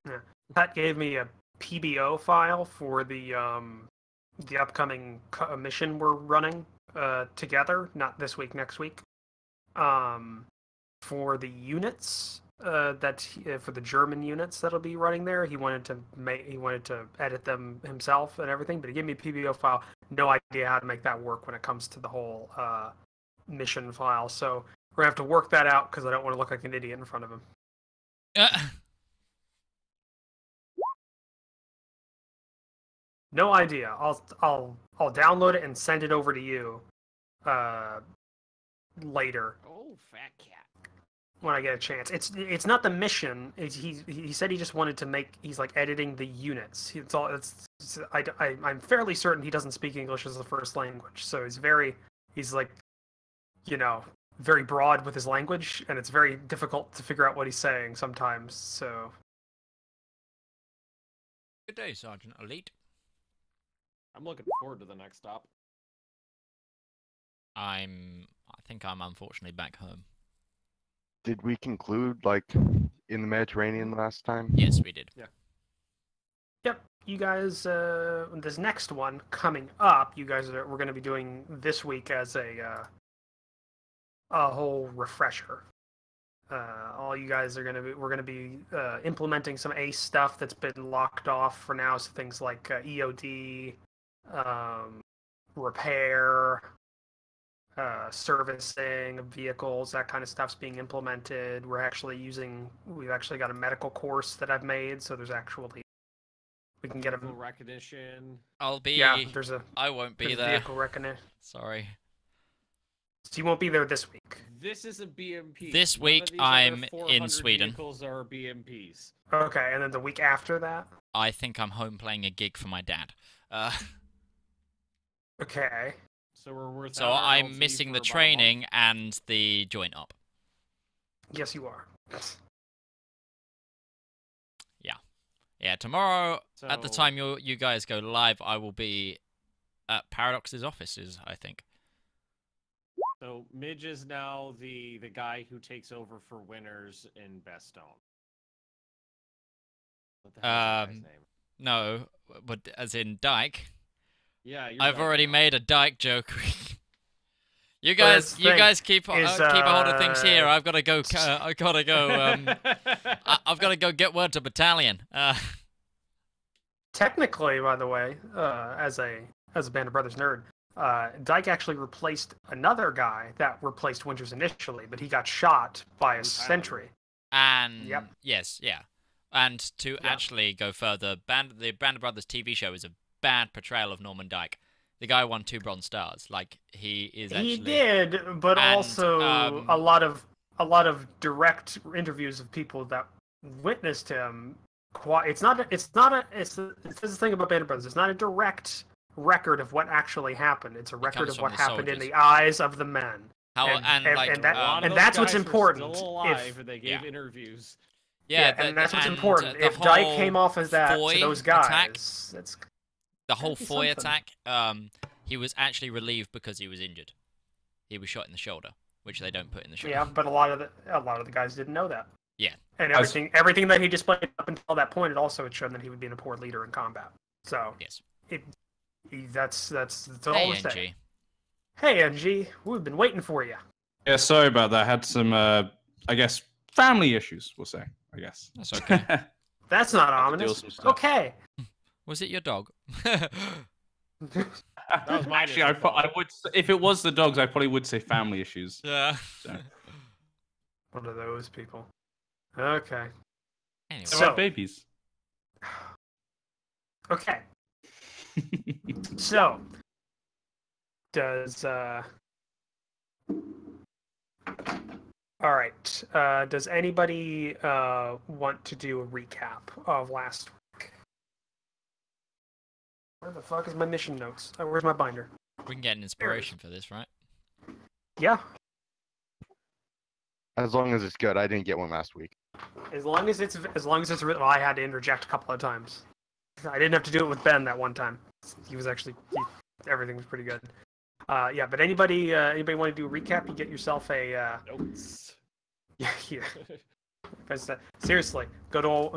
Yeah. Pat gave me a PBO file for the upcoming mission we're running together. Not this week, next week. For the units for the German units that'll be running there, he wanted to edit them himself and everything, but he gave me a PBO file. No idea how to make that work when it comes to the whole mission file. So we're gonna have to work that out because I don't want to look like an idiot in front of him. No idea. I'll download it and send it over to you later. Oh, fat cat. When I get a chance. It's not the mission. He said he just wanted to make. He's like editing the units. I'm fairly certain he doesn't speak English as a first language. So he's like, very broad with his language, and it's very difficult to figure out what he's saying sometimes. So. Good day, Sergeant Elite. I'm looking forward to the next stop. I think I'm unfortunately back home. Did we conclude, like, in the Mediterranean last time? Yes, we did. Yeah. Yep. You guys, this next one coming up, we're going to be doing this week as a whole refresher. All you guys we're going to be implementing some ACE stuff that's been locked off for now. So things like EOD, repair, servicing of vehicles, that kind of stuff's being implemented. We've actually got a medical course that I've made, so there's actually we can get a recognition. I'll be. Yeah, I won't be there. Vehicle recognition. Sorry. So you won't be there this week. This is a BMP. This week I'm in Sweden. Vehicles are BMPs. Okay, and then the week after that. I think I'm home playing a gig for my dad. Okay. So I'm missing the training and the joint up. Yes, you are. Yeah. Tomorrow, at the time you guys go live, I will be at Paradox's offices, I think. So Midge is now the guy who takes over for Winners in Bestone. What the hell is his name? No, but as in Dyke. Yeah, I've already made a Dyke joke. You guys keep a hold of things here. I've got to go. I've got to go. I've got to go get word to battalion. Technically, by the way, as a Band of Brothers nerd, Dyke actually replaced another guy that replaced Winters initially, but he got shot by a sentry. And yes, yeah. And to actually go further, the Band of Brothers TV show is a bad portrayal of Norman Dyke. The guy won 2 Bronze Stars. Like he is. Actually... He did, but also a lot of direct interviews of people that witnessed him. It's the thing about Band of Brothers. It's not a direct record of what actually happened. It's a record of what happened in the eyes of the men. And that's what's important. Still alive, they gave interviews. Yeah, and that's what's important. If Dyke came off as that to those guys, that's. The whole Foy attack, he was actually relieved because he was injured. He was shot in the shoulder, which they don't put in the show. Yeah, but a lot of the guys didn't know that. Yeah. And everything that he displayed up until that point, it also had shown that he would be a poor leader in combat. So yes, that's all hey, we're saying. Hey, NG, we've been waiting for you. Yeah, sorry about that. I had some, I guess, family issues. We'll say. I guess that's okay. That's not ominous. Okay. Was it your dog? Actually, I would. If it was the dogs, I probably would say family issues. Yeah. So. One of those people. Okay. Anyway. So babies. Okay. So, does all right. Does anybody want to do a recap of last week? Where the fuck is my mission notes? Where's my binder? We can get an inspiration for this, right? Yeah. As long as it's good. I didn't get one last week. As long as it's written. Well, I had to interject a couple of times. I didn't have to do it with Ben that one time. He was actually everything was pretty good. Yeah, but anybody want to do a recap? You get yourself a notes. Yeah. Because seriously,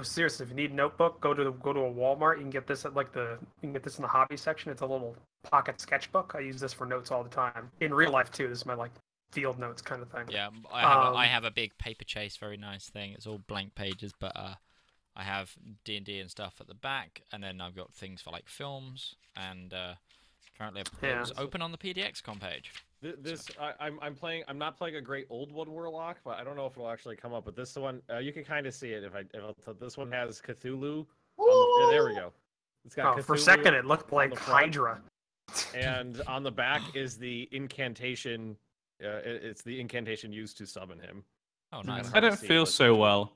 seriously, if you need a notebook, go to a Walmart. You can get this at you can get this in the hobby section. It's a little pocket sketchbook. I use this for notes all the time. In real life too. This is my field notes kind of thing. Yeah, I have a big paper chase, very nice thing. It's all blank pages, but I have D&D and stuff at the back, and then I've got things for like films, and currently it's open on the PDXCon page. I'm playing. I'm not playing a great old one Warlock, but I don't know if it'll actually come up. But this one, you can kind of see it this one has Cthulhu. There we go. It's got Cthulhu for a second it looked like Hydra. And on the back is the incantation. It's the incantation used to summon him. Oh, nice. I don't feel so well.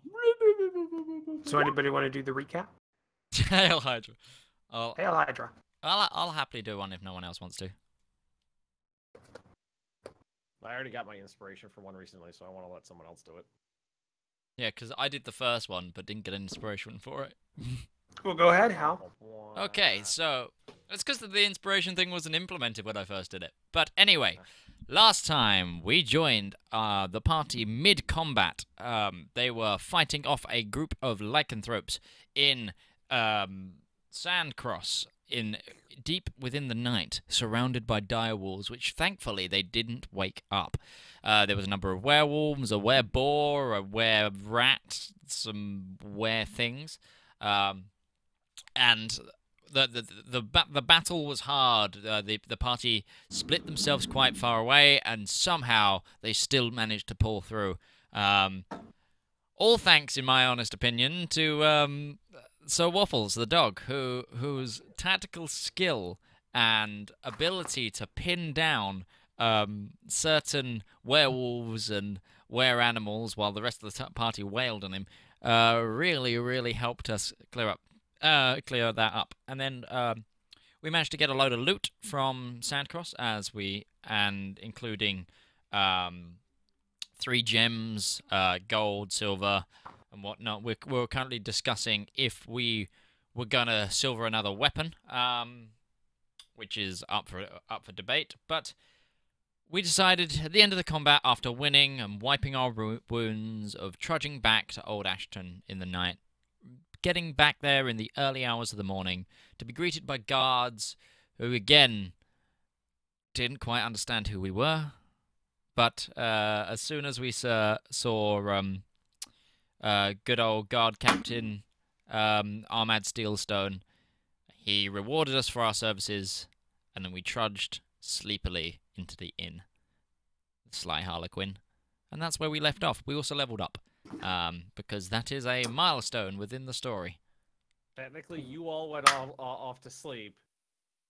So anybody want to do the recap? Hail Hydra. Hail Hydra. I'll happily do one if no one else wants to. I already got my inspiration for one recently, so I want to let someone else do it. Yeah, because I did the first one, but didn't get an inspiration for it. Well, go ahead, Hal. Okay, so it's because the inspiration thing wasn't implemented when I first did it. But anyway, last time we joined the party mid-combat. They were fighting off a group of lycanthropes in Sandcross, deep within the night, surrounded by dire wolves, which thankfully they didn't wake up. There was a number of werewolves, a wereboar, a were-rat, some were-things, and the battle was hard. The party split themselves quite far away, and somehow they still managed to pull through. All thanks, in my honest opinion, to Sir Waffles, the dog, whose tactical skill and ability to pin down certain werewolves and were-animals while the rest of the party wailed on him really helped us clear that up. And then we managed to get a load of loot from Sandcross, including 3 gems, gold, silver, and whatnot. We're currently discussing if we were gonna silver another weapon, which is up for debate. But we decided at the end of the combat, after winning and wiping our wounds, of trudging back to Old Ashton in the night, getting back there in the early hours of the morning to be greeted by guards who again didn't quite understand who we were. But as soon as we saw good old guard captain Ahmad Steelstone, he rewarded us for our services, and then we trudged sleepily into the inn, Sly Harlequin, and that's where we left off. We also leveled up, because that is a milestone within the story. Technically, you all went off to sleep,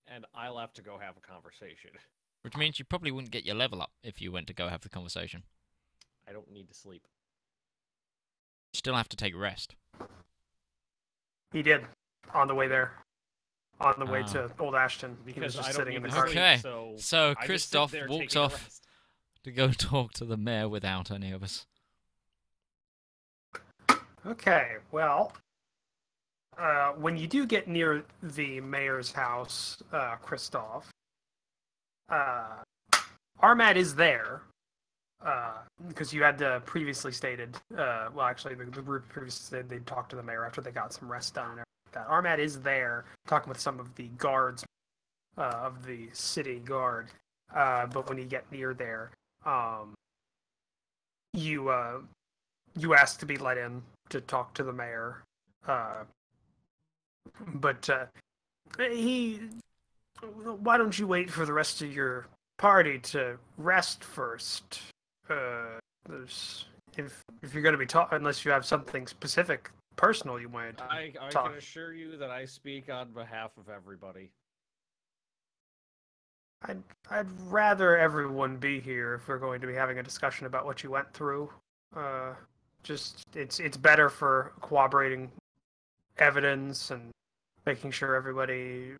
and I left to go have a conversation. Which means you probably wouldn't get your level up if you went to go have the conversation. I don't need to sleep. You still have to take rest. He did, on the way there. On the way to Old Ashton. Because he was just I sitting in don't the need car. to sleep, Okay, so I just sit Christoph there walks taking a off rest. to go talk to the mayor without any of us. Okay, well, when you do get near the mayor's house, Christoph, Armad is there, because you had previously stated, well, actually, the group previously said they'd talk to the mayor after they got some rest done and everything like that. Armad is there, talking with some of the guards of the city guard, but when you get near there, you ask to be let in to talk to the mayor, but why don't you wait for the rest of your party to rest first? If you're going to be talking, unless you have something specific, personal you want to talk. I can assure you that I speak on behalf of everybody. I'd rather everyone be here if we're going to be having a discussion about what you went through. It's better for corroborating evidence and making sure everybody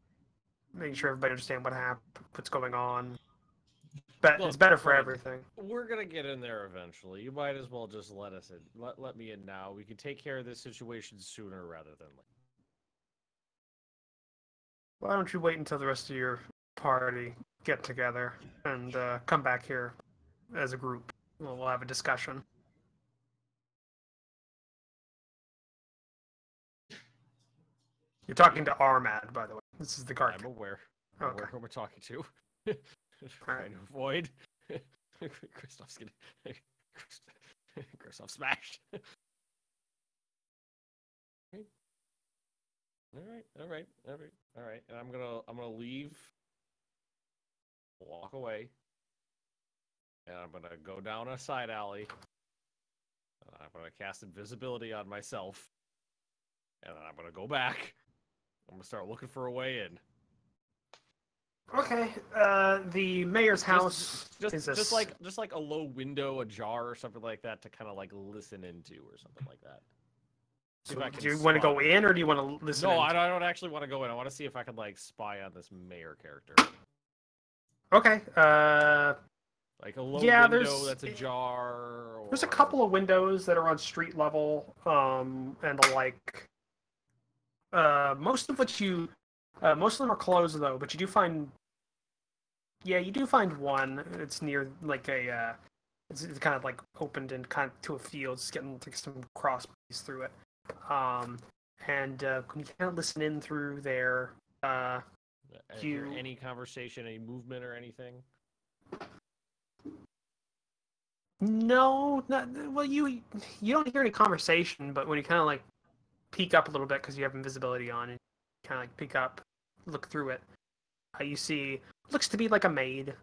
understands what happened, what's going on. But it's better for everything. We're gonna get in there eventually. You might as well just let us in. Let me in now. We can take care of this situation sooner rather than later. Why don't you wait until the rest of your party get together and come back here as a group? We'll have a discussion. You're talking to Armad, by the way. This is the guard. I'm aware. I'm Okay. aware who we're talking to. Alright. Trying to avoid. Kristoff's gonna. Kristoff smashed. All right. And I'm gonna leave. Walk away. And I'm gonna go down a side alley. And I'm gonna cast invisibility on myself. And then I'm gonna go back. I'm gonna start looking for a way in. Okay. The mayor's house Just like a low window ajar or something like that to kind of like listen into or something like that. Do you want to go in or do you want to listen? No, I don't actually want to go in. I want to see if I can like spy on this mayor character. Okay. Like a low yeah, window that's ajar. Or... There's a couple of windows that are on street level, and like most of them are closed though. But you do find, you do find one. It's near like a, it's kind of like opened and kind of to a field. It's getting like some crossbeams through it. And when you kind of listen in through there, any conversation, any movement, or anything? No, well, you don't hear any conversation, but when you kind of like peek up a little bit because you have invisibility on, and kind of like peek up, look through it, you see looks to be like a maid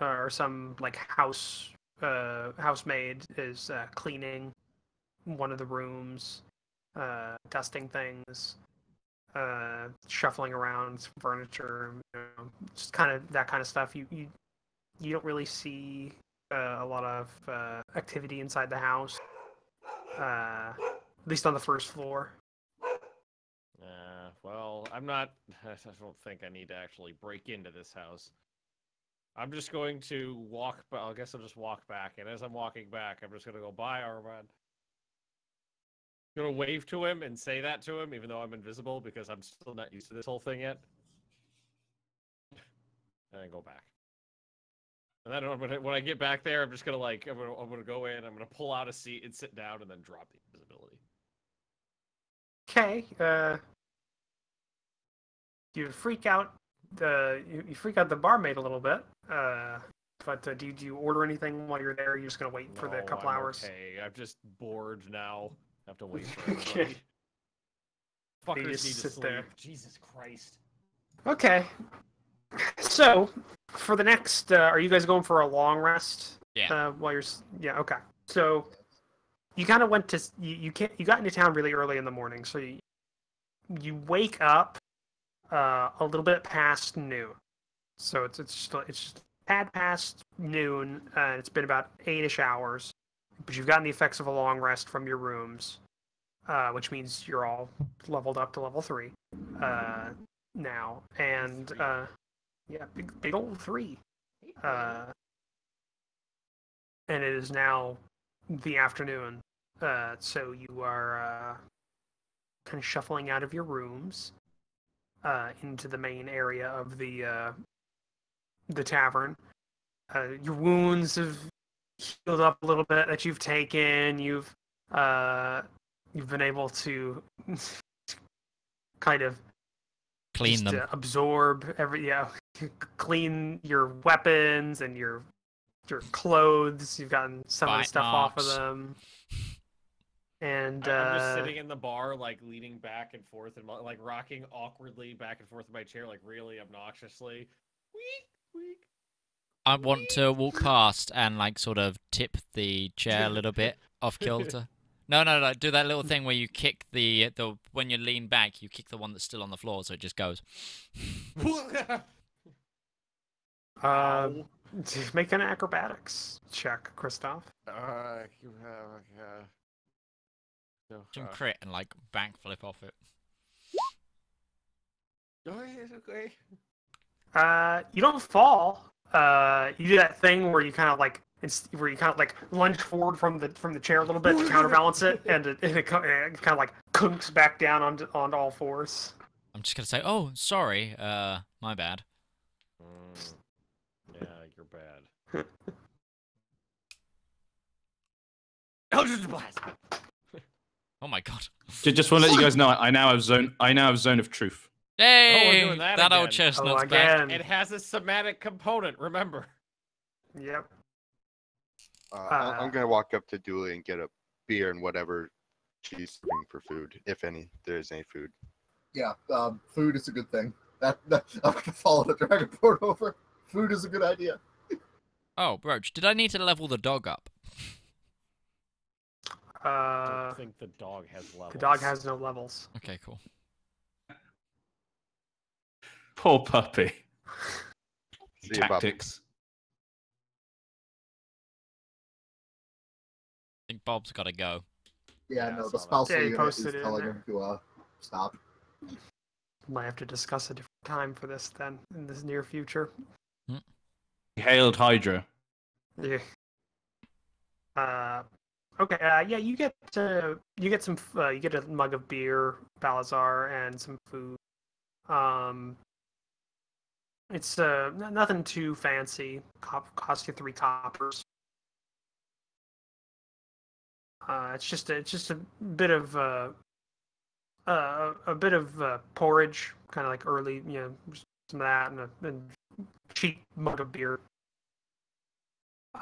or some like housemaid is cleaning one of the rooms, dusting things, shuffling around some furniture, just kind of that kind of stuff. You don't really see a lot of activity inside the house, at least on the first floor. Well, I don't think I need to actually break into this house. I'm just going to walk, but I guess I'll just walk back. And as I'm walking back, I'm just going to go, bye, Armand. I'm going to wave to him and say that to him, even though I'm invisible, because I'm still not used to this whole thing yet. And then go back. And then when I get back there, I'm just gonna I'm gonna go in. I'm gonna pull out a seat and sit down, and then drop the invisibility. Okay. You freak out the barmaid a little bit. But do you order anything while you're there? You're just gonna wait for the couple hours. Okay, I'm just bored now. I have to wait for everybody. Fuckers need to sleep. There. Jesus Christ. Okay. So, for the next, are you guys going for a long rest? Yeah. Okay. So, you kind of went to you got into town really early in the morning, so you wake up a little bit past noon. So it's just had past noon, and it's been about 8-ish hours, but you've gotten the effects of a long rest from your rooms, which means you're all leveled up to level 3 now, and big old 3. And it is now the afternoon, so you are kind of shuffling out of your rooms into the main area of the tavern. Your wounds have healed up a little bit that you've taken. You've been able to kind of clean them, absorb clean your weapons and your clothes. You've gotten some of the stuff off of them. And I'm just sitting in the bar, like leaning back and forth and like rocking awkwardly back and forth in my chair, like really obnoxiously. Weak. I want to walk past and like sort of tip the chair a little bit off kilter. No. Do that little thing where you kick the when you lean back, you kick the one that's still on the floor, so it just goes. Make an acrobatics check, Kristoff. Some crit and like backflip off it. Okay. You don't fall. You do that thing where you kind of like lunge forward from the chair a little bit to counterbalance it, and it kind of like kunks back down on all fours. I'm just gonna say, oh, sorry, my bad. Yeah, you're bad. Eldritch Blast! Oh my god. Just want to let you guys know, I now have zone of truth. Hey, doing that old again. chestnut's Oh, back. again. It has a somatic component, remember. Yep. I'm gonna walk up to Dooley and get a beer and whatever she's serving for food, if any. There is any food. Yeah, food is a good thing. I'm gonna follow the dragonborn over. Food is a good idea. Oh, Broach, did I need to level the dog up? I don't think the dog has levels. The dog has no levels. Okay, cool. Poor puppy. See you, Bob. Tactics. I think Bob's got to go. Yeah, Yeah, I no, saw the that. spousal Yeah, he unit posted is it in telling there. him to stop. Might have to discuss a different time for this then in this near future. Hailed Hydra. Yeah. Okay. Yeah, you get some. You get a mug of beer, Balazar, and some food. It's nothing too fancy. Cost you 3 coppers. It's just a bit of porridge, kind of like early, some of that, and a cheap mug of beer.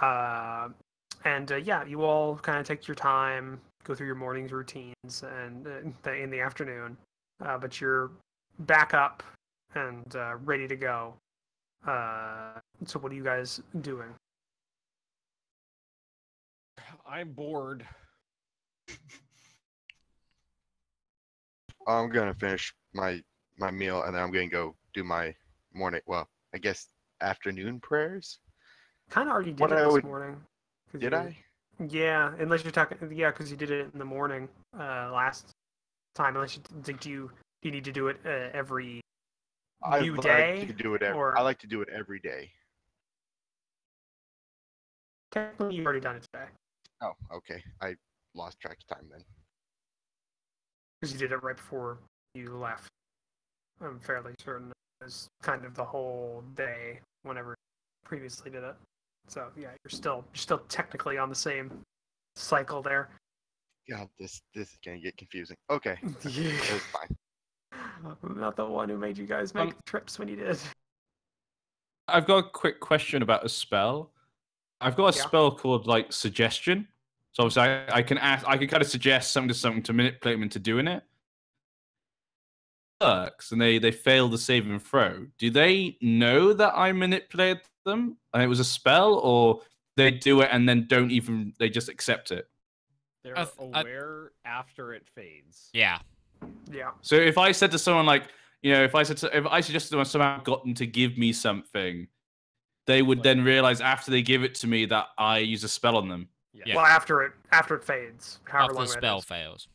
Yeah, you all kind of take your time, go through your morning's routines, and in the afternoon. But you're back up and ready to go. So what are you guys doing? I'm bored. I'm gonna finish my meal and then I'm gonna go do my morning. Well, I guess afternoon prayers. Kind of already did What it I this would- morning. 'Cause Did you- I? Yeah, unless you're talking. Yeah, because you did it in the morning last time. Unless do you need to do it every new day? Like to do it every, or- I like to do it every day. Technically, you've already done it today Oh, okay. I lost track of time then. because you did it right before you left. I'm fairly certain it was kind of the whole day whenever you previously did it. So yeah, you're still technically on the same cycle there. God, this is gonna get confusing. Okay, Yeah. that's fine. I'm not the one who made you guys make the trips when you did. I've got a quick question about a spell. I've got a Yeah. spell called like suggestion. So obviously I can kind of suggest something to manipulate them into doing it. Works and they fail the saving throw. Do they know that I manipulated them and it was a spell, or they do it and then they just accept it? They're aware after it fades. Yeah. Yeah. So if I said to someone like, if I suggested to them somehow got them to give me something, they would then realize after they give it to me that I use a spell on them. Yeah. Well, after it fades, however After long the that spell is. fails.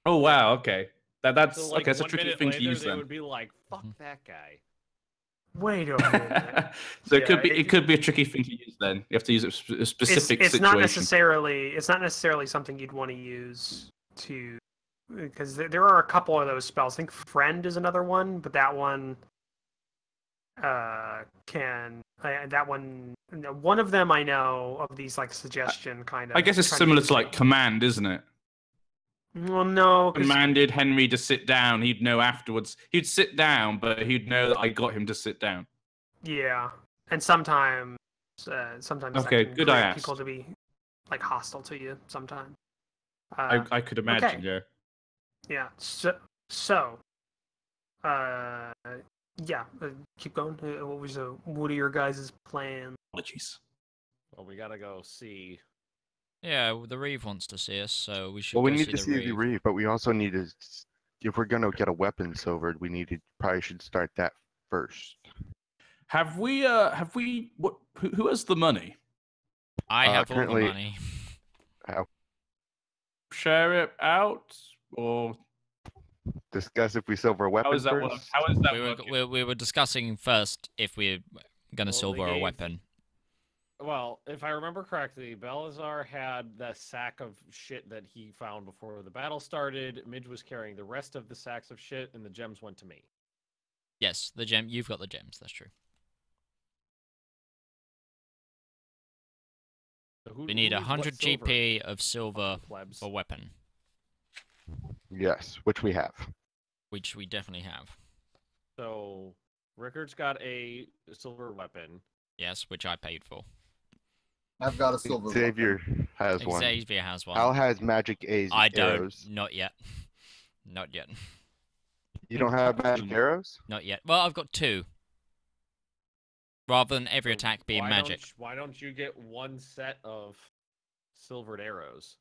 Oh wow, okay. That's So, like, okay. That's a 1 tricky minute thing to later, use they then. would be like, "Fuck that guy." Wait a minute. So Yeah, it could be a tricky thing to use then. You have to use it a specific It's situation. not necessarily something you'd want to use to, because there are a couple of those spells. I think Friend is another one, but that one one of them I know of these like suggestion kind of. I guess it's kind of similar use to like it. command, isn't it? Well, no, 'cause- Commanded Henry to sit down. He'd know afterwards. He'd sit down, but he'd know that I got him to sit down. yeah, and sometimes that Okay, can good I create people asked. to be like hostile to you sometimes. I could imagine, okay. yeah. Yeah. Keep going. What are your guys' plans? Apologies. Well, we gotta go see. Yeah, the Reeve wants to see us, so we should Well, we go need see to the see the Reeve. reef, but we also need to. If we're gonna get a weapon silvered, probably should start that first. Have we who has the money? I have all the currently- money. Share it out, or Discuss if we silver a weapon how is that first. work? How is that We were discussing first if we're going to Well, they silver a gave- weapon. Well, if I remember correctly, Balazar had that sack of shit that he found before the battle started. Midge was carrying the rest of the sacks of shit, and the gems went to me. Yes, the gem. You've got the gems. That's true. So We need who needs what 100 silver? GP of silver Plebs. for weapon. Yes, which we have. which we definitely have. So Rickard's got a silver weapon. Yes, which I paid for. I've got a silver Xavier weapon. has one. Xavier has one. Hal has magic I don't. arrows. Not yet. Not yet. You don't have magic arrows? Not yet. Well, I've got 2. Rather than every So attack being why magic. Why don't you get one set of silvered arrows?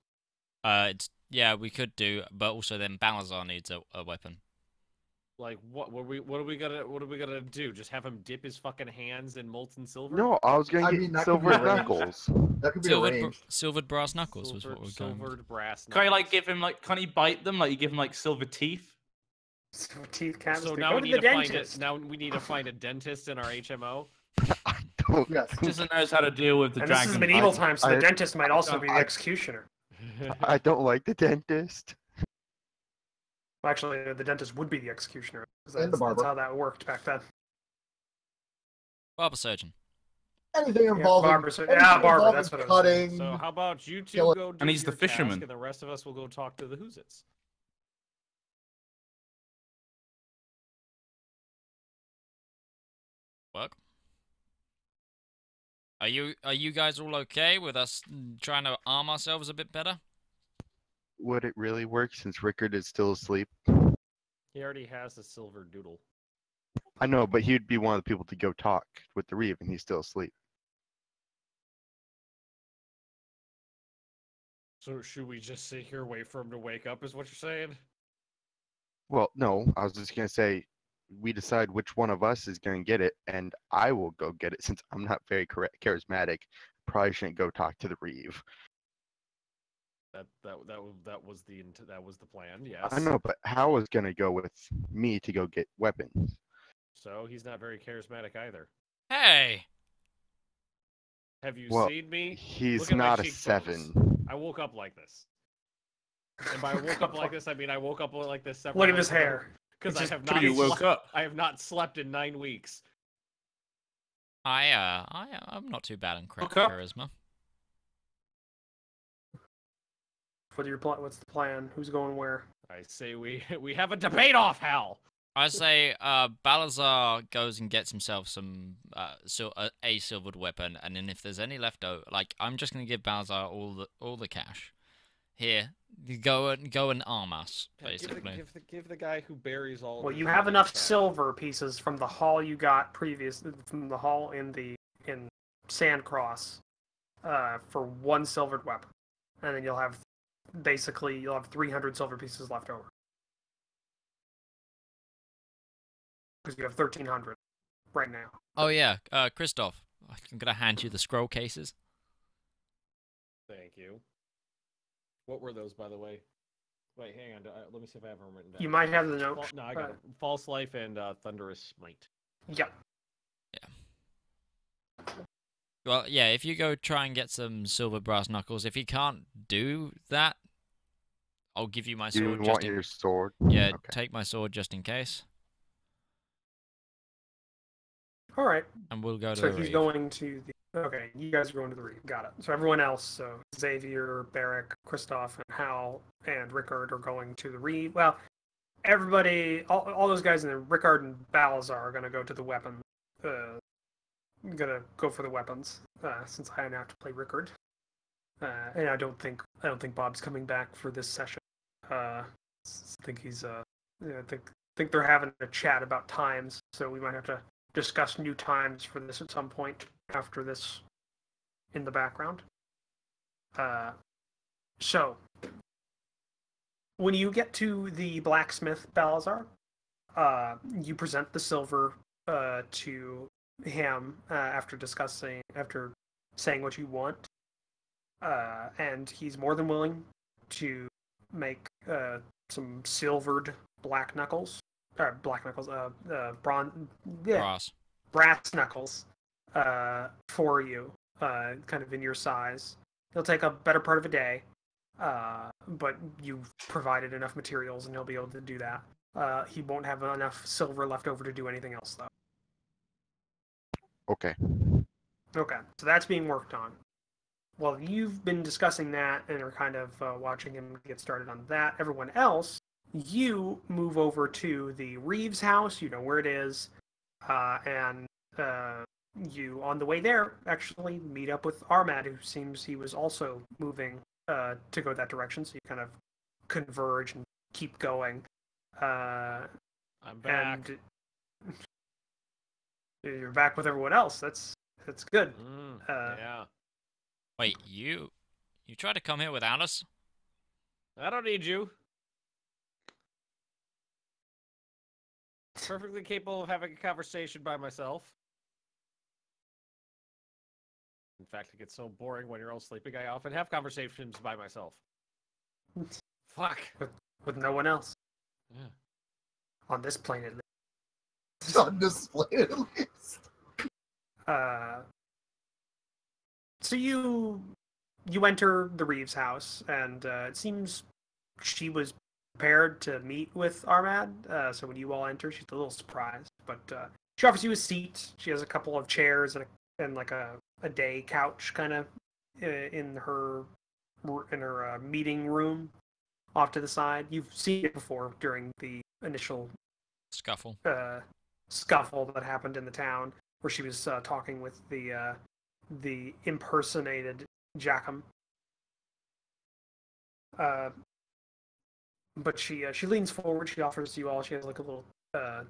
Yeah, we could do, but also then Balazar needs a weapon. Like what are we gonna do? Just have him dip his fucking hands in molten silver? No, I was gonna I get mean, that could be silver arranged. knuckles. That could be arranged. Silvered brass knuckles was what we're going with. Silvered brass. Can you knuckles. like give him like? Can he bite them? Like you give him like silver teeth? So teeth caps. So to now go we to need the to find it. dentist. Now we need to find a dentist in our HMO. I don't. Yes. Doesn't knows how to deal with the And this dragon. is medieval bite. times, so the I- dentist might also be the I- executioner. I don't like the dentist. Well, actually, the dentist would be the executioner. 'Cause And the That's barber. how that worked back then. Barber surgeon. Anything involving, barber, so- anything yeah, barber, involving that's what I was saying. cutting. So how about you two Kill it. go do And he's the your task, fisherman. and the rest of us will go talk to the Whoozits. Work. Are you guys all okay with us trying to arm ourselves a bit better? Would it really work since Rickard is still asleep? He already has a silver doodle. I know, but he'd be one of the people to go talk with the Reeve, and he's still asleep. So should we just sit here, wait for him to wake up? Is what you're saying? Well, no, I was just gonna say, we decide which one of us is gonna get it, and I will go get it since I'm not very charismatic. Probably shouldn't go talk to the Reeve. That was the plan. Yes. I know, but Hal was gonna go with me to go get weapons. So he's not very charismatic either. Hey! Have you Well, seen me? He's Look at my not a cheekbones. 7. I woke up like this. And by woke up like this, I mean I woke up like this. several Look at his nights ago, hair. Because I It's have just- not. You woke up. I have not slept in 9 weeks. I'm not too bad on Okay. charisma. What's the plan? Who's going where? I say we have a debate off, Hal. I say Balazar goes and gets himself some a silvered weapon, and then if there's any left over, like I'm just gonna give Balazar all the cash. Here, you go and arm us, basically. Give the guy who buries all. Well, the you have silver enough back. silver pieces from the haul you got from the haul in Sandcross, for one silvered weapon, and then you'll have 300 silver pieces left over. Because you have 1,300 right now. Oh yeah, Christoph, I'm gonna hand you the scroll cases. Thank you. What were those, by the way? Wait, hang on. Let me see if I have them written down. You might have the note. No, I got it. False Life and Thunderous Smite. Yep. Well, yeah, if you go try and get some silver brass knuckles, if you can't do that, I'll give you my You sword. want your sword? Yeah, Okay. take my sword just in case, All right. and we'll go to So the he's Reeve. going to the. Okay, you guys are going to the Reeve. Got it. So everyone else, so Xavier, Barrick, Christoph, and Hal, and Rickard are going to the Reeve. Well, everybody, all those guys in the Rickard and Balazar are going to go to the weapon. Gonna go for the weapons since I have to play Rickard. And I don't think Bob's coming back for this session. I think he's I think they're having a chat about times, so we might have to discuss new times for this at some point after this in the background. So when you get to the blacksmith, Balazar, you present the silver to him after saying what you want, and he's more than willing to make some silvered brass knuckles, for you, kind of in your size. It'll take a better part of a day, but you've provided enough materials and he'll be able to do that. He won't have enough silver left over to do anything else, though. Okay. Okay, so that's being worked on. Well, you've been discussing that and are kind of watching him get started on that. Everyone else you move over to the Reeves house. You know where it is, and you, on the way there, actually meet up with Armad, who seems he was also moving to go that direction. So you kind of converge and keep going. I'm back. And you're back with everyone else. That's good. Yeah. Wait, you tried to come here without us? I don't need you. Perfectly capable of having a conversation by myself. In fact, it gets so boring when you're all sleeping, I often have conversations by myself. Fuck. With no one else. Yeah. On this plane, at least. It's on display at least. So you enter the Reeves house, and it seems she was prepared to meet with Armad. So when you all enter, she's a little surprised, but she offers you a seat. She has a couple of chairs and like a day couch kind of in her meeting room off to the side. You've seen it before during the initial Scuffle. scuffle that happened in the town, where she was talking with the impersonated Jackham. But she leans forward. She offers you all. She has like a little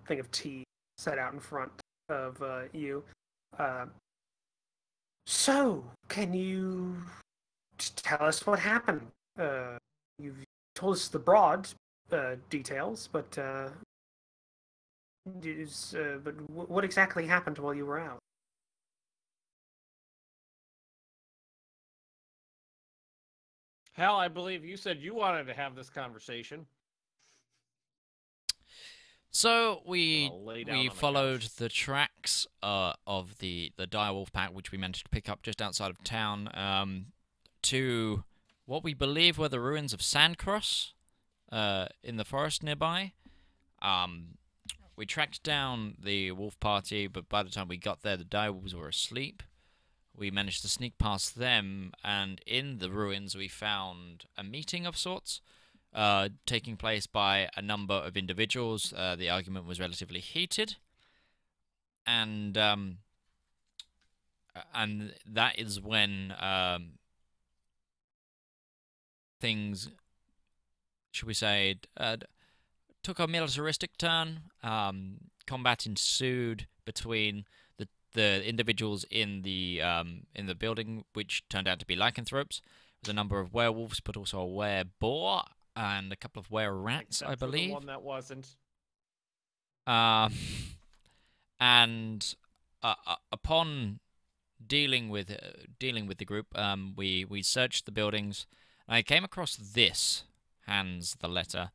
thing of tea set out in front of you. So, can you tell us what happened? You've told us the broad details, but what exactly happened while you were out? Hal, I believe you said you wanted to have this conversation. So we I'll lay down on the followed couch. the tracks of the direwolf pack, which we managed to pick up just outside of town, to what we believe were the ruins of Sandcross in the forest nearby. We tracked down the wolf party, but by the time we got there, the direwolves were asleep. We managed to sneak past them, and in the ruins we found a meeting of sorts, taking place by a number of individuals. The argument was relatively heated, and that is when things, should we say, took a militaristic turn. Combat ensued between the individuals in the building, which turned out to be lycanthropes. There was a number of werewolves, but also a were-boar and a couple of were-rats, I Except for believe. the one that wasn't. And upon dealing with the group, we searched the buildings, and I came across this. Hands the letter.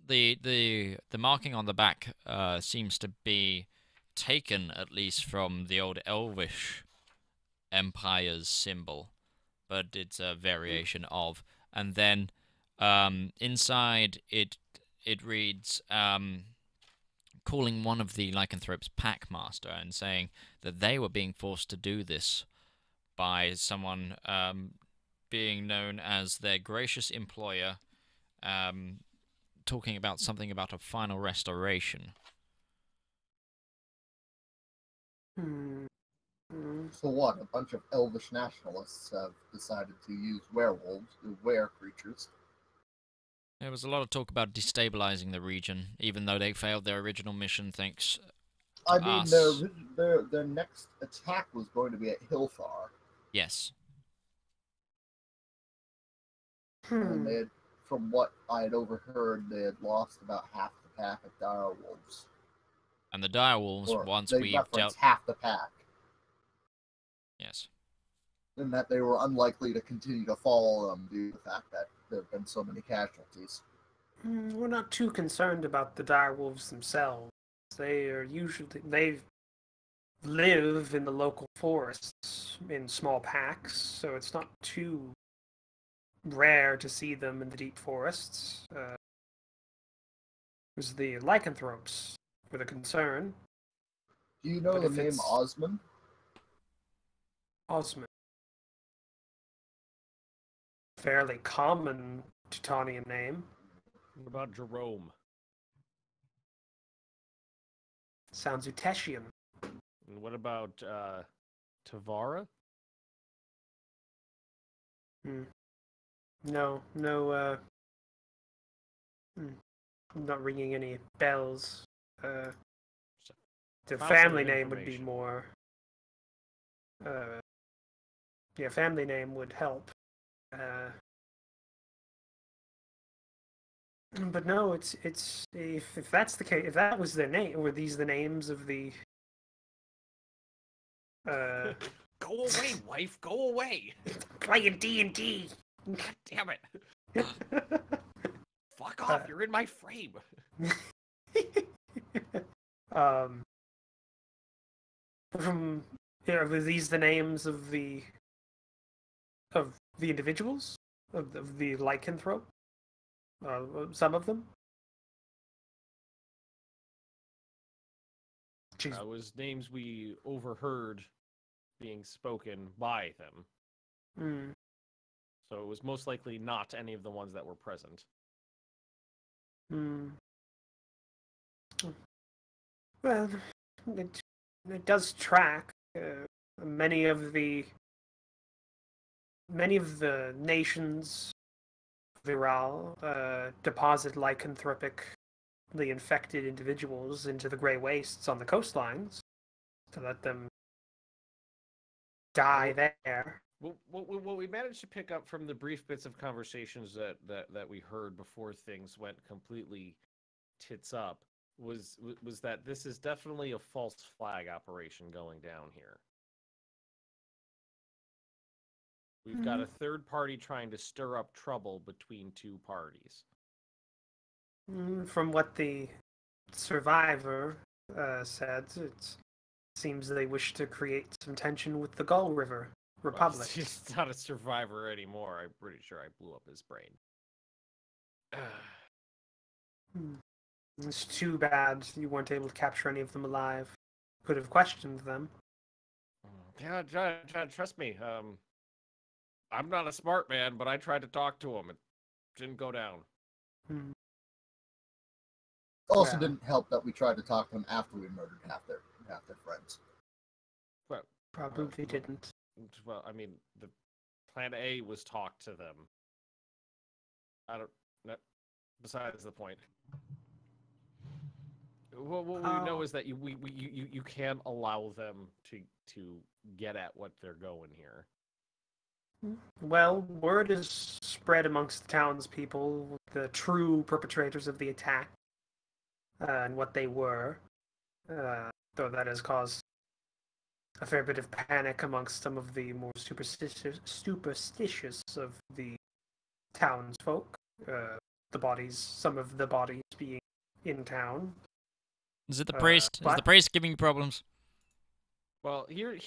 The marking on the back seems to be taken at least from the old Elvish Empire's symbol, but it's a variation of. And then inside it reads, calling one of the lycanthropes Packmaster and saying that they were being forced to do this by someone being known as their gracious employer, talking about something about a final restoration. So what? A bunch of elvish nationalists have decided to use werewolves, were creatures. There was a lot of talk about destabilizing the region, even though they failed their original mission thanks to I mean, us. their next attack was going to be at Hilfar. Yes. And they had, from what I had overheard, they had lost about half the pack of dire wolves. And the direwolves, Or once they we've referenced dealt... half the pack. Yes. And that they were unlikely to continue to follow them due to the fact that there have been so many casualties. We're not too concerned about the direwolves themselves. They live in the local forests in small packs, so it's not too rare to see them in the deep forests. It was the lycanthropes were the concern. Do you know But the if name it's- Osman? Osman. Fairly common Teutonian name. What about Jerome? Sounds Uteshian. And what about Tavara? No, not ringing any bells. The Fountain family of name would be information. more. Yeah, family name would help. But no, it's if that's the case, if that was their name, were these the names of the? Go away, wife. Go away. Playing D&D. God damn it. Fuck off. You're in my frame. From were these the names of the individuals of the lycanthrope? Some of them. Jeez. Was names we overheard being spoken by them. So it was most likely not any of the ones that were present. Well, it does track. Many of the nations viral deposit lycanthropically infected individuals into the Grey Wastes on the coastlines to let them die there. What we managed to pick up from the brief bits of conversations that we heard before things went completely tits up was that this is definitely a false flag operation going down here. We've got a third party trying to stir up trouble between two parties. From what the survivor said, it seems they wish to create some tension with the Gull River Republic. Well, he's not a survivor anymore. I'm pretty sure I blew up his brain. It's too bad you weren't able to capture any of them alive. Could have questioned them. Yeah, John, trust me. I'm not a smart man, but I tried to talk to him. It didn't go down. Also didn't help that we tried to talk to them after we murdered half their friends. But Probably didn't. Well, I mean, the Plan A was talk to them. I don't. No, besides the point. What we know is that you can't allow them to get at what they're going here. Well, word is spread amongst the townspeople, the true perpetrators of the attack, and what they were. Though that has caused a fair bit of panic amongst some of the more superstitious of the townsfolk. Some of the bodies being in town. Is it the priest? Is the priest giving you problems? Well, here's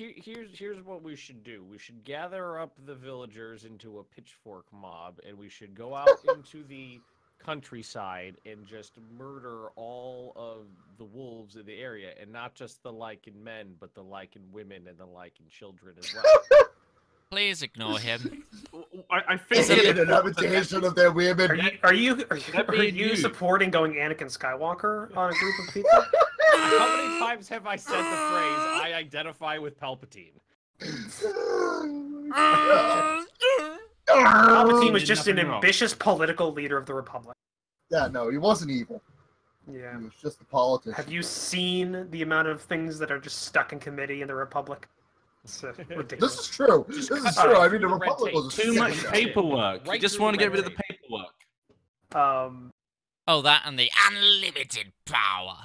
what we should do. We should gather up the villagers into a pitchfork mob, and we should go out into the countryside and just murder all of the wolves in the area, and not just the Lycan men, but the Lycan women and the Lycan children as well. Please ignore him. I think An imitation of their women. Are you supporting going Anakin Skywalker on a group of people? How many times have I said the phrase, I identify with Palpatine? Palpatine was just an ambitious political leader of the Republic. Yeah, no, he wasn't evil. Yeah. He was just a politician. Have you seen the amount of things that are just stuck in committee in the Republic? It's ridiculous. This is true. This is true. I mean, the red Republic tape. was a too much shit show. paperwork. Right You just through want to the get rid of red the paperwork. Oh, that and the unlimited power.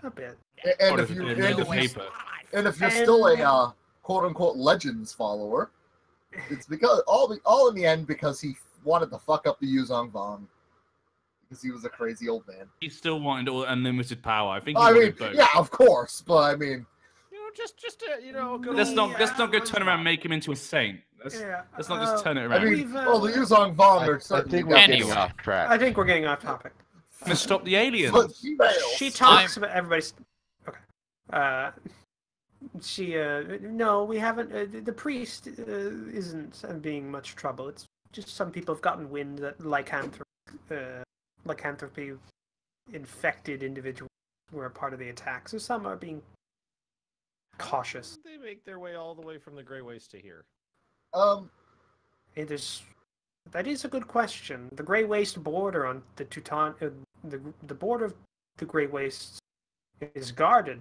A bit. And Or if you the and if, you, paper. and if you're still a quote unquote Legends follower, it's because all in the end because he wanted to fuck up the Yuzong Vong. Because he was a crazy old man. He still wanted all unlimited power. I think. I He mean, wanted both. yeah, of course, but I mean, Just you know, good Let's old- not go turn around and make him into a saint. Let's not just turn it I around. mean, well, the Yuzong Vong are I certainly think we're Anyway. getting off track. I think we're getting off topic. to stop the aliens. But females. She talks about everybody's. Okay. No, we haven't. The priest isn't being much trouble. It's just some people have gotten wind that lycanthropic lycanthropy infected individuals who are part of the attack. So some are being cautious. How did they make their way all the way from the Grey Waste to here? It is. That is a good question. The Grey Waste border on the the border of the Grey Waste is guarded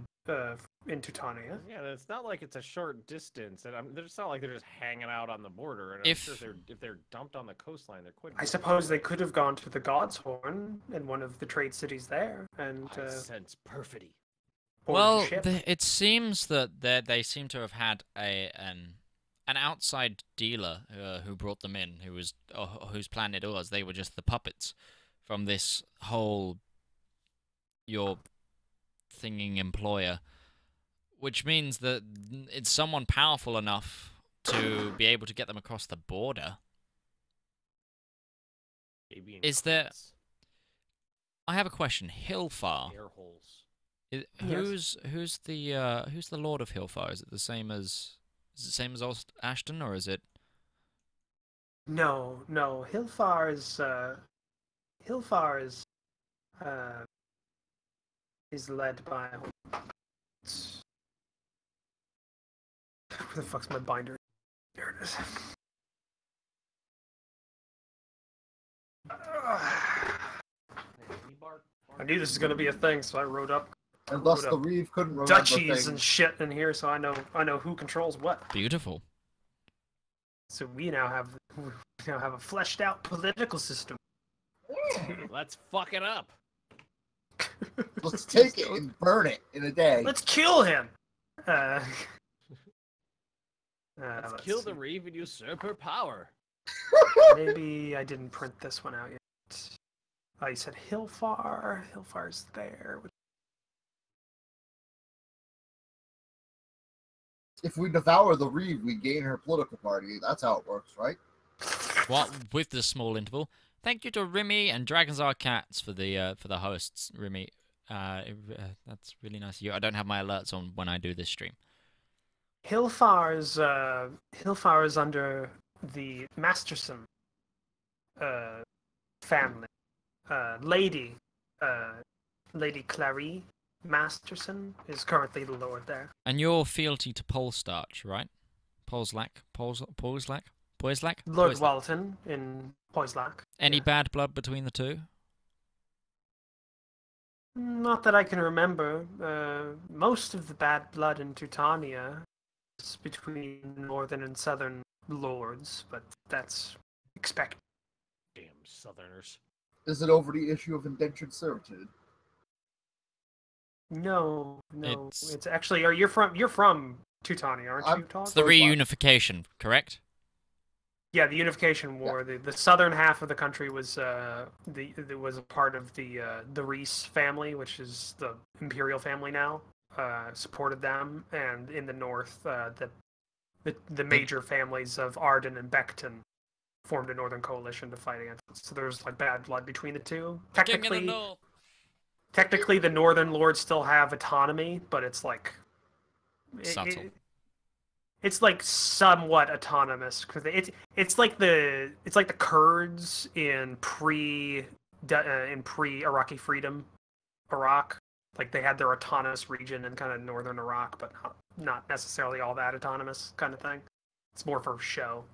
in Teutania. Yeah, it's not like it's a short distance, and it's not like they're just hanging out on the border. And If- I'm sure if they're dumped on the coastline, they're quite. I suppose they could have gone to the God's Horn in one of the trade cities there and I sense perfidy. boarded Well, the ship. it seems that they seem to have had an outside dealer who brought them in, whose plan it was. They were just the puppets from this whole your thinging employer, which means that it's someone powerful enough to be able to get them across the border. Maybe in Is there- crates, I have a question. Hilfar. air holes? Who's the Lord of Hilfar? Is it the same as Ashton, or is it? No. Hilfar is led by. Where the fuck's my binder? There it is. I knew this was gonna be a thing, so I wrote up And thus Put the up Reeve couldn't remember duchies things. and shit in here, so I know who controls what. Beautiful. So we now have a fleshed out political system. Let's fuck it up. Let's take it and burn it in a day. Let's kill him. Let's kill the Reeve and usurp her power. Maybe I didn't print this one out yet. You said Hilfar. Hilfar's there. If we devour the Reeve, we gain her political party. That's how it works, right? Well, with the small interval. Thank you to Remy and Dragons Are Cats for the hosts, Remy. That's really nice of you. I don't have my alerts on when I do this stream. Hilfar is under the Masterson family. Lady Clary Masterson is currently the lord there. And you're fealty to Polestarch, right? Polslack? Lord Walton in Poislac. Any yeah. bad blood between the two? Not that I can remember. Most of the bad blood in Teutania is between northern and southern lords, but that's expected. Damn Southerners. Is it over the issue of indentured servitude? No. It's- It's actually. You're from Teutania, aren't I'm- you, Todd? It's the reunification, correct? Yeah, the Unification War. The southern half of the country was was a part of the Reese family, which is the imperial family now. Supported them, and in the north, the major families of Arden and Becton formed a northern coalition to fight against it. So there's like bad blood between the two. Technically, the northern lords still have autonomy, but it's like Subtle. it's like somewhat autonomous because it's like the Kurds in pre Iraqi freedom, Iraq. Like they had their autonomous region in kind of northern Iraq, but not necessarily all that autonomous kind of thing. It's more for show.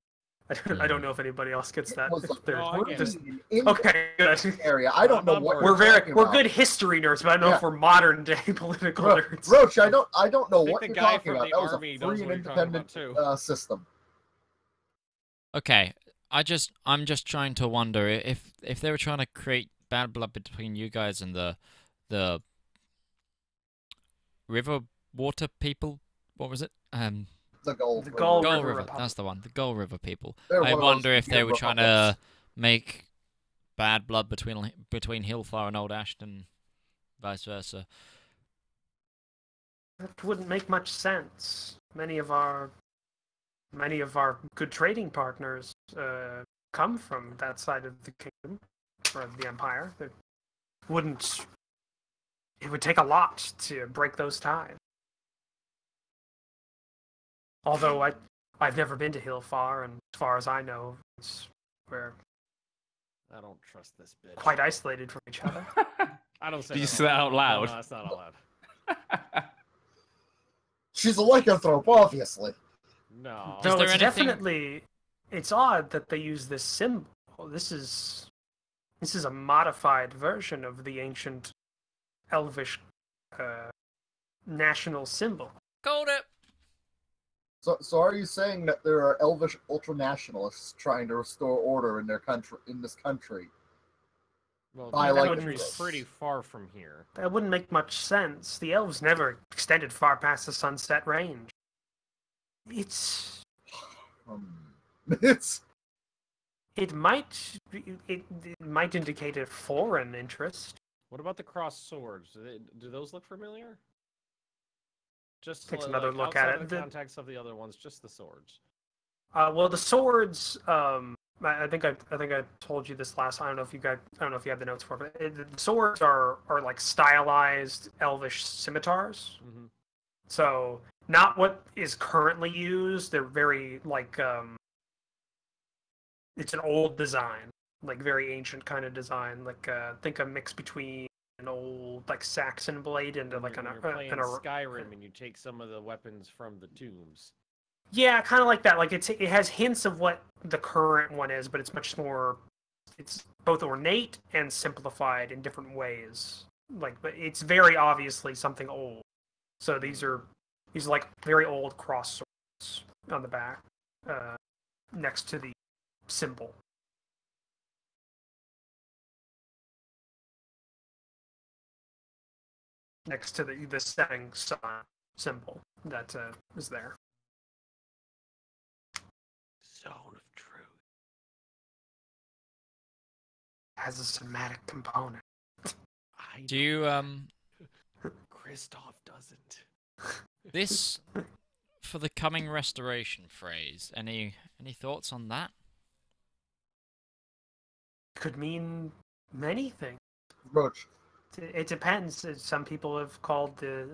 I don't know if anybody else gets that. Was If like, they're I we're get just- in an okay, good. area. I don't know I'm what on We're you're talking we're about. good history nerds, but I don't know if we're modern day political nerds. Roach, I don't know I think what the you're guy talking from about. the That was a army knows free and what you're talking about, independent too. system. Okay, I'm just trying to wonder if they were trying to create bad blood between you guys and the river water people. What was it? The goal. The Gull Gull River River. Republic. That's the one. The Gull River people. They're I one of those wonder if they weird were trying republics. to make bad blood between Hilfar and Old Ashton, vice versa. That wouldn't make much sense. Many of our good trading partners come from that side of the kingdom or the empire. It would take a lot to break those ties. Although I've never been to Hilfar, and as far as I know, it's where I don't trust this bitch. quite isolated from each other. I don't say Did you that say that out loud? No, that's not out loud. She's a lycanthrope, obviously. No. Is No, there it's anything- definitely. It's odd that they use this symbol. This is a modified version of the ancient Elvish national symbol. Called it. So are you saying that there are Elvish ultranationalists trying to restore order in their country, in this country? Well, By the like country's this. pretty far from here. That wouldn't make much sense. The elves never extended far past the Sunset Range. It's It's it might indicate a foreign interest. What about the crossed swords? Do those look familiar? Just Takes like, another look at outside of it. the context of the other ones, just the swords. Well, the swords. I think I told you this last. I don't know if you have the notes for it. But the swords are like stylized elvish scimitars. Mm-hmm. So not what is currently used. They're very like it's an old design, like very ancient kind of design. Like think a mix between an old like Saxon blade and like When you're playing an Skyrim and you take some of the weapons from the tombs. Yeah, kind of like that. Like it has hints of what the current one is, but it's much more. It's both ornate and simplified in different ways. Like, but it's very obviously something old. So these are like very old cross swords on the back, next to the symbol. Next to the setting sun symbol that is there. Zone of truth. Has a somatic component. Do you Kristoff doesn't. this for the coming restoration phrase? Any thoughts on that? Could mean many things. Roach. It depends. Some people called the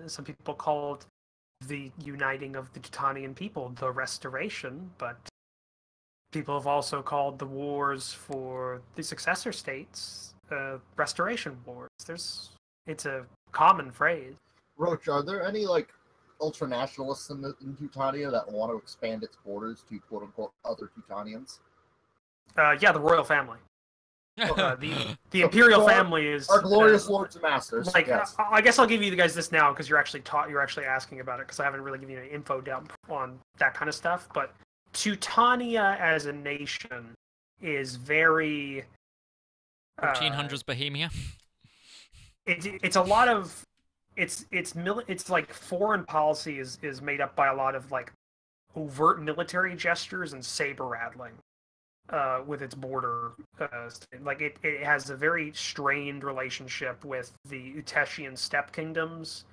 uniting of the Teutonian people the restoration, but people have also called the wars for the successor states restoration wars. It's a common phrase. Roach, are there any like ultranationalists in Teutonia that want to expand its borders to quote unquote other Teutonians? Yeah, the royal family. The imperial family is Our glorious lords and masters. Like, yes. I guess I'll give you guys this now because you're actually asking about it because I haven't really given you any info dump on that kind of stuff. But Teutonia as a nation is very 1400s Bohemia. It's a lot of it's like foreign policy is made up by a lot of like overt military gestures and saber rattling. With its border, like it has a very strained relationship with the Uteshian steppe kingdoms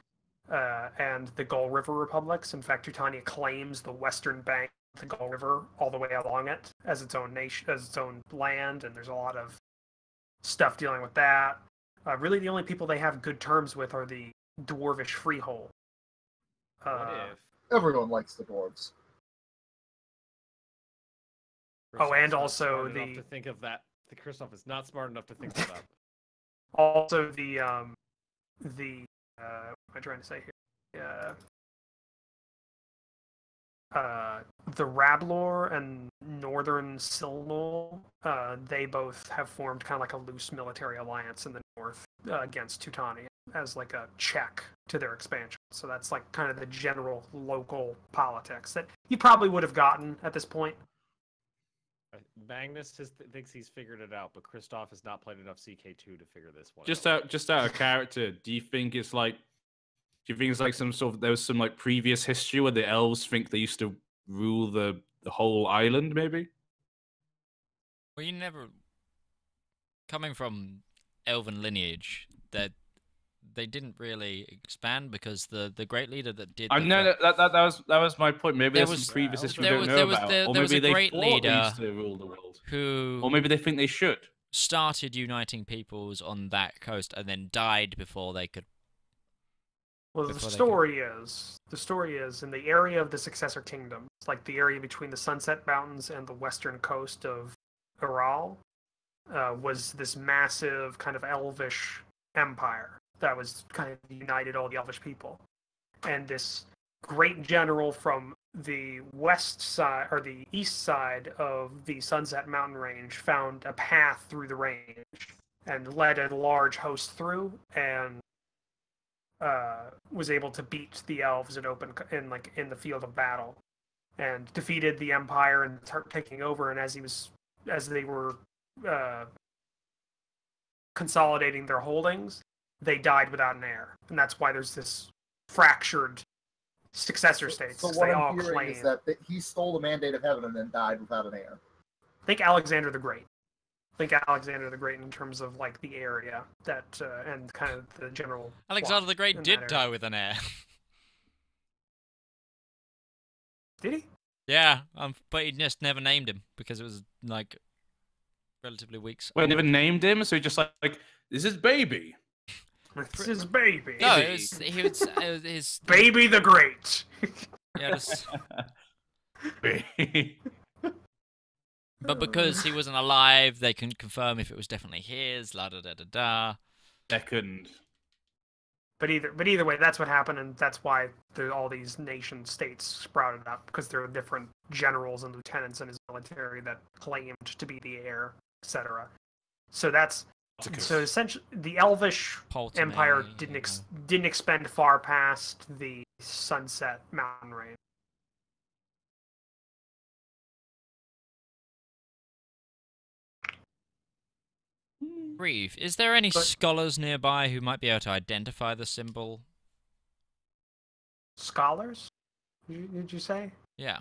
and the Gull River republics. In fact, Teutania claims the western bank of the Gull River all the way along it as its own nation, as its own land, and there's a lot of stuff dealing with that. Really, the only people they have good terms with are the dwarvish freehold. What if? Everyone likes the dwarves. Oh, and Kristoff's not also smart enough the- to think of that. The Kristoff is not smart enough to think of that. Also, the what am I trying to say here? The Rablor and Northern Silnol, they both have formed kind of like a loose military alliance in the north against Teutonic as like a check to their expansion. So that's like kind of the general local politics that you probably would have gotten at this point. Magnus thinks he's figured it out, but Kristoff has not played enough CK2 to figure this one Just out. out of character, do you think it's like some sort of there was some like previous history where the elves think they used to rule the whole island, maybe? Well, you never coming from elven lineage that they didn't really expand because the great leader that did. I know that was my point. Maybe There there's was- some previous history we there don't was- know there was- about, there- or there was maybe a they great thought they leader used to rule the world, who or maybe they think they should. started uniting peoples on that coast and then died before they could. Well, the Before they story is in the area of the successor kingdoms, like the area between the Sunset Mountains and the western coast of Ural, was this massive kind of elvish empire that was kind of united all the elvish people. And this great general from the west side or the east side of the Sunset Mountain Range found a path through the range and led a large host through, and was able to beat the elves in the field of battle, and defeated the empire and taking over. And as they were consolidating their holdings, they died without an heir, and that's why there's this fractured successor states. So They what all I'm hearing claim. is that he stole the mandate of heaven and then died without an heir. Think Alexander the Great. Think Alexander the Great in terms of like the area that and kind of the general. Alexander plot the Great in did that die area. with an heir. Did he? Yeah, but he just never named him because it was like relatively weak. Wait, they never named him, so he just like this is baby. It's his baby. No, it was his Baby the Great. yeah, but because he wasn't alive, they couldn't confirm if it was definitely his. La da da da da. They couldn't. But either way, that's what happened, and that's why all these nation states sprouted up, because there were different generals and lieutenants in his military that claimed to be the heir, etc. So essentially the Elvish Empire didn't expand far past the Sunset Mountain Range. Reeve, is there any scholars nearby who might be able to identify the symbol? Scholars? Did you say? Yeah.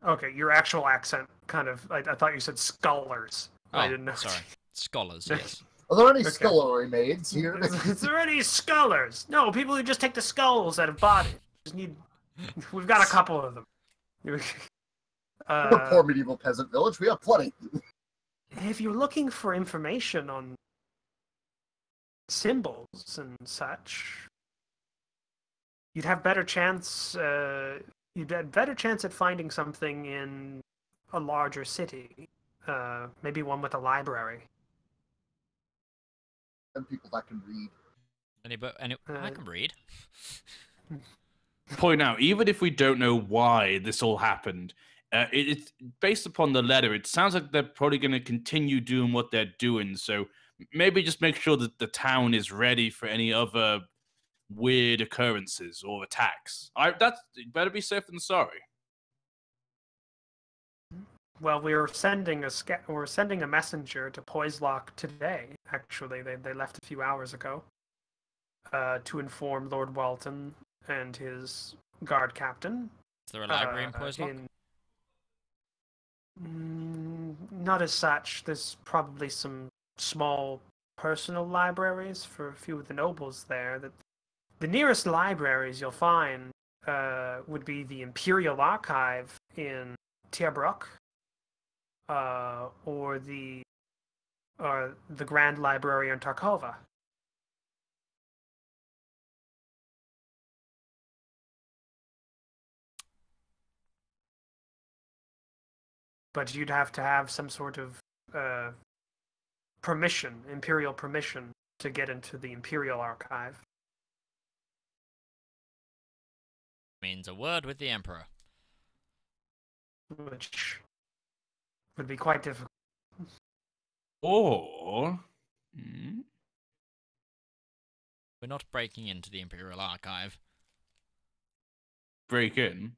Okay, your actual accent kind of. I thought you said scholars. Oh, I didn't know. Sorry. Scholars, yes. Are there any Okay. scullery maids here? Is there any scholars? No, people who just take the skulls out of bodies. We've got a couple of them. We're a poor medieval peasant village. We have plenty. If you're looking for information on symbols and such, you'd have better chance. You'd have better chance at finding something in a larger city. Maybe one with a library. And people that can read. I can read. Point out, even if we don't know why this all happened, it's based upon the letter. It sounds like they're probably going to continue doing what they're doing. So maybe just make sure that the town is ready for any other weird occurrences or attacks. That's better be safe than sorry. Well, we're sending a messenger to Poislock today. Actually, they left a few hours ago to inform Lord Walton and his guard captain. Is there a library in Poislock? Not as such. There's probably some small personal libraries for a few of the nobles there. The nearest libraries you'll find would be the Imperial Archive in Tierbrook, or the Grand Library in Tarkova. But you'd have to have some sort of permission, imperial permission, to get into the Imperial Archive. Means a word with the Emperor. Which would be quite difficult. Or... We're not breaking into the Imperial Archive. break in.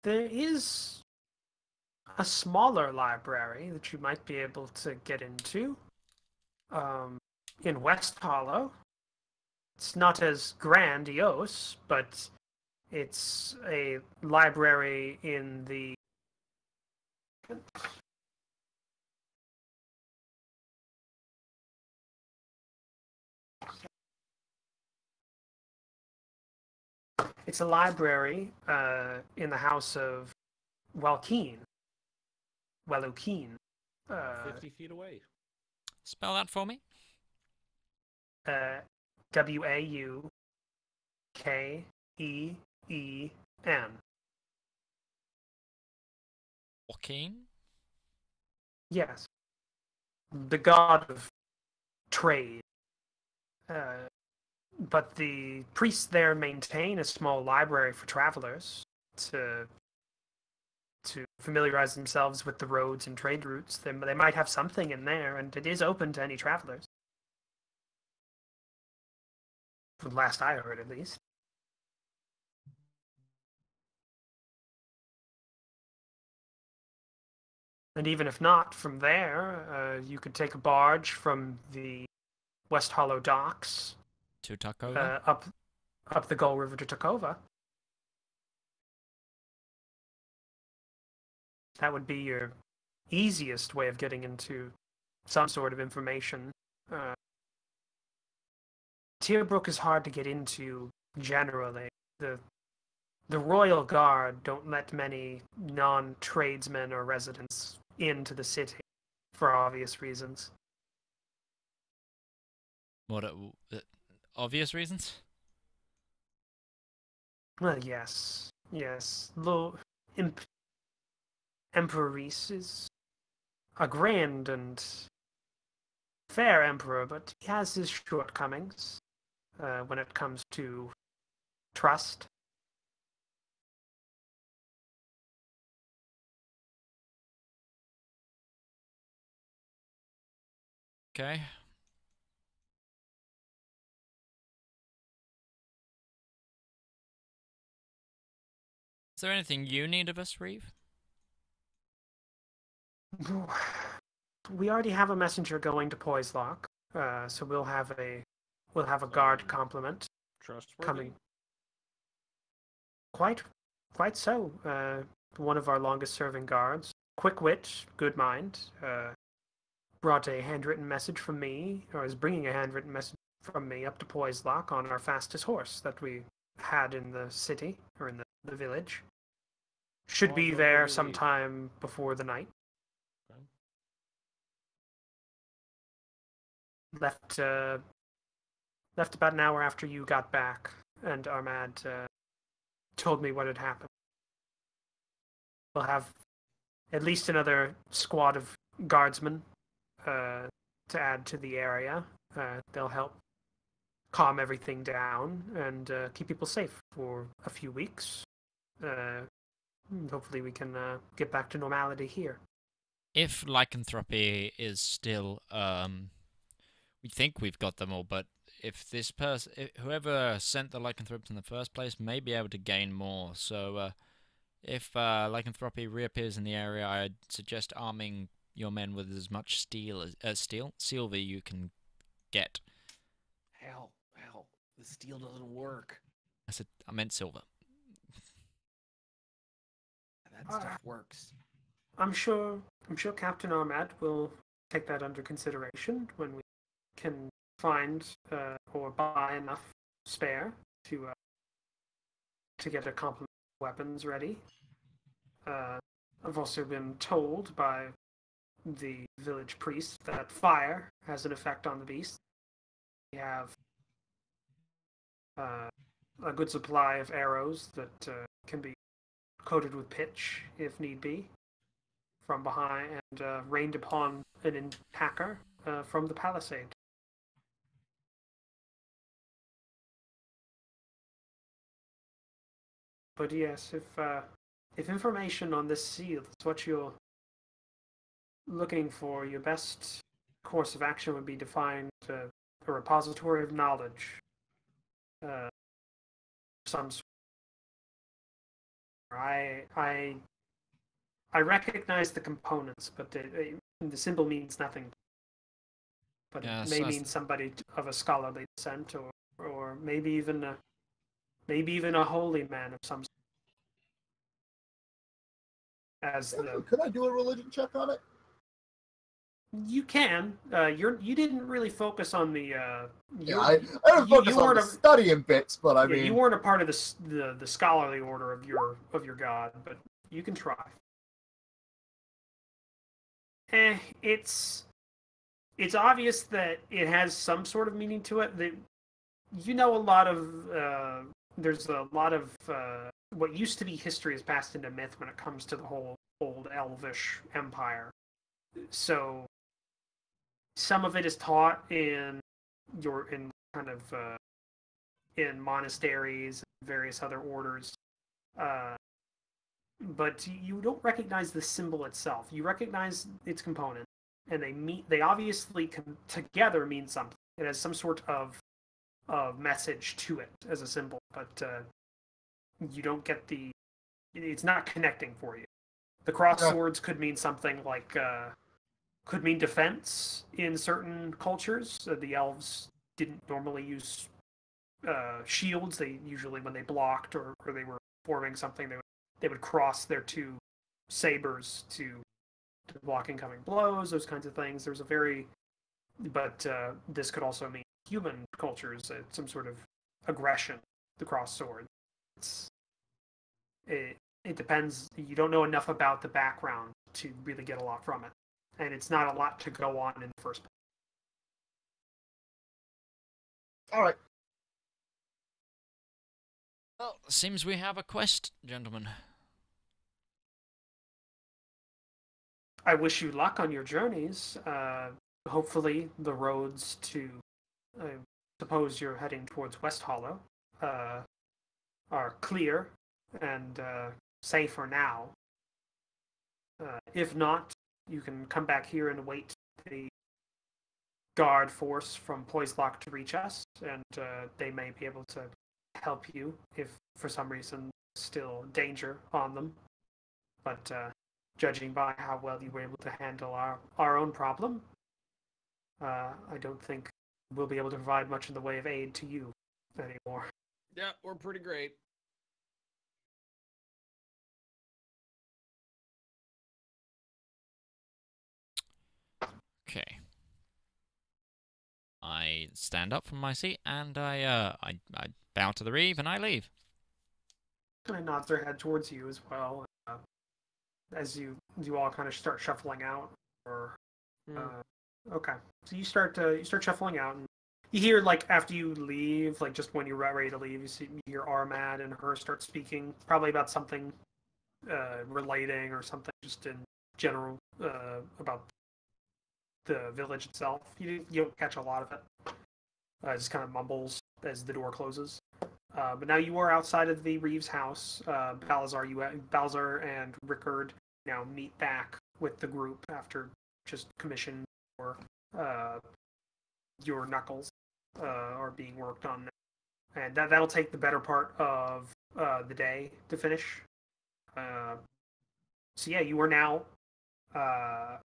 There is a smaller library that you might be able to get into in West Hollow. It's not as grandiose, but it's a library in the It's a library in the house of Welkeen. 50 feet away. Spell that for me. Waukeeen. Joaquin? Yes. The god of trade. But the priests there maintain a small library for travelers to familiarize themselves with the roads and trade routes. They might have something in there, and it is open to any travelers. From the last I heard, at least. And even if not, from there, you could take a barge from the West Hollow docks To Takova? up the Gull River to Takova. That would be your easiest way of getting into some sort of information. Tearbrook is hard to get into generally. The Royal Guard don't let many non-tradesmen or residents into the city for obvious reasons. What? Obvious reasons? Well, yes. Emperor Reese is a grand and fair emperor, but he has his shortcomings when it comes to trust. Okay. Is there anything you need of us, Reeve? We already have a messenger going to Poislock, so we'll have a guard complement Trustworthy? coming. Quite so. One of our longest-serving guards, quick wit, good mind, brought a handwritten message from me, or is bringing a handwritten message from me up to Poislock on our fastest horse that we had in the city or in the village. Should be there sometime before the night. Okay. Left about an hour after you got back, and Armad told me what had happened. We'll have at least another squad of guardsmen to add to the area. They'll help calm everything down and keep people safe for a few weeks. Hopefully we can get back to normality here. If lycanthropy is still, we think we've got them all, but if this person, whoever sent the lycanthropes in the first place, may be able to gain more. So, if lycanthropy reappears in the area, I'd suggest arming your men with as much silver you can get. Hell, the steel doesn't work. I meant silver. That stuff works. I'm sure Captain Armad will take that under consideration when we can find or buy enough spare to get a complement of weapons ready. I've also been told by the village priest that fire has an effect on the beast. We have a good supply of arrows that can be coated with pitch if need be from behind and rained upon an attacker from the palisade. But yes, if information on this seal is what you're looking for, your best course of action would be to find a repository of knowledge, some sort. I recognize the components, but the symbol means nothing. But Yeah, it may mean somebody of a scholarly descent, or maybe even a holy man of some sort. Could I do a religion check on it? You can. You didn't really focus on the. I didn't focus on the studying bits, but I mean, you weren't a part of the scholarly order of your god, but you can try. It's obvious that it has some sort of meaning to it. That you know, there's a lot of what used to be history is passed into myth when it comes to the whole old elvish empire. so some of it is taught in in monasteries and various other orders, but you don't recognize the symbol itself. You recognize its component, and they obviously together mean something. It has some sort of message to it as a symbol, but you don't get it's not connecting for you. The cross swords could mean something like could mean defense in certain cultures. The elves didn't normally use shields. They usually, when they blocked or they were forming something, they would cross their two sabers to block incoming blows. Those kinds of things. There's but this could also mean human cultures, some sort of aggression. The cross sword. It depends. You don't know enough about the background to really get a lot from it, and it's not a lot to go on in the first place. All right. Well, seems we have a quest, gentlemen. I wish you luck on your journeys. Hopefully, the roads to, I suppose you're heading towards West Hollow, are clear and safer now. If not, you can come back here and wait the guard force from Poislock to reach us, and they may be able to help you if for some reason still danger on them. But judging by how well you were able to handle our own problem, I don't think we'll be able to provide much in the way of aid to you anymore. Yeah, we're pretty great. Okay. I stand up from my seat and I bow to the Reeve and I leave. Kind of nods their head towards you as well, as you all kind of start shuffling out. Or okay, so you start shuffling out, and you hear, like, after you leave, like just when you're ready to leave, you hear Armad and her start speaking, probably about something relating or something just in general about the village itself. You don't catch a lot of it. It just kind of mumbles as the door closes. But now you are outside of the Reeves house. Balazar and Rickard now meet back with the group after just commission for your knuckles are being worked on now. And that'll take the better part of the day to finish. So yeah, you are now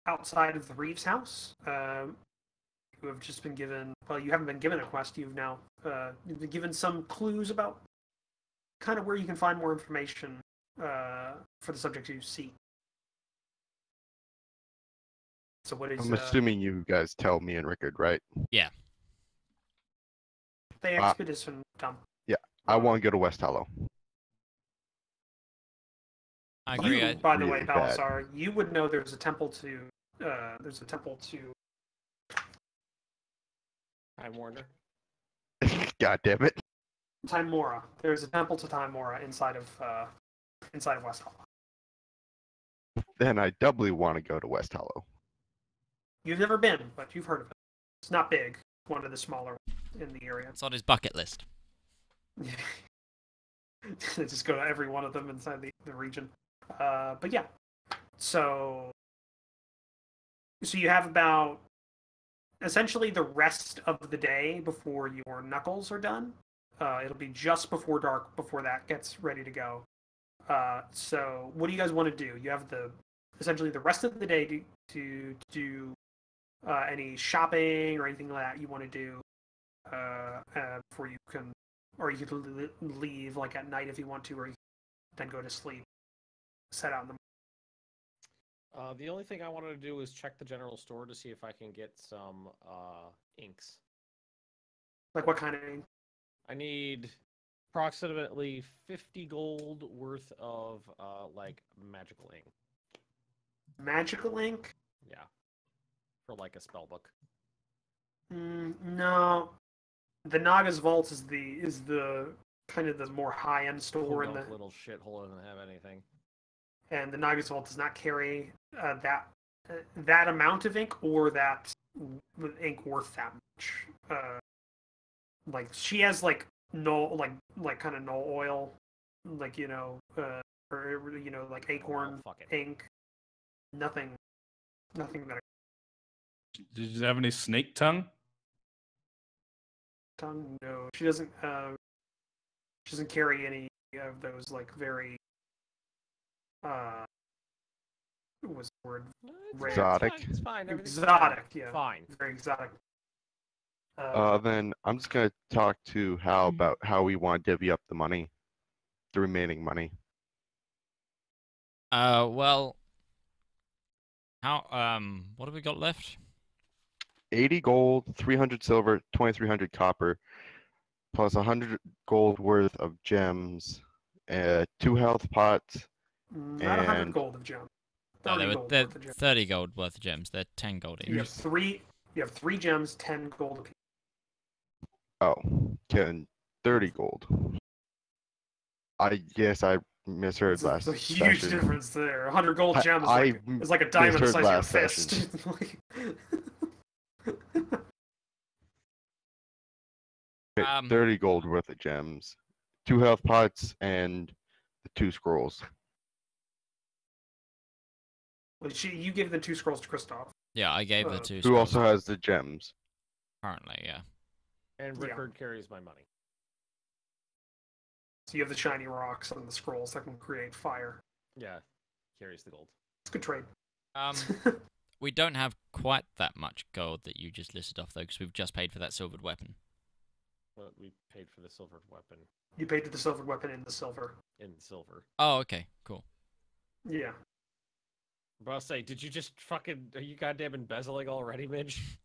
outside of the Reeves house. You have just been given, well, you haven't been given a quest. You've now you've been given some clues about kind of where you can find more information for the subject you seek. So what is? I'm assuming you guys tell me and Rickard, right? Yeah. The expedition dump. Yeah, I want to go to West Hollow. I agree. You, by the way, really bad. Balazar, you would know there's a temple to. Time Warner. God damn it. Timora. There's a temple to Timora inside of West Hollow. Then I doubly want to go to West Hollow. You've never been, but you've heard of it. It's not big. One of the smaller in the area. It's on his bucket list. Just go to every one of them inside the region. But yeah. So you have about essentially the rest of the day before your knuckles are done. It'll be just before dark before that gets ready to go. So what do you guys want to do? You have essentially the rest of the day to do any shopping or anything like that you want to do before you can, or you can leave like at night if you want to, or you then go to sleep, set out in the. The only thing I wanted to do is check the general store to see if I can get some inks. Like what kind of ink? I need approximately 50 gold worth of like magical ink. Magical ink? Yeah. For like a spell book. No. The Naga's Vault is the kind of the more high-end store in the little shithole doesn't have anything. And the Naga's Vault does not carry that that amount of ink or that ink worth that much. Like she has like no kind of null oil, like or like acorn fuck it. ink. Nothing that Did you have any snake tongue? tongue. No, she doesn't. She doesn't carry any of those like very. What was the word? Rare. Exotic. It's fine. Everything's Exotic, yeah. Fine. Very exotic. Then I'm just gonna talk to Hal about how we want to divvy up the money, the remaining money. Well, what have we got left? 80 gold, 300 silver, 2300 copper, plus 100 gold worth of gems, 2 health pots. Not 100 and- gold of gems. No, 30 they're gold worth of 30 gold worth of gems. They're 10 gold You each. have three. You have 3 gems, 10 gold apiece. Oh, 10, 30 gold. I guess I misheard It's last a huge session. difference there. 100 gold gem is I like a diamond the misheard size of your last fist. Okay, 30 gold worth of gems, 2 health pots, and the 2 scrolls. You give the 2 scrolls to Kristoff. Yeah, I gave the 2 Who scrolls also has the gems? currently, yeah. And Yeah. Rickard carries my money. So you have the shiny rocks and the scrolls that can create fire. Yeah, carries the gold. It's a good trade. We don't have quite that much gold that you just listed off, though, because we've just paid for that silvered weapon. Well, we paid for the silver weapon You paid for the silver weapon in the silver. in silver. Oh, okay, cool. Yeah. But I'll say, did you just fucking... Are you goddamn embezzling already, Midge?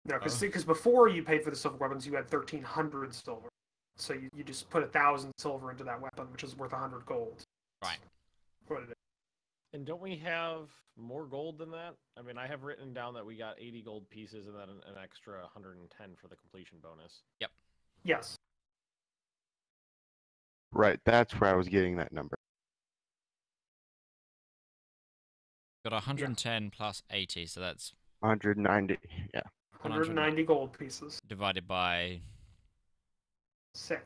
No, because before you paid for the silver weapons, you had 1,300 silver. So you just put 1,000 silver into that weapon, which is worth 100 gold. Right. What it is. And don't we have more gold than that? I mean, I have written down that we got 80 gold pieces and then an extra 110 for the completion bonus. Yes. Right, that's where I was getting that number. Got 110 plus 80, so that's 190, yeah. 190 gold pieces. divided by... 6.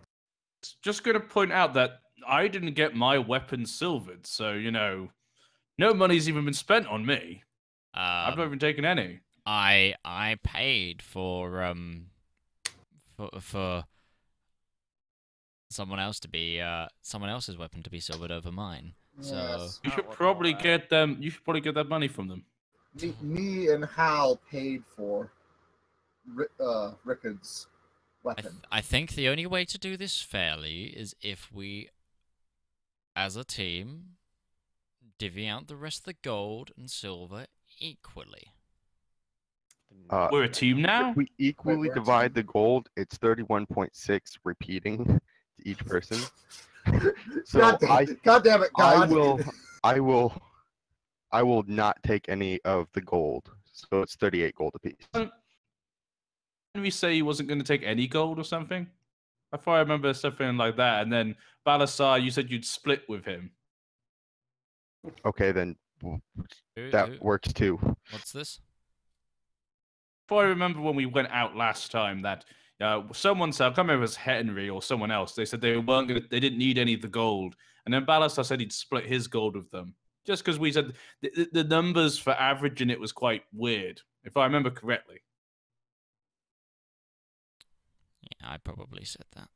Just going to point out that I didn't get my weapon silvered, so, no money's even been spent on me. I've not even taken any. I paid for someone else to be someone else's weapon to be silvered over mine. So Yes. You should Not probably working on get them. You should probably get that money from them. Me and Hal paid for Rickard's weapon. I think the only way to do this fairly is if we, as a team, divvy out the rest of the gold and silver equally. We're a team now? If we equally we're a divide the gold, it's 31.6 repeating to each person. So God damn it, God. I will not take any of the gold. So it's 38 gold apiece. Didn't we say he wasn't going to take any gold or something? I thought I remember something like that. And then Balasar, you said you'd split with him. Okay, then that works too. What's this? I remember when we went out last time that someone said, I can't remember if it was Henry or someone else, they said they didn't need any of the gold. And then Balasar said he'd split his gold with them. Just because we said the numbers for averaging it was quite weird, if I remember correctly. Yeah, I probably said that.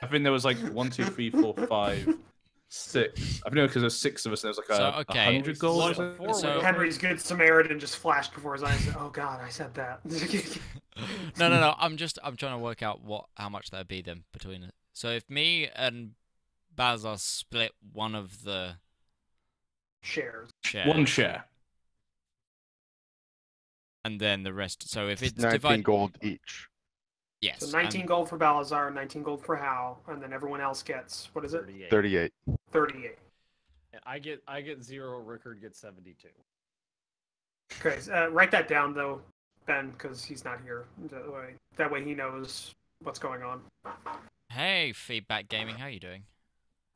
I think there was like 1, 2, 3, 4, 5, 6. I think because there's 6 of us, there's like So, a okay, 100 gold. what- or something. before So- Henry's good Samaritan just flashed before his eyes. Oh God, I said that. No. I'm trying to work out how much that'd be then between it. So if me and Bazar split one of the Shares. shares, 1 share. and then the rest. So if it's 19 divided, gold each. yes, So 19 and- gold for Balazar, 19 gold for Hal, and then everyone else gets what is it? 38. 38. 38. And I get 0, Rickard gets 72. Okay, write that down though, Ben, because he's not here. That way he knows what's going on. Hey, Feedback Gaming, how you doing?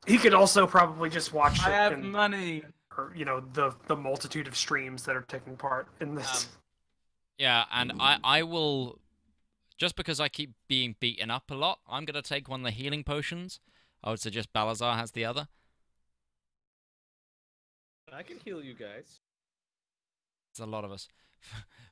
He could also probably just watch it. I have and money. or the multitude of streams that are taking part in this. Yeah, and I will, just because I keep being beaten up a lot, I'm gonna take one of the healing potions. I would suggest Balazar has the other. I can heal you guys. There's a lot of us.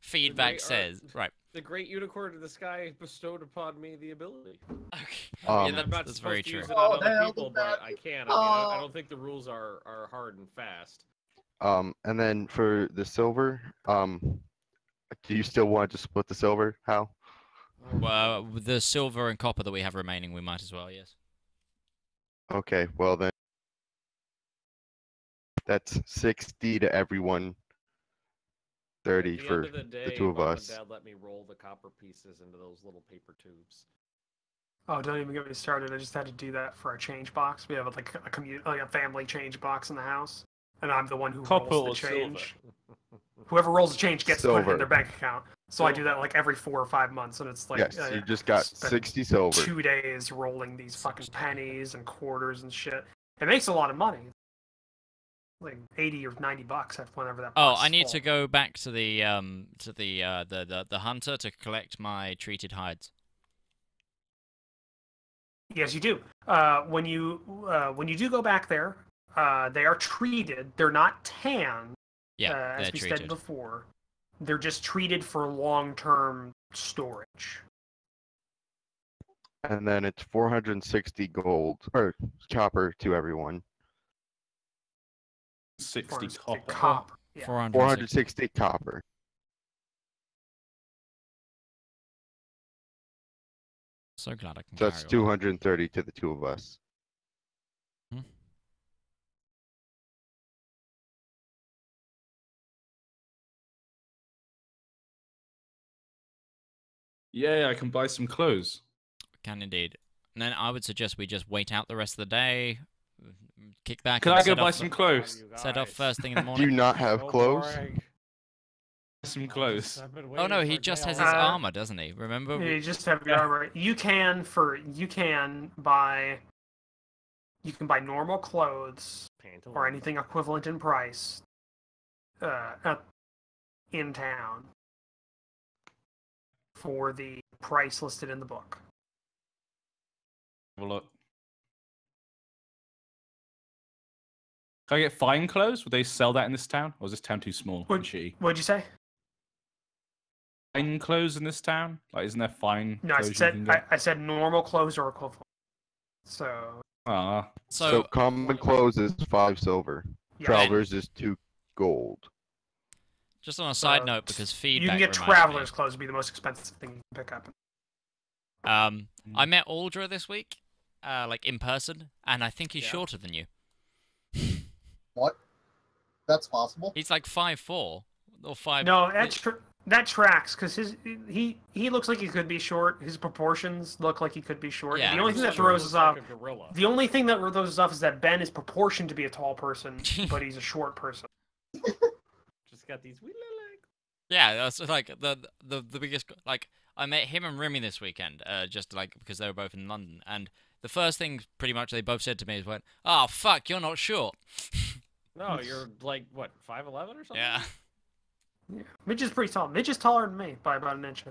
Feedback says right. The great unicorn of the sky bestowed upon me the ability. Okay. Um, Yeah, I'm not that's supposed very to true. use it on other hell, people, the but bad- I can. I don't think the rules are hard and fast. And then for the silver, do you still want to split the silver? How? Well, with the silver and copper that we have remaining, we might as well. Yes. Okay, well then, that's 60 to everyone, 30 At the for end of the day, two of Mom us. and Dad let me roll the copper pieces into those little paper tubes. Oh, don't even get me started. I just had to do that for our change box. We have like a family change box in the house, and I'm the one who Copper or rolls the silver? change. Whoever rolls the change gets to put it in Silver. their bank account. So I do that Silver. like every 4 or 5 months, and it's like Yes, you just got spend 60 silver. 2 days rolling these fucking pennies and quarters and shit. It makes a lot of money, like $80 or $90 whenever that. Oh, box I is need full. to go back to the hunter to collect my treated hides. Yes, you do. When you do go back there, they are treated. They're not tanned, Yeah, as they're we treated. said before. They're just treated for long-term storage. And then it's 460 gold, or copper to everyone. 60 copper. Copper. Yeah. 460 copper. So glad I can So that's carry all that. 230 to the two of us. Yeah, I can buy some clothes. Can indeed. And then I would suggest we just wait out the rest of the day, kick back. Can and I go set buy off some the- clothes? Set off first thing in the Do morning. you not have Don't clothes? brag. Some clothes. I've been Oh waiting no, for he a just day has all his Uh, night. armor, doesn't he? Remember? You just have your Yeah. armor. You can buy normal clothes Pantaloons. or anything equivalent in price in town for the price listed in the book. Have a look. Can I get fine clothes? Would they sell that in this town? Or is this town too small and shitty? What'd you say? Fine clothes in this town? Like, isn't there fine No, I clothes you said can get? I said normal clothes or equivalent. So Ah, So common clothes is 5 silver. yeah, Travelers is 2 gold. Just on a side So, note, because feedback you can get reminded traveler's clothes. Would be the most expensive thing you can pick up. me. I met Aldra this week, like in person, and I think he's Yeah. shorter than you. What? That's possible. He's like 5'4" or 5. No, that tracks because he looks like he could be short. His proportions look like he could be short. Yeah, The only he's thing that short. throws us off. Like a gorilla. The only thing that throws us off is that Ben is proportioned to be a tall person, but he's a short person. Just got these wee little legs. Yeah, that's like the biggest. Like I met him and Remy this weekend, just like because they were both in London, and the first thing pretty much they both said to me is, "Went, oh fuck, you're not short." No, you're like what, 5'11" or something? Yeah. Yeah. Midge is pretty tall. Midge is taller than me by about an inch.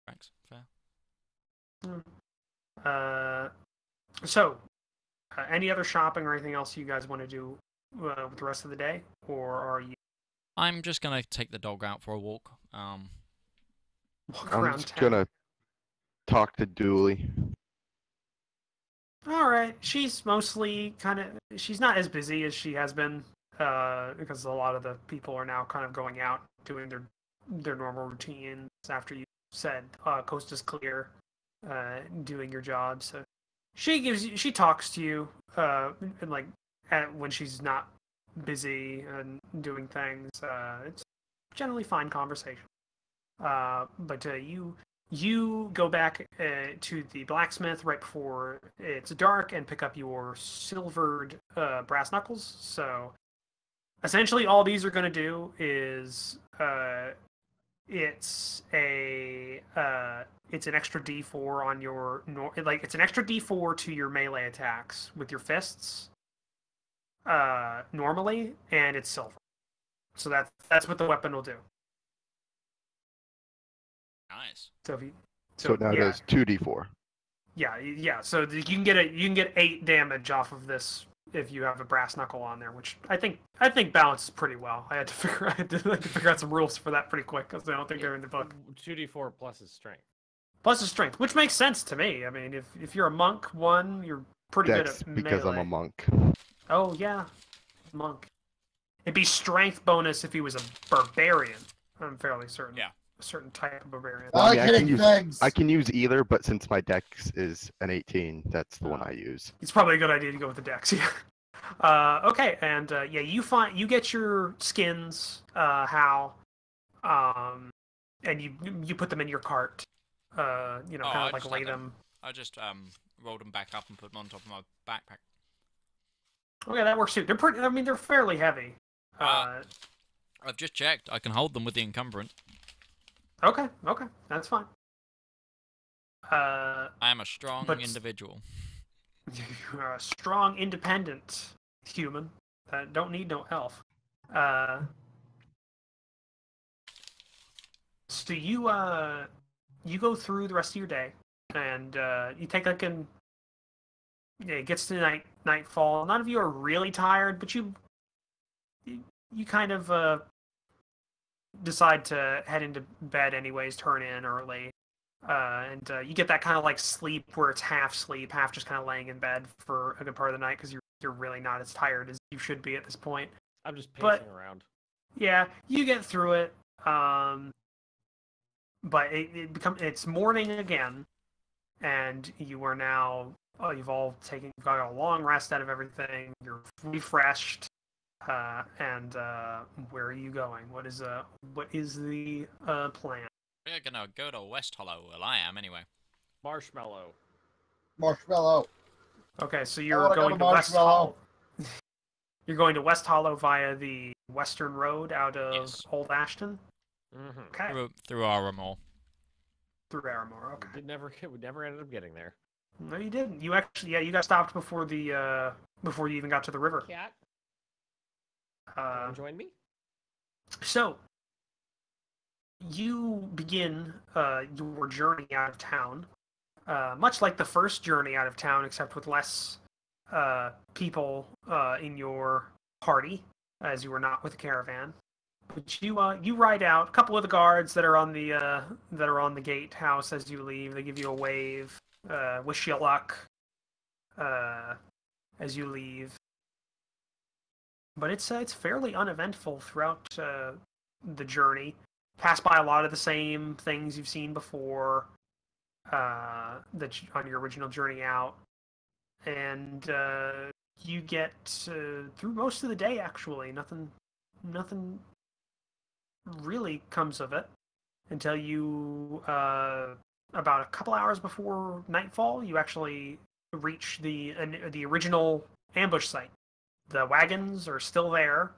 Thanks. Fair. So, any other shopping or anything else you guys want to do with the rest of the day, or are you I'm just gonna take the dog out for a walk. walk I'm around just town? gonna talk to Dooley. All right, she's mostly she's not as busy as she has been because a lot of the people are now kind of going out doing their normal routines after you said coast is clear, doing your job. So she talks to you and like when she's not busy and doing things. It's generally fine conversation. But you go back to the blacksmith right before it's dark and pick up your silvered brass knuckles. So essentially all these are going to do is it's an extra D4 on your it's an extra D4 to your melee attacks with your fists, normally, and it's silver. So that's what the weapon will do. Nice. So if you, So now it yeah, does 2d4. yeah. So you can get 8 damage off of this if you have a brass knuckle on there, which I think balances pretty well. I had to figure out some rules for that pretty quick because I don't think they're in the book. 2d4 plus his strength. Plus his strength, which makes sense to me. I mean, if you're a monk, you're pretty good Dex at because I'm melee. a monk. Oh yeah, monk. It'd be strength bonus if he was a barbarian. I'm fairly certain. Yeah. A certain type of barbarian. Well, I I mean, like hitting things. I can use either, but since my dex is an 18, that's the one I use. It's probably a good idea to go with the dex. Yeah. Okay, and yeah, you get your skins, Hal, and you put them in your cart. You know, Oh, kind I of like just lay had them. I just rolled them back up and put them on top of my backpack. Okay, that works too. They're pretty. I mean, they're fairly heavy. I've just checked. I can hold them with the encumbrance. Okay, that's fine. I am a strong but- individual. You're a strong, independent human that don't need no elf. So you go through the rest of your day, and you take like an. Yeah, it gets to nightfall. None of you are really tired, but you kind of decide to head into bed anyways. Turn in early. And you get that kind of like sleep where it's half sleep, half just kind of laying in bed for a good part of the night because you're really not as tired as you should be at this point. I'm just pacing But- around. Yeah, you get through it. But it's morning again, and you are now you've got a long rest out of everything. You're refreshed. And where are you going? What is the plan? We're gonna go to West Hollow. Well, I am anyway. Marshmallow. Marshmallow. Okay, so I you're wanna go going to to West Marshmallow. Hollow. You're going to West Hollow via the Western Road out of Yes. Old Ashton. Mm-hmm. Okay, Through Aramore. through Aramore. Okay. We never ended up getting there. No, you didn't. You actually, you got stopped before before you even got to the river. Cat, Uh, join me. So, you begin your journey out of town, much like the first journey out of town, except with less people in your party, as you were not with a caravan. But you ride out. A couple of the guards that are on the gatehouse as you leave, they give you a wave, wish you luck as you leave. But it's fairly uneventful throughout the journey. Pass by a lot of the same things you've seen before on your original journey out, and you get through most of the day. Actually, nothing really comes of it until you about a couple hours before nightfall. You actually reach the original ambush site. The wagons are still there,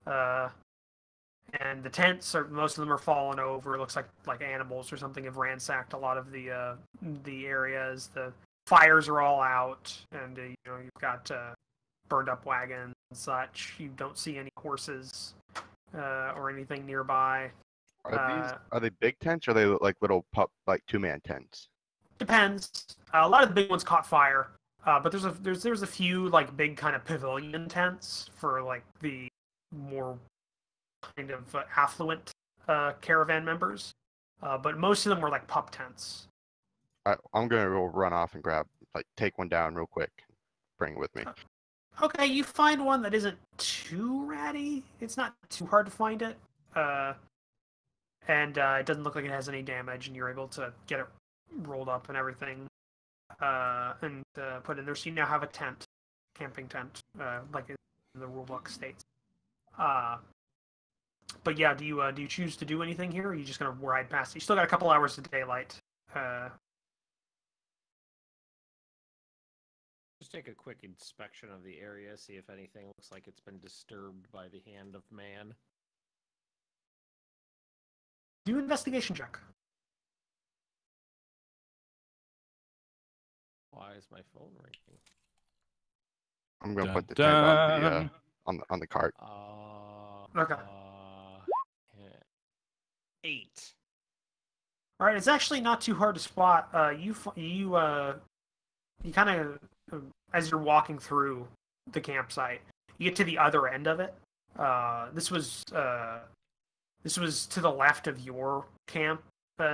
and the tents most of them are fallen over. It looks like animals or something have ransacked a lot of the areas. The fires are all out, and you've got burned up wagons and such. You don't see any horses or anything nearby. Are they big tents or are they like little like 2-man tents? Depends. A lot of the big ones caught fire. But there's a few like big kind of pavilion tents for like the more kind of affluent caravan members. But most of them were like pup tents. I'm gonna go run off and take one down real quick, bring it with me. Okay, you find one that isn't too ratty. It's not too hard to find it. And it doesn't look like it has any damage, and you're able to get it rolled up and everything. And put in there. So you now have a tent, camping tent, like in the rulebook states. But yeah, do you choose to do anything here? Or are you just gonna ride past it? You still got a couple hours of daylight. Just take a quick inspection of the area, see if anything looks like it's been disturbed by the hand of man. Do an investigation check. Why is my phone ringing? I'm gonna Dun, put the tent dun. on the cart. Okay. Yeah. 8. All right, it's actually not too hard to spot. You kind of as you're walking through the campsite, you get to the other end of it. This was to the left of your camp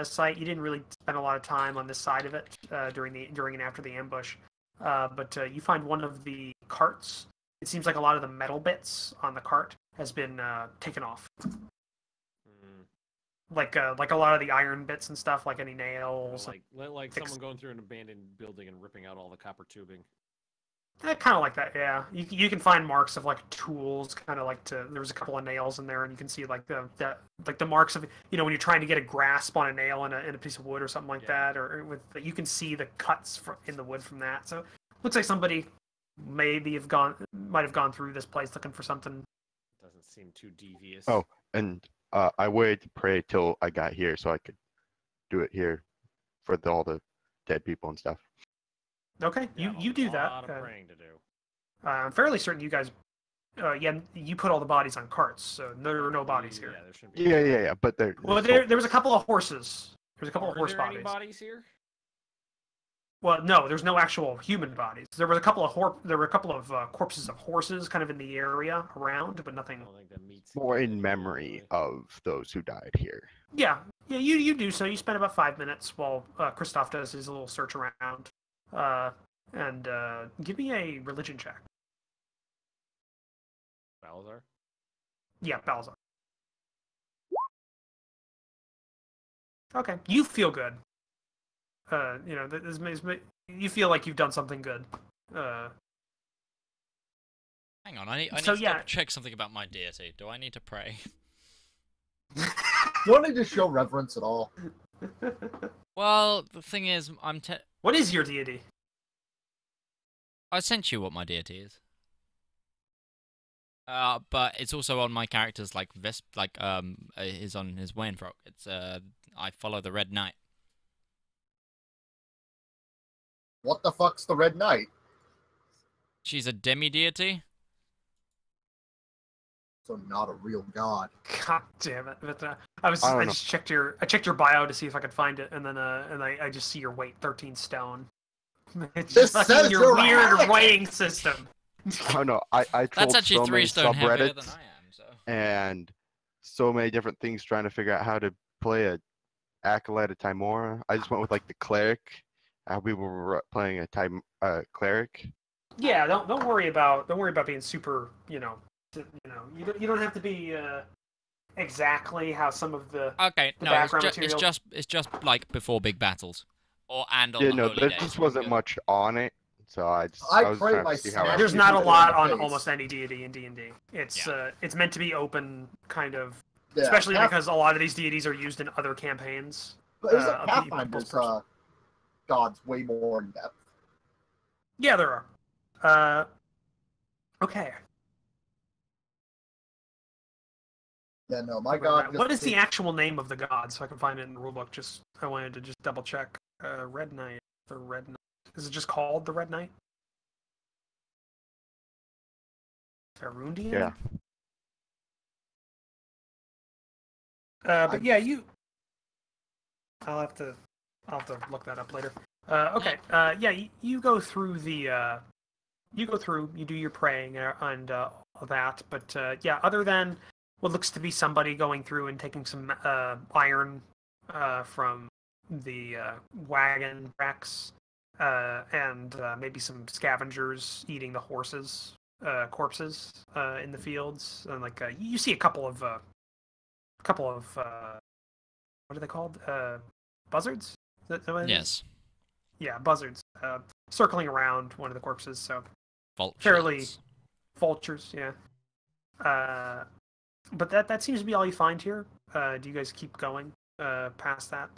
site. You didn't really spend a lot of time on this side of it during and after the ambush, but you find one of the carts. It seems like a lot of the metal bits on the cart has been taken off. Like a lot of the iron bits and stuff, like any nails. Like someone going through an abandoned building and ripping out all the copper tubing. Kind of like that, yeah. You can find marks of like tools, kind of like there was a couple of nails in there, and you can see like the marks of when you're trying to get a grasp on a nail in a piece of wood or something like that, or you can see the cuts in the wood from that. So looks like somebody might have gone through this place looking for something. Doesn't seem too devious. Oh, and I waited to pray till I got here so I could do it here for all the dead people and stuff. Okay, you do that. A lot of praying to do. I'm fairly certain you guys, you put all the bodies on carts, so there are no bodies here. Yeah, there shouldn't be. Yeah. But there was a couple of horses. There's a couple of horse there any bodies. bodies here? Well, no, there's no actual human bodies. There were a couple of corpses of horses kind of in the area around, but nothing. I don't think that meets. more in memory of those who died here. Yeah, you do so. You spend about 5 minutes while Christoph does his little search around. And give me a religion check. Balazar? Yeah, Balazar. Okay, you feel good. You feel like you've done something good. Hang on, I need So, to yeah. double check something about my deity. Do I need to pray? You don't need to show reverence at all. Well, the thing is, What is your deity? I sent you what my deity is. But it's also on my character's is on his Wainfrog. It's I follow the Red Knight. What the fuck's the Red Knight? She's a demi-deity. So not a real god. God damn it! But, I don't know. just checked your bio to see if I could find it, and then I just see your weight, 13 stone. It's This just says your you're weird right. weighing system. Oh no, I trolled That's actually so 3 many stone heavier than subreddits I am. So and so many different things trying to figure out how to play a acolyte of Timora. I just went with like the cleric. How people were playing a cleric. Yeah, don't worry about being super. You don't have to be exactly how some of the okay, the no, background it's material. just like before big battles, and on Yeah, the no, holy there days. just wasn't much on it, so I was pray trying my to see how. snap. There's you not a put it lot in the on face. almost any deity in D&D. It's meant to be open, kind of, Yeah, especially Path- because a lot of these deities are used in other campaigns. But there's of a people's Pathfinder's person. gods way more in depth. Yeah, there are. Okay. Yeah, no, my god. What just is the takes- actual name of the god, so I can find it in the rulebook? I wanted to just double check. Red Knight. The Red Knight. Is it just called the Red Knight? Arundian? Yeah. But yeah, I'll have to look that up later. Okay. Yeah, you go through the. You do your praying and all that, but yeah, other than what looks to be somebody going through and taking some iron from the wagon tracks, and maybe some scavengers eating the horses' corpses in the fields, and you see a couple of what are they called? Buzzards? Is that what it is? Yes, Yeah, buzzards circling around one of the corpses. So vultures. Fairly- vultures, yeah. But that seems to be all you find here. Do you guys keep going past that?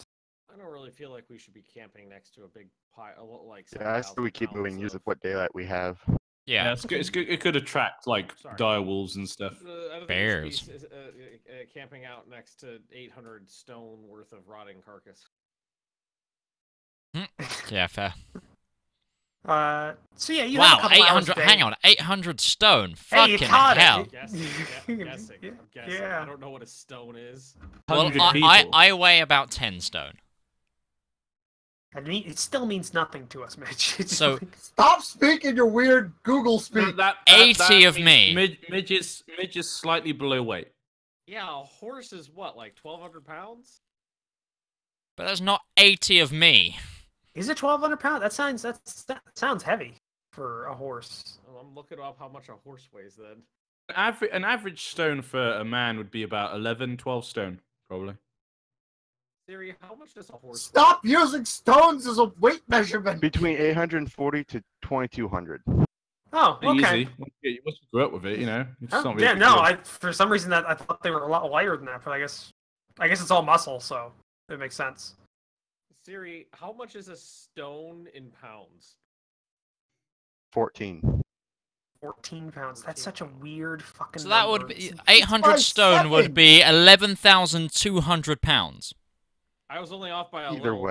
I don't really feel like we should be camping next to a big pile, like. Yeah, I say we keep 7,000 moving. pounds Use of- what daylight we have. Yeah, it's good. It could attract like Sorry. direwolves and stuff. I don't think we Bears. should be, camping out next to 800 stone worth of rotting carcass. yeah, fair. So yeah, you have a Wow, couple hours a 800. day. Hang on, 800 stone. Hey, you Fucking caught it. hell. I'm guessing. I'm guessing. I'm guessing. Yeah. I don't know what a stone is. Well, 100 people. I weigh about 10 stone. I mean, it still means nothing to us, Mitch. It's So- like- Stop speaking your weird Google speak. 80 of means me. Midge is slightly below weight. Yeah, a horse is what, like 1,200 pounds? But that's not 80 of me. is it 1,200 pounds? That sounds heavy for a horse. Well, I'm looking up how much a horse weighs then. An average stone for a man would be about 11, 12 stone, probably. Siri, how much does a horse Stop using stones as a weight measurement. Between 840 to 2,200. Oh, okay. Easy. Once you grew up with it, you know. It's Oh, not really yeah, a big no, deal. I for some reason that I thought they were a lot lighter than that, but I guess it's all muscle, so it makes sense. Siri, how much is a stone in pounds? 14. 14 pounds. That's such a weird fucking So that number. would be It's- 800 by stone would seven. be 11,200 pounds. I was only off by a Either little.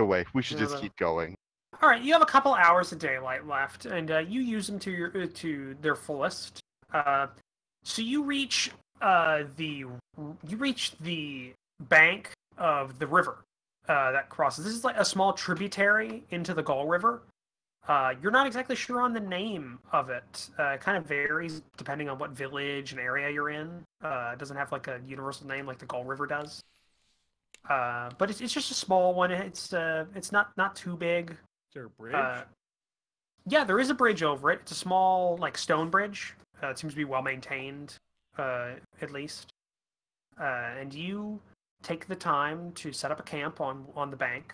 way, we should just Yeah. keep going. All right, you have a couple hours of daylight left, and you use them to their fullest. So you reach the bank of the river that crosses. This is like a small tributary into the Gull River. You're not exactly sure on the name of it. It kind of varies depending on what village and area you're in. It doesn't have like a universal name like the Gull River does. But it's just a small one. It's not too big. Is there a bridge? Yeah, there is a bridge over it. It's a small, like, stone bridge. It seems to be well maintained, at least. And you take the time to set up a camp on the bank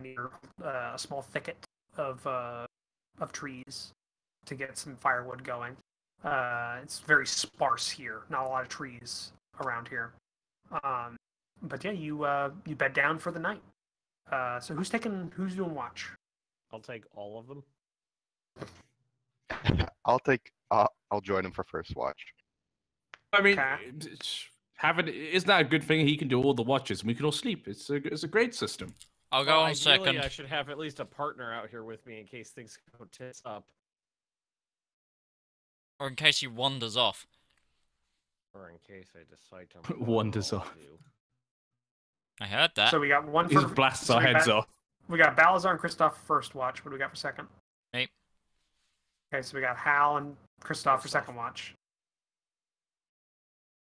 near a small thicket of trees to get some firewood going. It's very sparse here. Not a lot of trees around here. But yeah, you bed down for the night. So who's doing watch? I'll take all of them. I'll join him for first watch. I mean, Okay. isn't that a good thing? He can do all the watches and we can all sleep. It's a great system. I'll go on Ideally, second. I should have at least a partner out here with me in case things go tits up. Or in case he wanders off. Or in case I decide to... Wanders I'll off. do. I heard that. So we got one He for just blasts so our we heads got- off. We got Balazar and Kristoff for first watch. What do we got for second? Me. Okay, so we got Hal and Kristoff for second watch.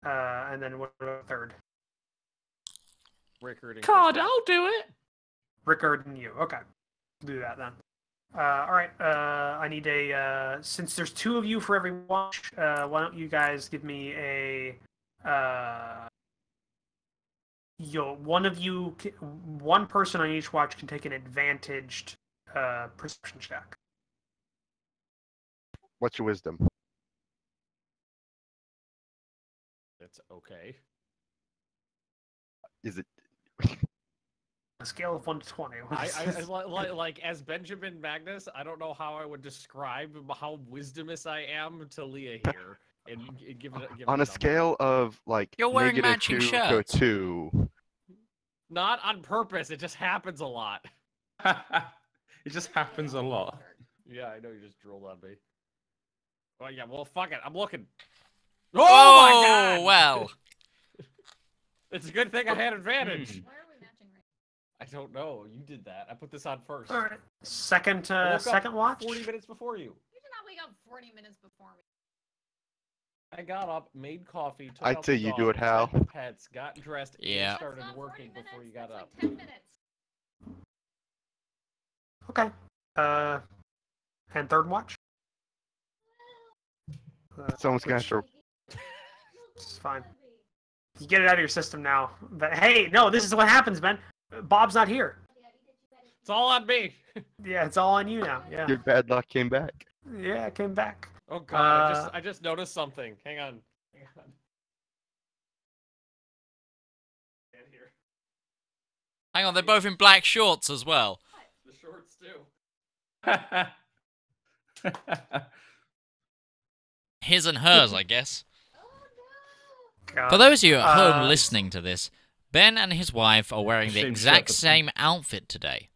And then what about third? Rickard and God, Kristoff. I'll do it. Rickard and you. Okay. Do that then. All right. I need since there's two of you for every watch, why don't you guys give me a one person on each watch can take an advantaged perception check. What's your wisdom? It's okay. Is it? A scale of 1 to 20. Like as Benjamin Magnus, I don't know how I would describe how wisdomous I am to Leah here, and give it On a a number. scale of like You're wearing negative matching 2 to shirts. 2. Not on purpose. It just happens a lot. It just happens a lot. Yeah, I know you just drooled on me. Oh yeah, well fuck it. I'm looking. Oh, my god! well. It's a good thing I had advantage. Hmm. Why are we matching right I don't know. You did that. I put this on first. All right. Second I woke up second watch. 40 minutes before you. You did not wake up 40 minutes before me. I got up, made coffee. Took I'd out say the you dog, do it, Hal. fed the pets, got dressed, Yeah. and started That's not 40 working minutes, before you got that's up. like 10 minutes. Okay. And third watch. Someone's gonna have to. It's fine. You get it out of your system now. But hey, no, this is what happens, man. Bob's not here. It's all on me. Yeah, it's all on you now. Yeah. Your bad luck came back. Yeah, it came back. Oh god, I just noticed something. Hang on. Get here. Hang on, they're both in black shorts as well. The shorts too. His and hers, I guess. God. For those of you at home Uh, listening to this, Ben and his wife are wearing the Same exact shirt, but- same outfit today.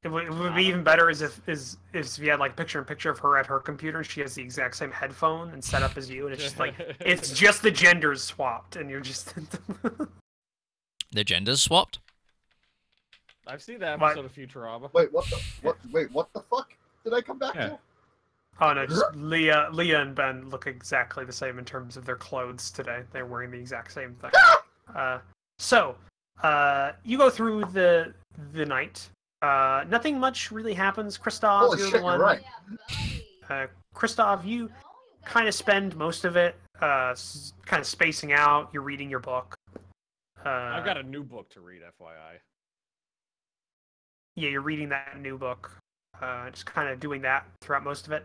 It would be even better if you had like picture-in-picture of her at her computer and she has the exact same headphone and set up as you, and it's just like it's just the genders swapped, and you're just The genders swapped. I've seen that What? episode of Futurama. Wait, what the fuck did I come back Yeah. to? Oh no, just Leah and Ben look exactly the same in terms of their clothes today. They're wearing the exact same thing. So you go through the night. Nothing much really happens. Kristoff, Holy you're shit, the one. you're right. Kristoff, you kind of spend most of it kind of spacing out. You're reading your book. I've got a new book to read, FYI. Yeah, you're reading that new book. Just kind of doing that throughout most of it.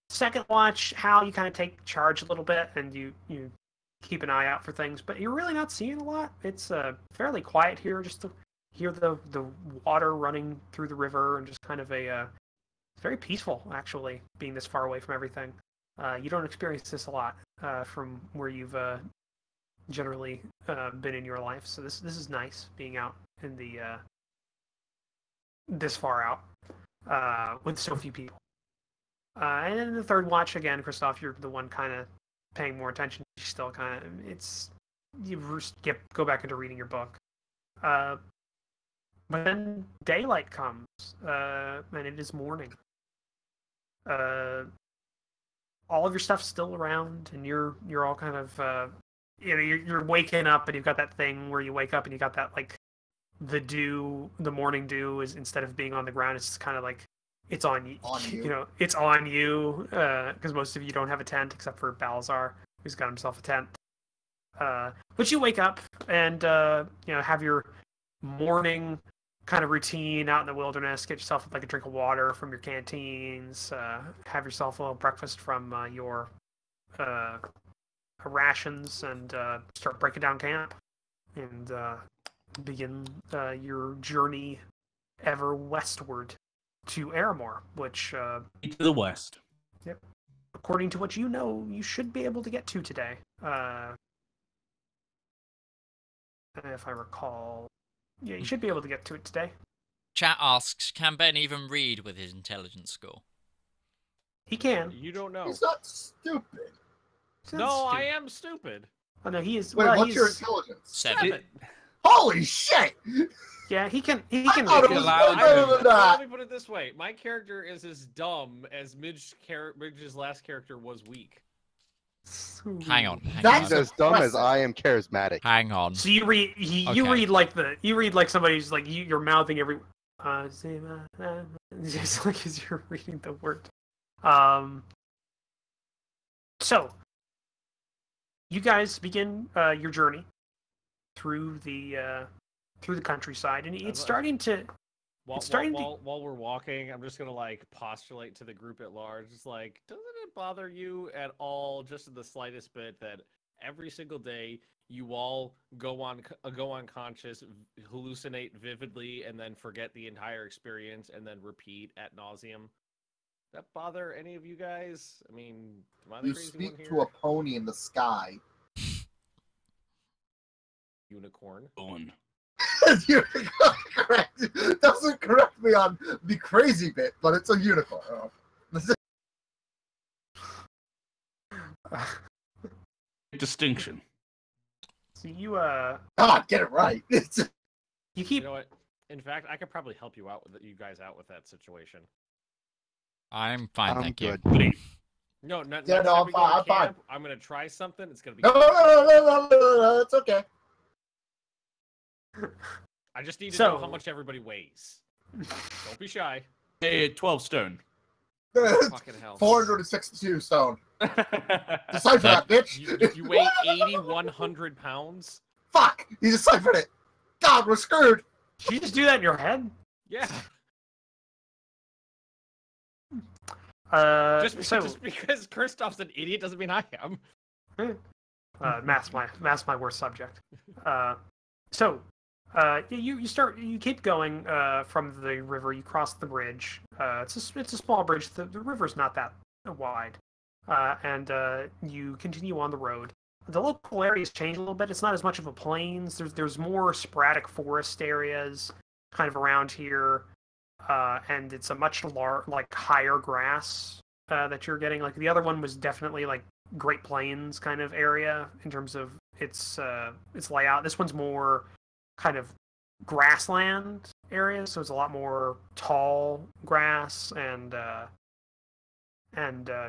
Second watch, Hal, you kind of take charge a little bit, and you keep an eye out for things, but you're really not seeing a lot. It's fairly quiet here, just to hear the water running through the river, and just kind of it's very peaceful, actually, being this far away from everything. You don't experience this a lot from where you've generally been in your life, so this is nice, being out in the this far out with so few people. And then the third watch, again, Kristoff, you're the one kind of paying more attention. You still kind of go back into reading your book. But then daylight comes, and it is morning. All of your stuff's still around, and you're all kind of you're waking up, and you've got that thing where you wake up and you got that like the morning dew is, instead of being on the ground, it's just kind of like it's on you. You know, it's on you because most of you don't have a tent except for Balazar, who's got himself a tent. But you wake up and have your morning kind of routine out in the wilderness. Get yourself like a drink of water from your canteens. Have yourself a little breakfast from your rations, and start breaking down camp and begin your journey ever westward to Aramore, which To the west. according to what you know, you should be able to get to today. If I recall, yeah, you should be able to get to it today. Chat asks, can Ben even read with his intelligence score? He can. You don't know. He's not stupid. He's not No, I stupid. am stupid. Oh no, he is. Wait, well, what's your he's- intelligence? 7. Holy shit! Yeah, he can. He I can thought read it was allowed better to- than that. Let me put it this way: my character is as dumb as Midge's last character was weak. Hang on. That's He's as dumb as impressive. I am charismatic. Hang on. So you read. You Okay. read like somebody's like you're mouthing every. Just like as you're reading the word. So you guys begin your journey through the countryside, and it's starting to. While, It's starting to- while we're walking, I'm just gonna like postulate to the group at large. It's like, doesn't it bother you at all, just in the slightest bit, that every single day you all go unconscious, hallucinate vividly, and then forget the entire experience, and then repeat ad nauseum? That bother any of you guys? I mean, am I the You crazy speak one to here? a pony in the sky. Unicorn. Going. You're correct. Doesn't correct me on the crazy bit, but it's a unicorn. Distinction. So you God, get it right. you You keep. know what? In fact, I could probably help you guys out with that situation. I'm fine, I'm thank you. good. Please. No, not Yeah, next no, time I'm we go fine, to I'm fine. camp, I'm gonna try something. It's gonna be. No, it's okay. I just need to So- know how much everybody weighs. Don't be shy. Hey, 12 stone. Fucking hell. 462 stone. Decipher that, bitch. You weigh 8,100 pounds? Fuck! He deciphered it. God, we're screwed. Did you just do that in your head? Yeah. Just because Kristoff's an idiot doesn't mean I am. Math's my worst subject. You keep going from the river. You cross the bridge. It's a small bridge. The river's not that wide, and you continue on the road. The local areas change a little bit. It's not as much of a plains. There's more sporadic forest areas kind of around here. and it's a much higher grass that you're getting. Like the other one was definitely like Great Plains kind of area in terms of its layout. This one's more kind of grassland area, so it's a lot more tall grass and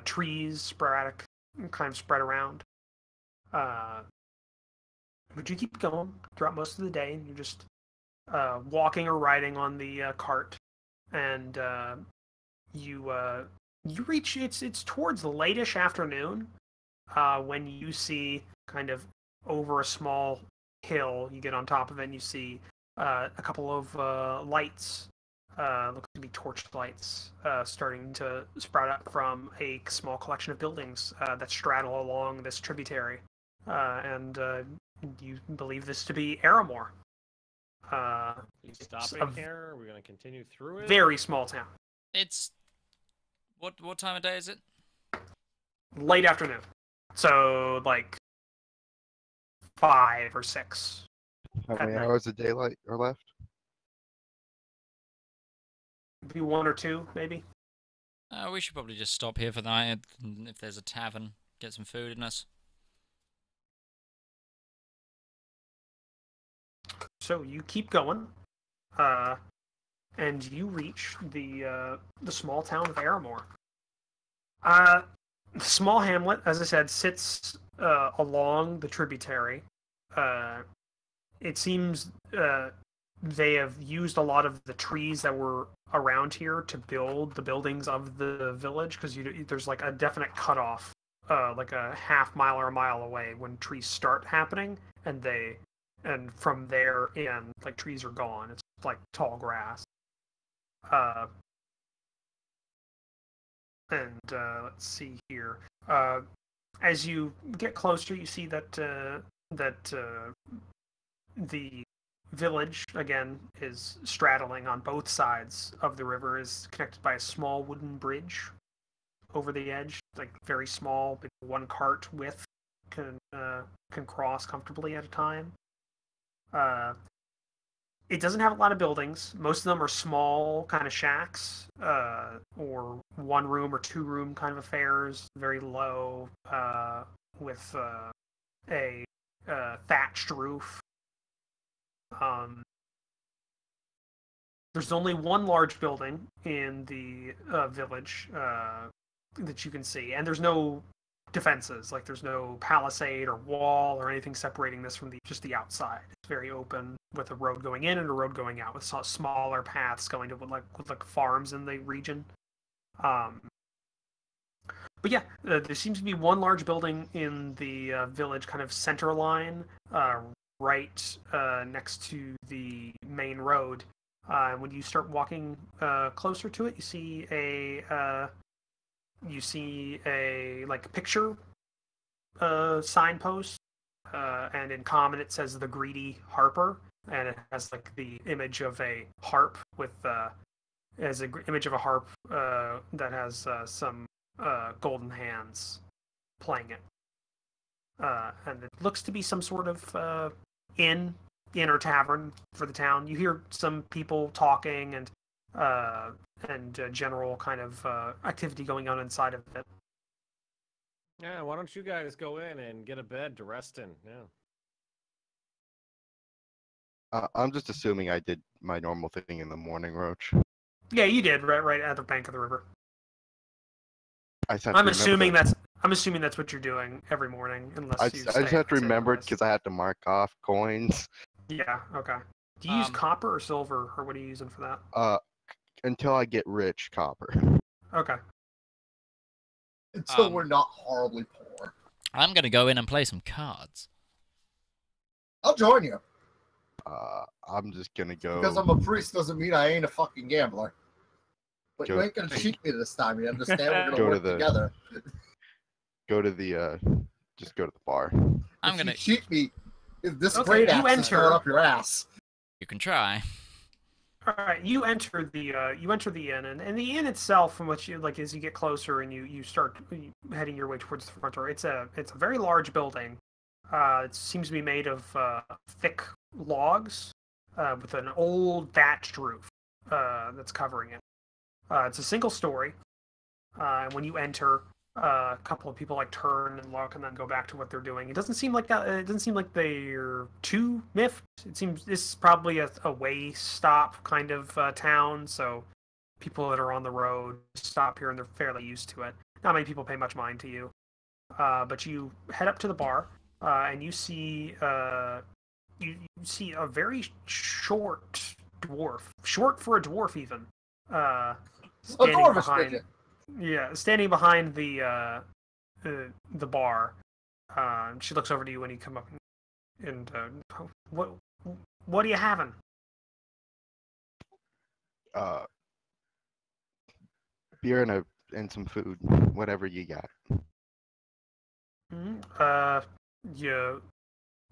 trees sporadic, kind of spread around. But you keep going throughout most of the day, and you're just walking or riding on the cart, and you reach. It's towards the late-ish afternoon when you see kind of over a small hill. You get on top of it, and you see a couple of lights. Looks to be torch lights starting to sprout up from a small collection of buildings that straddle along this tributary, and you believe this to be Aramore. You stopping here? Are we going to continue through it? Very small town. It's what time of day is it? Late afternoon, so like 5 or 6. How many night. hours of daylight are left? Maybe 1 or 2, maybe. We should probably just stop here for the night. And if there's a tavern, get some food in us. So you keep going, and you reach the small town of Aramore. The small hamlet, as I said, sits along the tributary. It seems they have used a lot of the trees that were around here to build the buildings of the village, because there's like a definite cutoff, like a half mile or a mile away when trees start happening, and from there in, like, trees are gone. It's like tall grass. Let's see here. As you get closer, you see that the village, again, is straddling on both sides of the river, is connected by a small wooden bridge over the edge, like very small, one cart width can cross comfortably at a time. It doesn't have a lot of buildings. Most of them are small kind of shacks, or 1-room or 2-room kind of affairs, very low, with a thatched roof. There's only one large building in the village that you can see, and there's no defenses. Like, there's no palisade or wall or anything separating this from just the outside. It's very open, with a road going in and a road going out, with smaller paths going to like farms in the region. But yeah, there seems to be one large building in the village kind of center line, right next to the main road. When you start walking closer to it, you see a like picture signpost, and in common it says "The Greedy Harper," and it has like the image of a harp with image of a harp that has some golden hands playing it, and it looks to be some sort of inn or tavern for the town. You hear some people talking and general kind of activity going on inside of it. Yeah, why don't you guys go in and get a bed to rest in? Yeah. I'm just assuming I did my normal thing in the morning, Roach. Yeah, you did, right at the bank of the river. I'm assuming that's what you're doing every morning, unless I just have to remember it because I have to mark off coins. Yeah. Okay. Do you use copper or silver, or what are you using for that? Until I get rich, copper. Okay. Until we're not horribly poor. I'm gonna go in and play some cards. I'll join you. I'm just gonna go. Because I'm a priest doesn't mean I ain't a fucking gambler. But you ain't gonna cheat me this time, you understand? We're gonna work together. Just go to the bar. If you cheat me, if this great axe is going up your ass. You can try. All right, you enter the inn, and the inn itself, from what you like, as you get closer and you start heading your way towards the front door, it's a very large building. It seems to be made of thick logs with an old thatched roof. that's covering it. It's a single story. When you enter, a couple of people like turn and look and then go back to what they're doing. It doesn't seem like that. It doesn't seem like they're too miffed. It seems this is probably a way stop kind of town. So people that are on the road stop here and they're fairly used to it. Not many people pay much mind to you. But you head up to the bar and you see you see a very short dwarf, short for a dwarf even. Standing dwarvish behind, midget. yeah, standing behind the bar. She looks over to you when you come up, and what are you having? Beer and some food, whatever you got.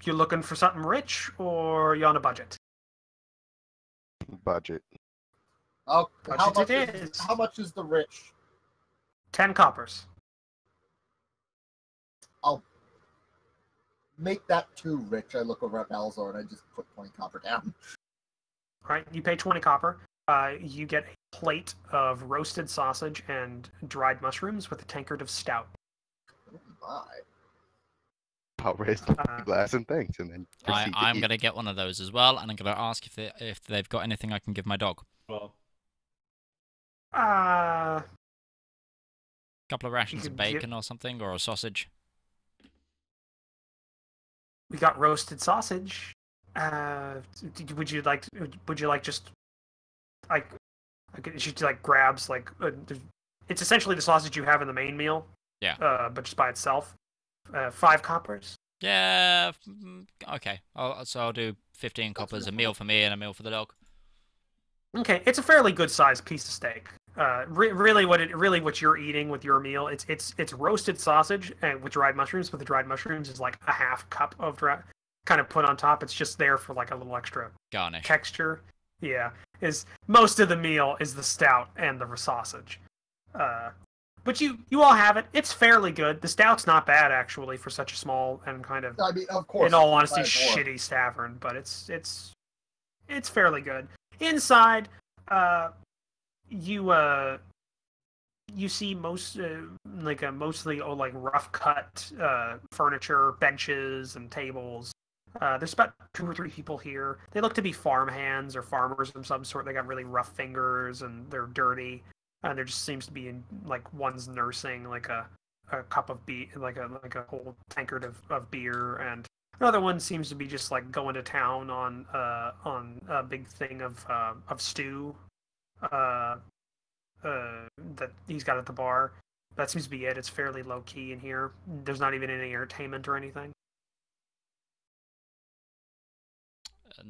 You looking for something rich, or you on a budget? Budget. How much Budget it is, is. how much is the rich? 10 coppers. I'll make that too rich. I look over at Balzor and I just put 20 copper down. All right, you pay 20 copper. You get a plate of roasted sausage and dried mushrooms with a tankard of stout. Oh my. I'll raise the glass and thanks, and then proceed to I'm eat. gonna get one of those as well, and I'm gonna ask if they've got anything I can give my dog. Well, Couple of rations could of get- bacon or something, or a sausage. We got roasted sausage. Would you like just like she like grabs like it's essentially the sausage you have in the main meal. Yeah. But just by itself. 5 coppers. Yeah. Okay. So I'll do 15 coppers, a meal for me and a meal for the dog. Okay, it's a fairly good sized piece of steak. Really, what you're eating with your meal, it's roasted sausage and with dried mushrooms. But the dried mushrooms is like a half cup of kind of put on top. It's just there for like a little extra Garnish. texture. Yeah, is most of the meal is the stout and the sausage. But you all have it. It's fairly good. The stout's not bad actually for such a small and kind of, I mean, of course. in all honesty, it's by a dwarf. shitty tavern. But it's fairly good. Inside, you see mostly rough cut furniture, benches, and tables. There's about 2 or 3 people here. They look to be farm hands or farmers of some sort. They got really rough fingers and they're dirty. And there just seems to be one's nursing like a cup of beer, like a whole tankard of beer, and another one seems to be just like going to town on a big thing of stew that he's got at the bar. That seems to be it. It's fairly low key in here. There's not even any entertainment or anything.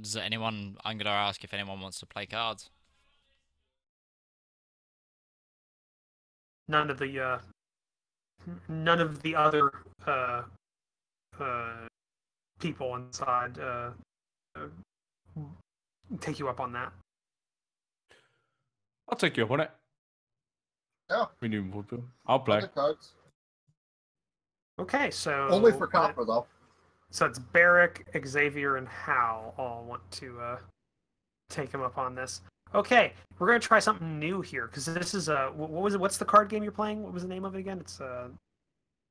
Does anyone? I'm gonna ask if anyone wants to play cards. None of the other people inside take you up on that. I'll take you up on it. Yeah. We need more. I'll play. Other cards. Okay, so Only for copper, though. So it's Barrick, Xavier, and Hal all want to take him up on this. Okay, we're gonna try something new here because this is what was it? What's the card game you're playing? What was the name of it again?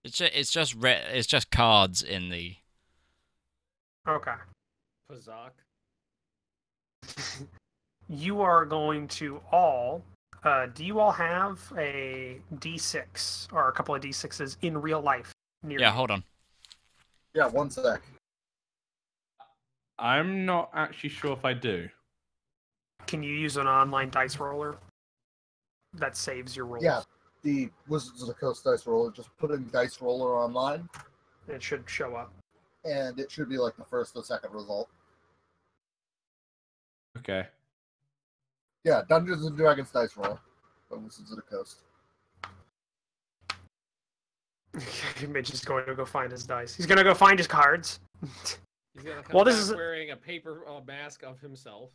It's just cards in the. Okay. Pazak. You are going to all. Do you all have a D6 or a couple of D6s in real life near Yeah, you? hold on. Yeah, 1 sec. I'm not actually sure if I do. Can you use an online dice roller that saves your rolls? Yeah, the Wizards of the Coast dice roller. Just put in dice roller online, It should show up. and it should be like the first or second result. Okay. Yeah, Dungeons and Dragons dice roller. By Wizards of the Coast. Mitch is going to go find his dice. He's going to go find his cards. He's gonna come Well, this back is- wearing a paper mask of himself.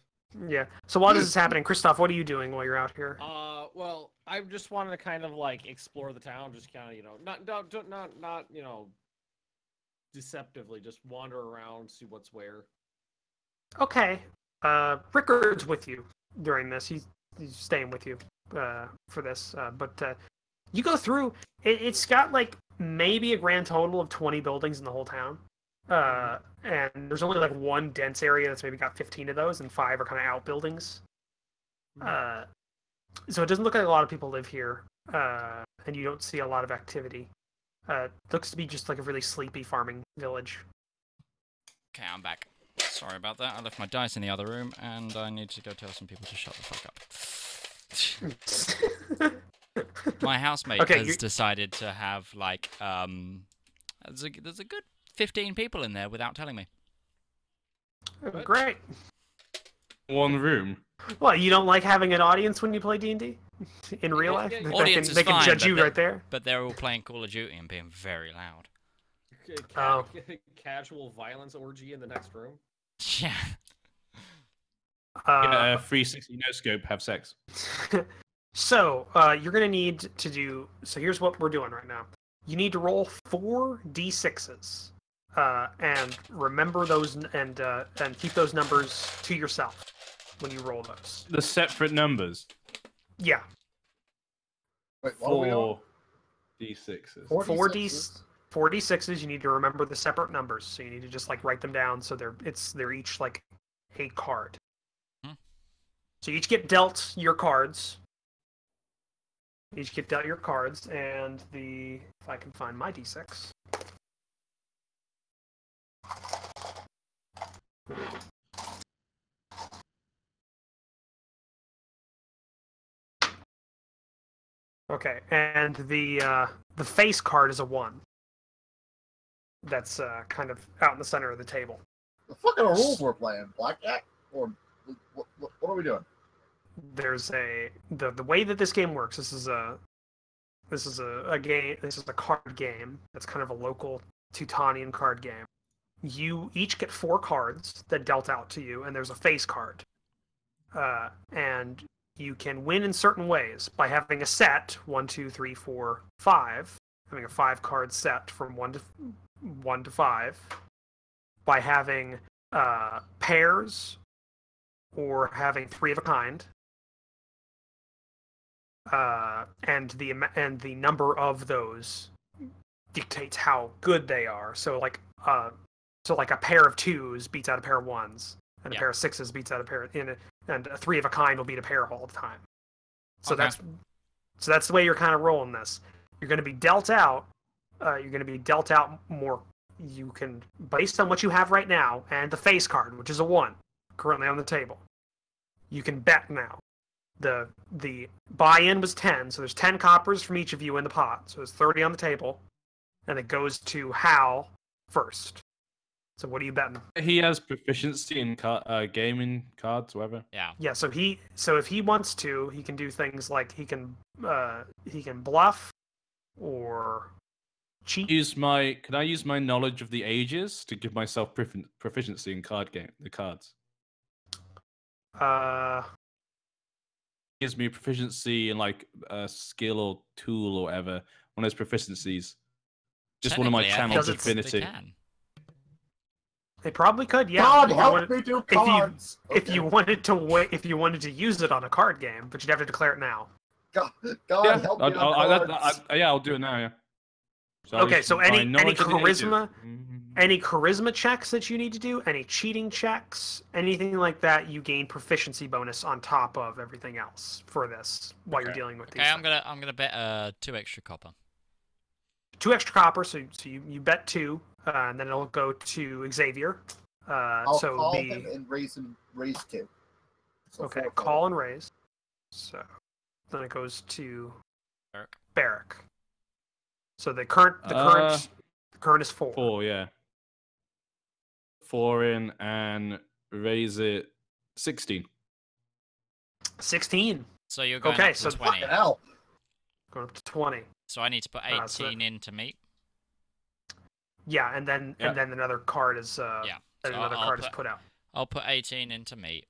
Yeah. So while this is happening, Christoph, what are you doing while you're out here? Well, I just wanted to kind of like explore the town, just kind of, not deceptively, just wander around, see what's where. Okay. Rickard's with you. during this. He's staying with you for this. But you go through. It's got like maybe a grand total of 20 buildings in the whole town. And there's only like one dense area that's maybe got 15 of those, and 5 are kind of outbuildings. So it doesn't look like a lot of people live here, and you don't see a lot of activity. It looks to be just like a really sleepy farming village. Okay, I'm back. Sorry about that. I left my dice in the other room, and I need to go tell some people to shut the fuck up. My housemate has decided to have like there's a good 15 people in there without telling me. Great. One room. Well, you don't like having an audience when you play D&D in real life? Audience is they can fine, judge you right there. But they're all playing Call of Duty and being very loud. Casual violence orgy in the next room. Yeah. Yeah, 360 no scope, have sex. So, you're going to need to do... So here's what we're doing right now. You need to roll 4 d6s. And remember those and keep those numbers to yourself when you roll those. The separate numbers. Yeah. Wait, what are we on? 4 d6s. 4 d6s. You need to remember the separate numbers, so you need to just like write them down so they're each like a card. So you each get dealt your cards. And if I can find my d6. Okay, and the face card is a 1. That's kind of out in the center of the table. The fucking rules we're playing, blackjack, or what are we doing? There's the way that this game works. This is a game. This is a card game. That's kind of a local Teutonian card game. You each get 4 cards that dealt out to you, and there's a face card. And you can win in certain ways by having a set 1, 2, 3, 4, 5. Having a 5-card set from 1 to 5. By having pairs, or having 3 of a kind. And the number of those dictates how good they are. So like a pair of 2s beats out a pair of 1s, and a pair of 6s beats out a pair and a 3 of a kind will beat a pair all the time. So that's the way you're kind of rolling this. You're going to be dealt out. More. You can, based on what you have right now, and the face card, which is a 1, currently on the table. You can bet now. The buy-in was 10, so there's 10 coppers from each of you in the pot. So there's 30 on the table, and it goes to Hal first. So what are you betting? He has proficiency in gaming cards, whatever. Yeah. Yeah. So if he wants to, he can do things like he can bluff or cheat. Can I use my knowledge of the ages to give myself proficiency in the cards? Gives me proficiency in like a skill or tool or whatever. One of those proficiencies. Just one of my channels of divinity. They probably could, yeah. God help me do cards. If you wanted to use it on a card game, but you'd have to declare it now. God help me on cards. I'll do it now. Yeah. So okay, so any charisma, Mm-hmm. any charisma checks that you need to do, any cheating checks, anything like that, you gain proficiency bonus on top of everything else for this while you're dealing with these. Okay, I'm gonna bet 2 extra copper. 2 extra copper, so you bet 2, and then it'll go to Xavier. I'll call him and raise 2. So okay, call and raise. So then it goes to Barrick. So the current is 4. 4, yeah. 4 in and raise it 16. 16. So you're going up to 20. Fucking hell. Going up to 20. So I need to put 18 in to meet. Yeah, and then another card is card is put out. I'll put 18 in to meet.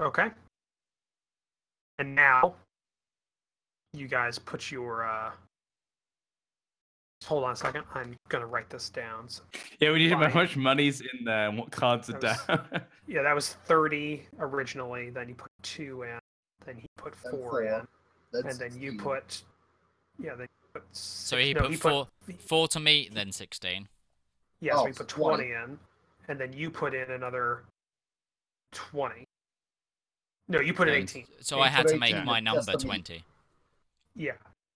Okay. And now you guys put your Hold on a second. I'm gonna write this down. So, Yeah, we need to know Fine. how much money's in there and what cards are That down. yeah, that was 30 originally. Then you put 2 in. Then he put Then 4 4. in. Then And then you 16. put. Yeah, then you put. So six- he no, put four to meet, then 16. Yeah, so Oh, he so put 20. 20 in, and then you put in another 20. No, you put in Um, 18. So Yeah, I you had put to make 18 my just number to meet. 20. Yeah.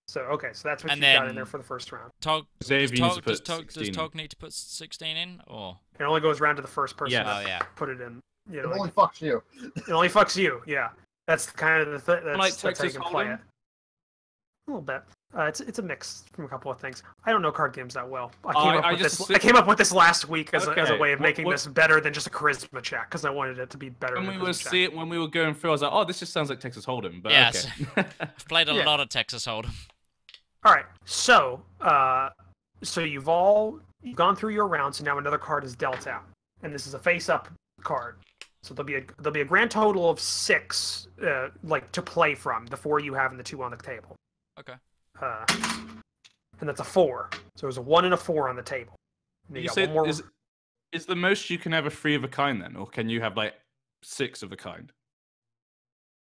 So okay, so that's what And you got in then- there for the first round. Tog, Xavier does, needs Tog, to does, put Tog, does 16 in. Tog need to put 16 in, or? It only goes round to the first person Yes. that Oh, yeah. put it in. You It know, only like, fucks you. it only fucks you. Yeah, that's kind of the that's, Like that's how you Texas can play Hold'em? it. A little bit. It's a mix from a couple of things. I don't know card games that well. I came up with this last week as a Okay, way of what- making what- this better than just a charisma check because I wanted it to be better. When than we a were charisma check. when we were going through, I was like, "Oh, this just sounds like Texas Hold'em." But Yes. okay. I've played a Yeah. lot of Texas Hold'em. All right, so you've gone through your round, so now another card is dealt out, and this is a face-up card. So there'll be a grand total of 6, like to play from, the 4 you have and the 2 on the table. Okay. And that's a 4. So there's a 1 and a 4 on the table. And You got said one more. is the most you can have a 3 of a kind then, or can you have like 6 of a kind?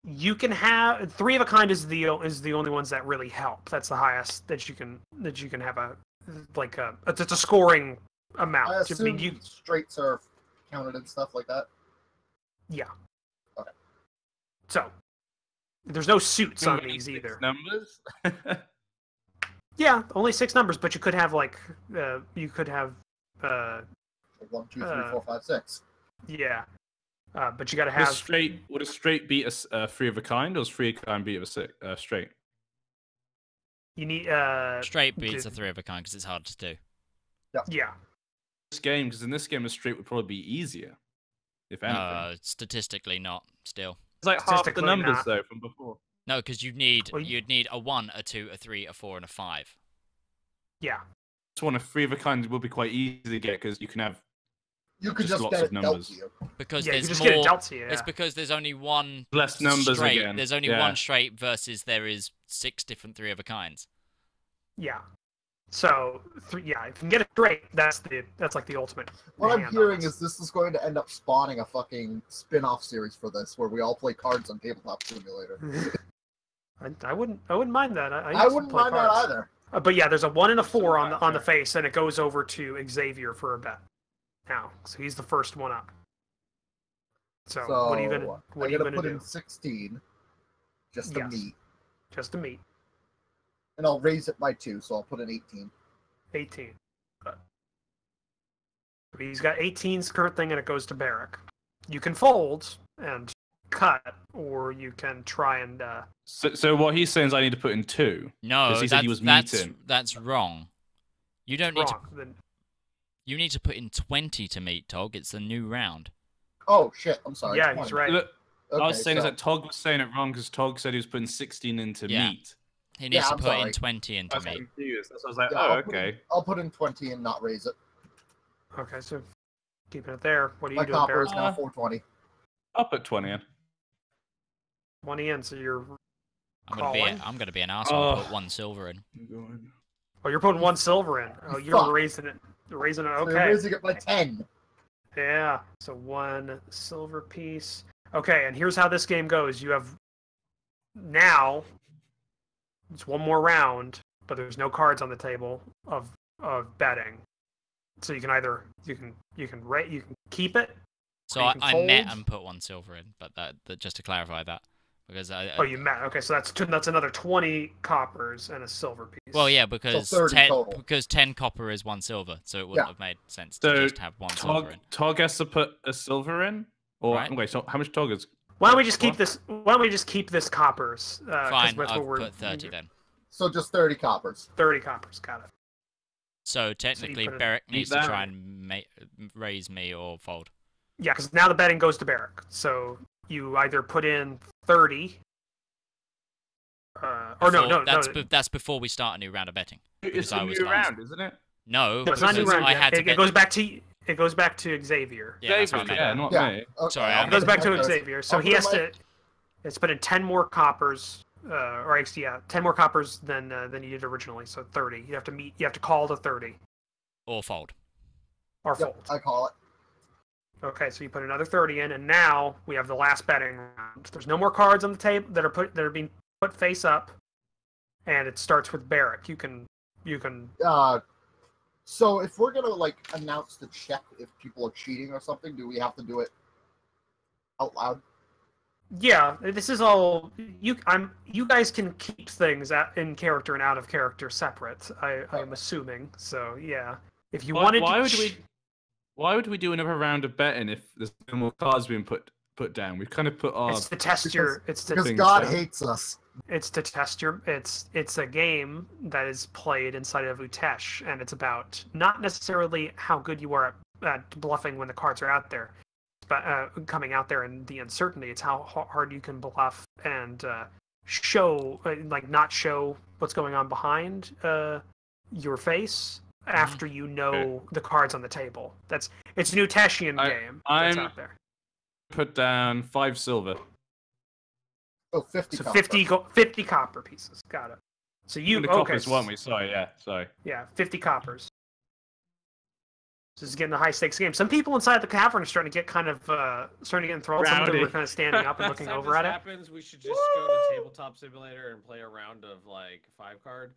You can have 3 of a kind is the only ones that really help. That's the highest that you can have it's a scoring amount. I I assume mean, straights are counted and stuff like that. yeah. Okay. So there's no suits Can on we have these 6 either. Numbers. Yeah, only 6 numbers, but you could have like 1, 2, 3, 4, 5, 6. yeah. But you got to Would a have straight beat a 3 of a kind, or is 3 of a kind beat a straight? you need Straight beats the- a 3 of a kind because it's hard to do. yeah. This game, because in this game a straight would probably be easier, if anything. Statistically not, still. It's like half the statistically numbers not. though from before. No, because you'd need a 1, a 2, a 3, a 4, and a 5. Yeah. This one, a 3 of a kind will be quite easy to get because you can have. You could Just just lots get of it dealt numbers. to you. Because Yeah, you there's just more. get it dealt to you. It's Yeah. because there's only one Less numbers straight. again. There's only Yeah. one straight versus there is 6 different 3 of a kinds. Yeah. So if you can get it straight, that's like the ultimate. What I'm hand on hearing this. is this is going to end up spawning a fucking spin-off series for this, where we all play cards on Tabletop Simulator. I wouldn't mind that. I I used to wouldn't play mind that cards. either. But yeah, there's a 1 and a 4 on Back the there. face, and it goes over to Xavier for a bet. Now, so he's the first one up. So, So what are you I'm gonna put do? in 16 just to Yes. meet, Just to meet and I'll raise it by 2, so I'll put in 18. 18. He's got 18's current thing, and it goes to Barrack. You can fold and cut, or you can try and. So what he's saying is I need to put in 2. No, 'Cause he said he was that's meeting. that's wrong. You don't need to. wrong. Then You need to put in 20 to meet Tog. It's the new round. Oh shit! I'm sorry. yeah, 20. he's right. Look, Okay, I was saying so, is that Tog was saying it wrong because Tog said he was putting 16 into Yeah. meat. He needs Yeah, to I'm put in sorry. 20 I into was meet. confused. So I was like, yeah, oh, I'll put in- okay. I'll put in 20 and not raise it. Okay, so keeping it there. What are you My doing, copper is Barrack? now 420. I'll put 20 in. 20 in, so you're. I'm Calling? gonna be an asshole and Oh. put 1 silver in. Oh, you're putting 1 silver in. Oh, you're Fuck. raising it. Raising it. So you're Okay. raising it by 10. Yeah. So 1 silver piece. Okay, and here's how this game goes. You have now. It's 1 more round, but there's no cards on the table of betting. So you can either you can keep it. So You I, can I met fold. and put 1 silver in, but that just to clarify that, because Oh, you met. Okay, so that's another 20 coppers and a silver piece. well, yeah, because 30 total. 10 copper is 1 silver, so it wouldn't Yeah. have made sense to So just have 1 silver in. Tog has to put a silver in? Or Right. wait, so how much Tog is? Why don't we just keep What? this? Why don't we just keep this coppers? 'Cause Fine, that's I've what we're- put 30 then. So just 30 coppers. 30 coppers. Got it. So technically, put it- Beric Keep needs to that. try and raise me or fold. Yeah, because now the betting goes to Barrack. So you either put in 30. Or no. That's before we start a new round of betting. It's Because a I was new last. round, isn't it? No, No, it's not a new because round I yet. had to It bet. goes back to Xavier. Yeah, that's what I Xavier, meant. yeah, not Yeah. me. Okay, Sorry, I'll I'm- It goes back to put in- Xavier. So I'll he put has in my- to. It's put in 10 more coppers or yeah, 10 more coppers than you did originally. So 30. You have to call to 30 Or fold. or Yep, fold. I call it. Okay, so you put another 30 in, and now we have the last betting round. There's no more cards on the table that are being put face up, and it starts with Barrack. You can. So if we're gonna like announce the check if people are cheating or something, do we have to do it out loud? Yeah, this is all you. You guys can keep things in character and out of character separate. I'm assuming. So yeah, if you wanted. Why would we do another round of betting if there's no more cards being put down? We've kind of put our. It's to test your. It's to. Because God hates us. It's to test your. It's a game that is played inside of Utesh, and it's about not necessarily how good you are at bluffing when the cards are out there, but coming out there and the uncertainty. It's how hard you can bluff and show, not show what's going on behind your face after you know the cards on the table. It's an Uteshian game that's out there. Put down 5 silver. Oh, 50 So copper. 50 copper pieces. Got it. So you The coppers, weren't we? Sorry, yeah, sorry. Yeah, 50 coppers. This is getting a high stakes game. Some people inside the cavern are starting to get kind of starting to get enthralled. Some of them are kind of standing up and looking over at it. Happens, we should just go to Tabletop Simulator and play a round of like 5-card.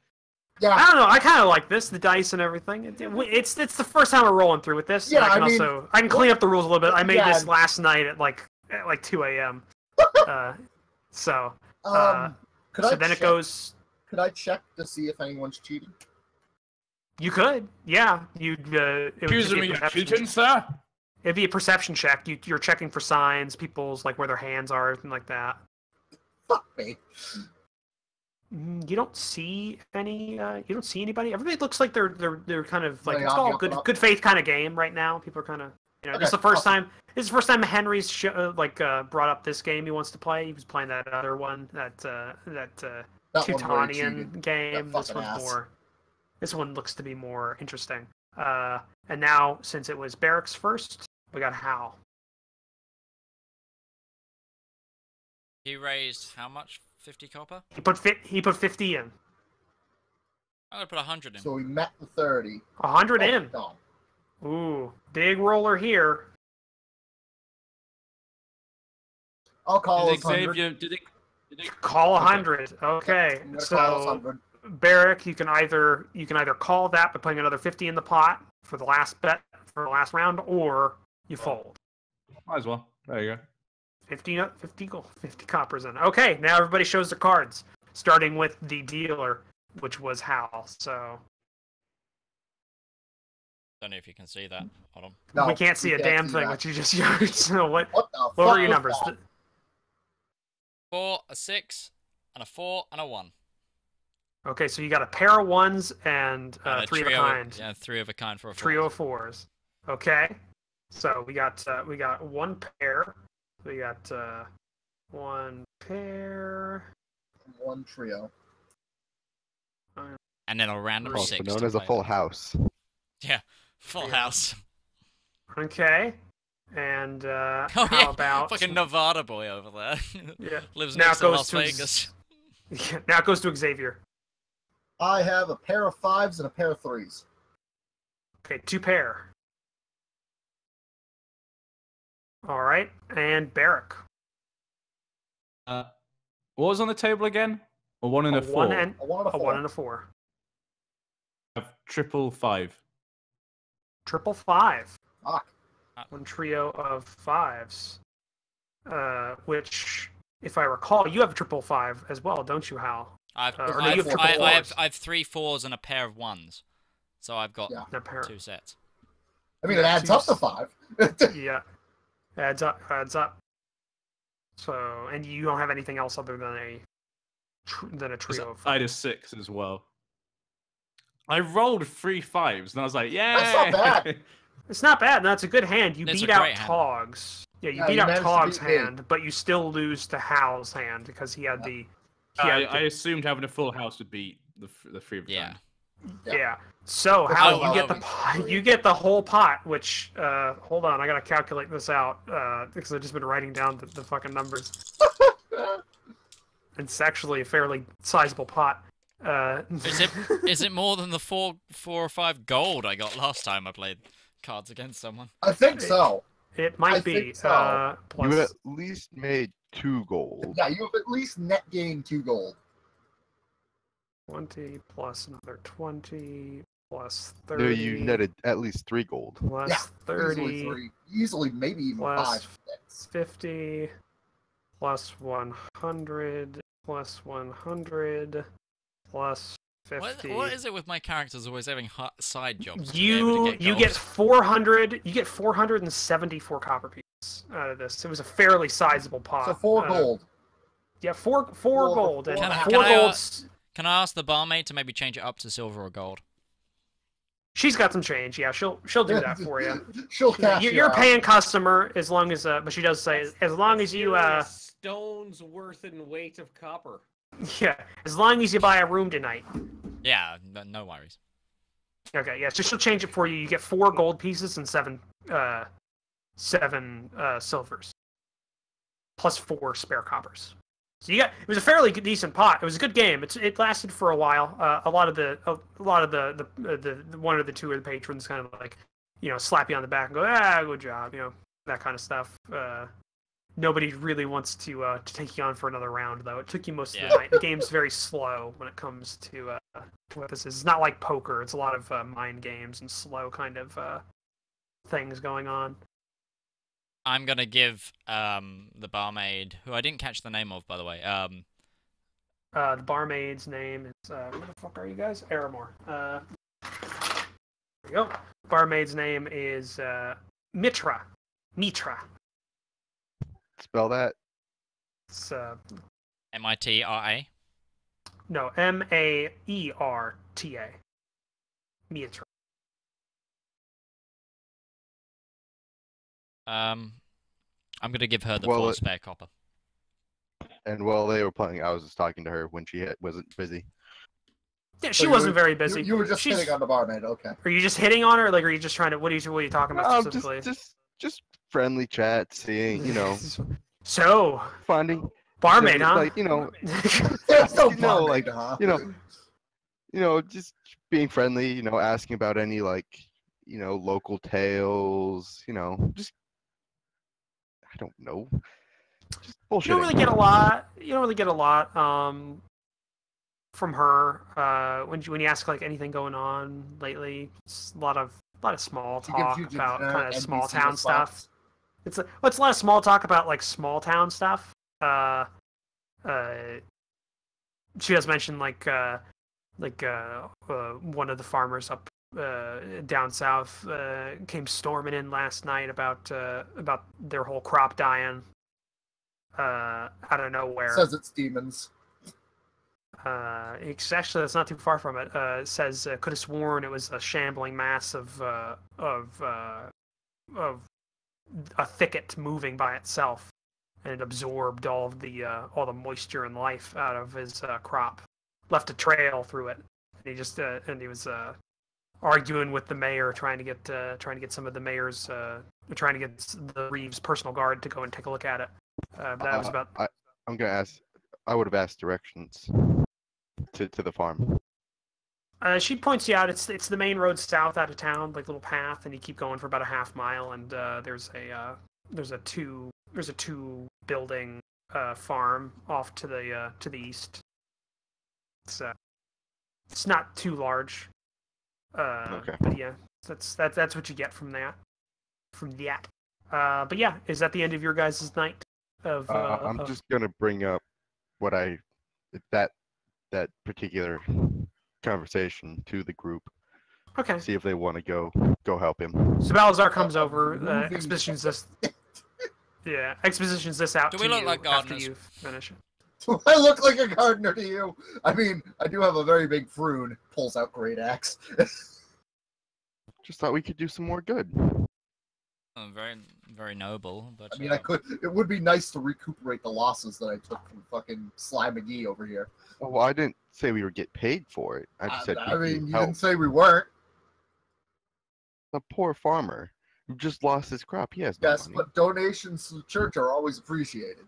Yeah. I don't know. I kind of like this, the dice and everything. It's the first time we're rolling through with this. Yeah, I can clean up the rules a little bit. I made this last night at like 2 a.m. So it goes. Could I check to see if anyone's cheating? You could, yeah. Accusing me of cheating, sir? It'd be a perception check. You're checking for signs, people's like where their hands are, everything like that. Fuck me. You don't see any. You don't see anybody. Everybody looks like they're kind of like it's all good faith kind of game right now. People are kind of This is the first time. This is the first time Henry's brought up this game he wants to play. He was playing that other one, that Teutonian game. This one's more. This one looks to be more interesting. And now, since it was Barrack's first, we got Hal. He raised how much? 50 copper? He put 50 in. I'm gonna put 100 in. So we met the 30. 100 in. No. Ooh, big roller here. I'll call Did us 100. Xavier, did it Call 100. Okay, I'm gonna call us so 100. Barrack, you can either call that by putting another 50 in the pot for the last bet for the last round, or you fold. Might as well. There you go. 50 coppers in. Okay, now everybody shows their cards, starting with the dealer, which was Hal. So Don't know if you can see that. Hold on. No, we can't see a damn thing, that. which you just showed. So what What the fuck were your was numbers? that? 4, a 6, and a 4, and a 1. Okay, so you got a pair of ones and And three of a trio- kind. Yeah, 3 of a kind for a 4. Trio of fours. Okay, so we got one pair. We got one pair. One trio. And then a random Also 6. known to as a play. full house. Yeah, full house. Okay, and Oh, how yeah, about fucking Nevada boy over there. Yeah. Lives Now next it to goes Las to Vegas. now it goes to Xavier. I have a pair of 5s and a pair of 3s. Okay, 2 pair. All right, and Barrack. What was on the table again? A 1 and a 4. One and A 1 and a a 4. 1 and a 4. I have triple 5. Triple 5. Fuck. One trio of 5s. Which, if I recall, you have a triple 5 as well, don't you, Hal? I've, or no, I've, you have triple I have, fours. I have 3 4s and a pair of 1s. So I've got Yeah. A pair. 2 sets. I mean, it adds up to 5. Yeah, adds up. So, and you don't have anything else other than a trio of I had a 6 as well. I rolled 3 5s and I was like, yeah. That's not bad. It's not bad. That's a good hand. You That's beat a out great hand. Togs. Yeah, you Yeah, beat you out managed to Togs' beat me. hand, but you still lose to Hal's hand because he had the. I assumed having a full house would beat the 3 of Yeah. them. Yeah. So Oh, Hal, well, you get the whole pot. Which hold on, I gotta calculate this out because I've just been writing down the fucking numbers. It's actually a fairly sizable pot. Is it more than the four or five gold I got last time I played Cards Against someone? I think so. It might I be. think so. Plus, You at least made 2 gold. Yeah, you have at least net gained 2 gold. 20 plus another 20 plus No, 30. you netted at least 3 gold. Plus Yeah, 30. Easily 3. Easily, maybe even plus 5. 50 plus 100 plus 100 plus 50. What is it with my characters always having side jobs? to be You able to you gold? get 400. You get 474 copper pieces out of this. It was a fairly sizable pot. So 4 gold. Yeah, four Well, gold and can I- 4 gold. Can I ask the barmaid to maybe change it up to silver or gold? She's got some change. Yeah, she'll do that for you. She'll cash You're out. paying customer as long as but she does say as long as you A stone's worth in weight of copper. yeah, as long as you buy a room tonight. Yeah, no worries. Okay, yeah, so she'll change it for you. You get 4 gold pieces and 7 silvers. Plus 4 spare coppers. So it was a fairly decent pot. It was a good game. It lasted for a while. A lot of the one or the two of the patrons kind of like, slap you on the back and go, good job, that kind of stuff. Nobody really wants to take you on for another round though. It took you most of the night. The game's very slow when it comes to what this is. It's not like poker. It's a lot of mind games and slow kind of things going on. I'm gonna give the barmaid, who I didn't catch the name of, by the way. The barmaid's name is where the fuck are you guys? Aramore. There we go. Barmaid's name is Mitra. Spell that. It's Mitra. no, Maerta. Mitra. I'm gonna give her the Well, 4 spare copper. And while they were playing, I was just talking to her when she wasn't busy. Yeah, So she you wasn't were- very busy. You were just She's- hitting on the barmaid, okay. Are you just hitting on her? Like, are you just trying to? What are you talking about specifically? Just friendly chat, seeing, So, finding barmaid, huh? like, There's no You know, barmaid, like, huh? just being friendly, asking about any local tales, just I don't know. Just bullshit. You don't really get a lot. You don't really get a lot from her when you ask like anything going on lately. It's a lot of small She gives talk you the about generic kind of small NPC town stuff. response. It's a lot of small talk about like small town stuff. She does mention like one of the farmers up down south came storming in last night about their whole crop dying out of nowhere. Says it's demons. Actually, that's not too far from it. It says could have sworn it was a shambling mass of a thicket moving by itself, and it absorbed all the moisture and life out of his crop. Left a trail through it, and he was arguing with the mayor, trying to get some of the mayor's trying to get the Reeves personal guard to go and take a look at it. That was about. I'm gonna ask. I would have asked directions to the farm. She points you out. It's the main road south out of town, like little path, and you keep going for about a half mile, and there's a two building farm off to the east. It's not too large. Okay. But yeah, that's what you get from that. But yeah, is that the end of your guys' night? I'm just gonna bring up what that particular conversation to the group. Okay. See if they want to go help him. So Balazar comes over. Moving Expositions this. Yeah, expositions this out Do to we look you like after gardeners? you finish it. Do I look like a gardener to you? I mean, I do have a very big froon. Pulls out great axe. Just thought we could do some more good. Oh, very, very noble, but I mean, it would be nice to recuperate the losses that I took from fucking Sly McGee over here. Oh, well, I didn't say we would get paid for it. I just said I mean, you help. didn't say we weren't. The poor farmer who just lost his crop. He has no Yes, money. but donations to the church are always appreciated.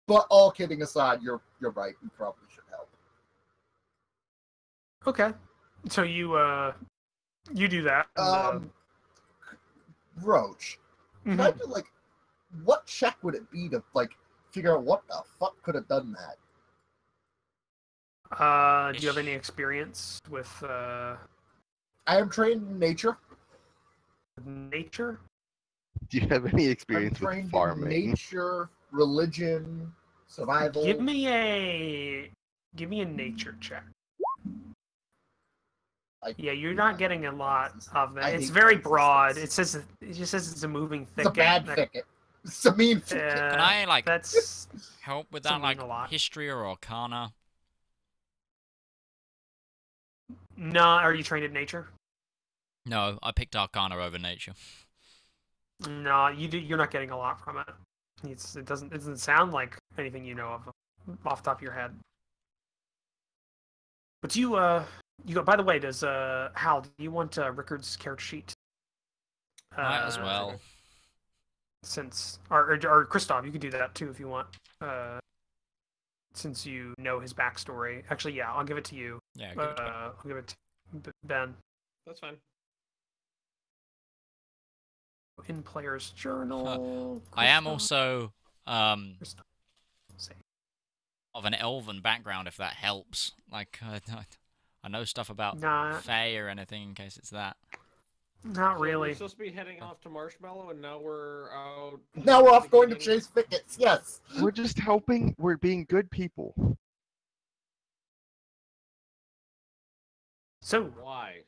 But all kidding aside, you're right. You probably should help. Okay. So you do that. Roach. Can I do like, what check would it be to like figure out what the fuck could have done that? Do you have any experience with I am trained in nature. nature? Do you have any I'm experience with trained in farming? nature, religion, survival. Give me a nature check. Yeah, you're not getting a lot of that. I It's hate very that broad. existence. It just says it's a moving It's thicket. a bad thicket. It's a mean thicket. Can I like That's help with doesn't that, like mean a lot. history or arcana? no. Are you trained in nature? No, I picked arcana over nature. No, you're not getting a lot from it. It doesn't sound like anything you know of off the top of your head. But you go. By the way, does Hal? Do you want Rickard's character sheet? Might as well. Since or Christoph, you can do that too if you want. Since you know his backstory. Actually, yeah, I'll give it to you. Yeah, give it to me. I'll give it to Ben. That's fine. In player's journal. I am Christoph. also Christoph. Say. of an elven background, if that helps. Like, I know stuff about Nah, Fae or anything in case it's that. not So really. We're supposed to be heading off to Marshmallow, and now we're out. Now we're off going to chase thickets. Yes. We're just helping. We're being good people. So. Why?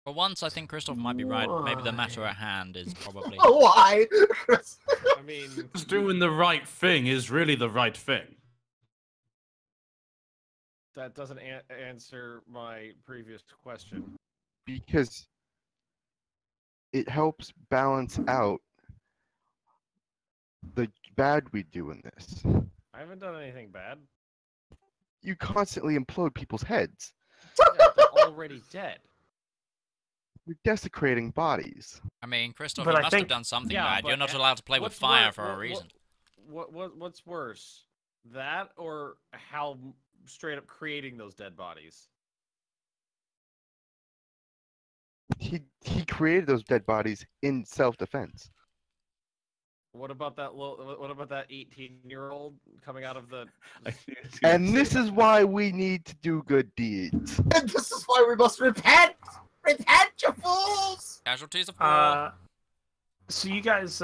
For once, I think Christoph might be right. Maybe the matter at hand is probably. Oh, why? Chris? I mean, Just doing the right thing is really the right thing. that doesn't answer my previous question. Because it helps balance out the bad we do in this. I haven't done anything bad. You constantly implode people's heads. Yeah, they're already dead. You're desecrating bodies. I mean, Christoph, But you I must think- have done something Yeah, bad. You're but not allowed to play with what's fire wor- for a reason. What's worse, that or how straight up creating those dead bodies? He created those dead bodies in self-defense. What about that What about that 18-year-old coming out of the? And this is why we need to do good deeds. And this is why we must repent! Repent, you fools! Casualties of war. So you guys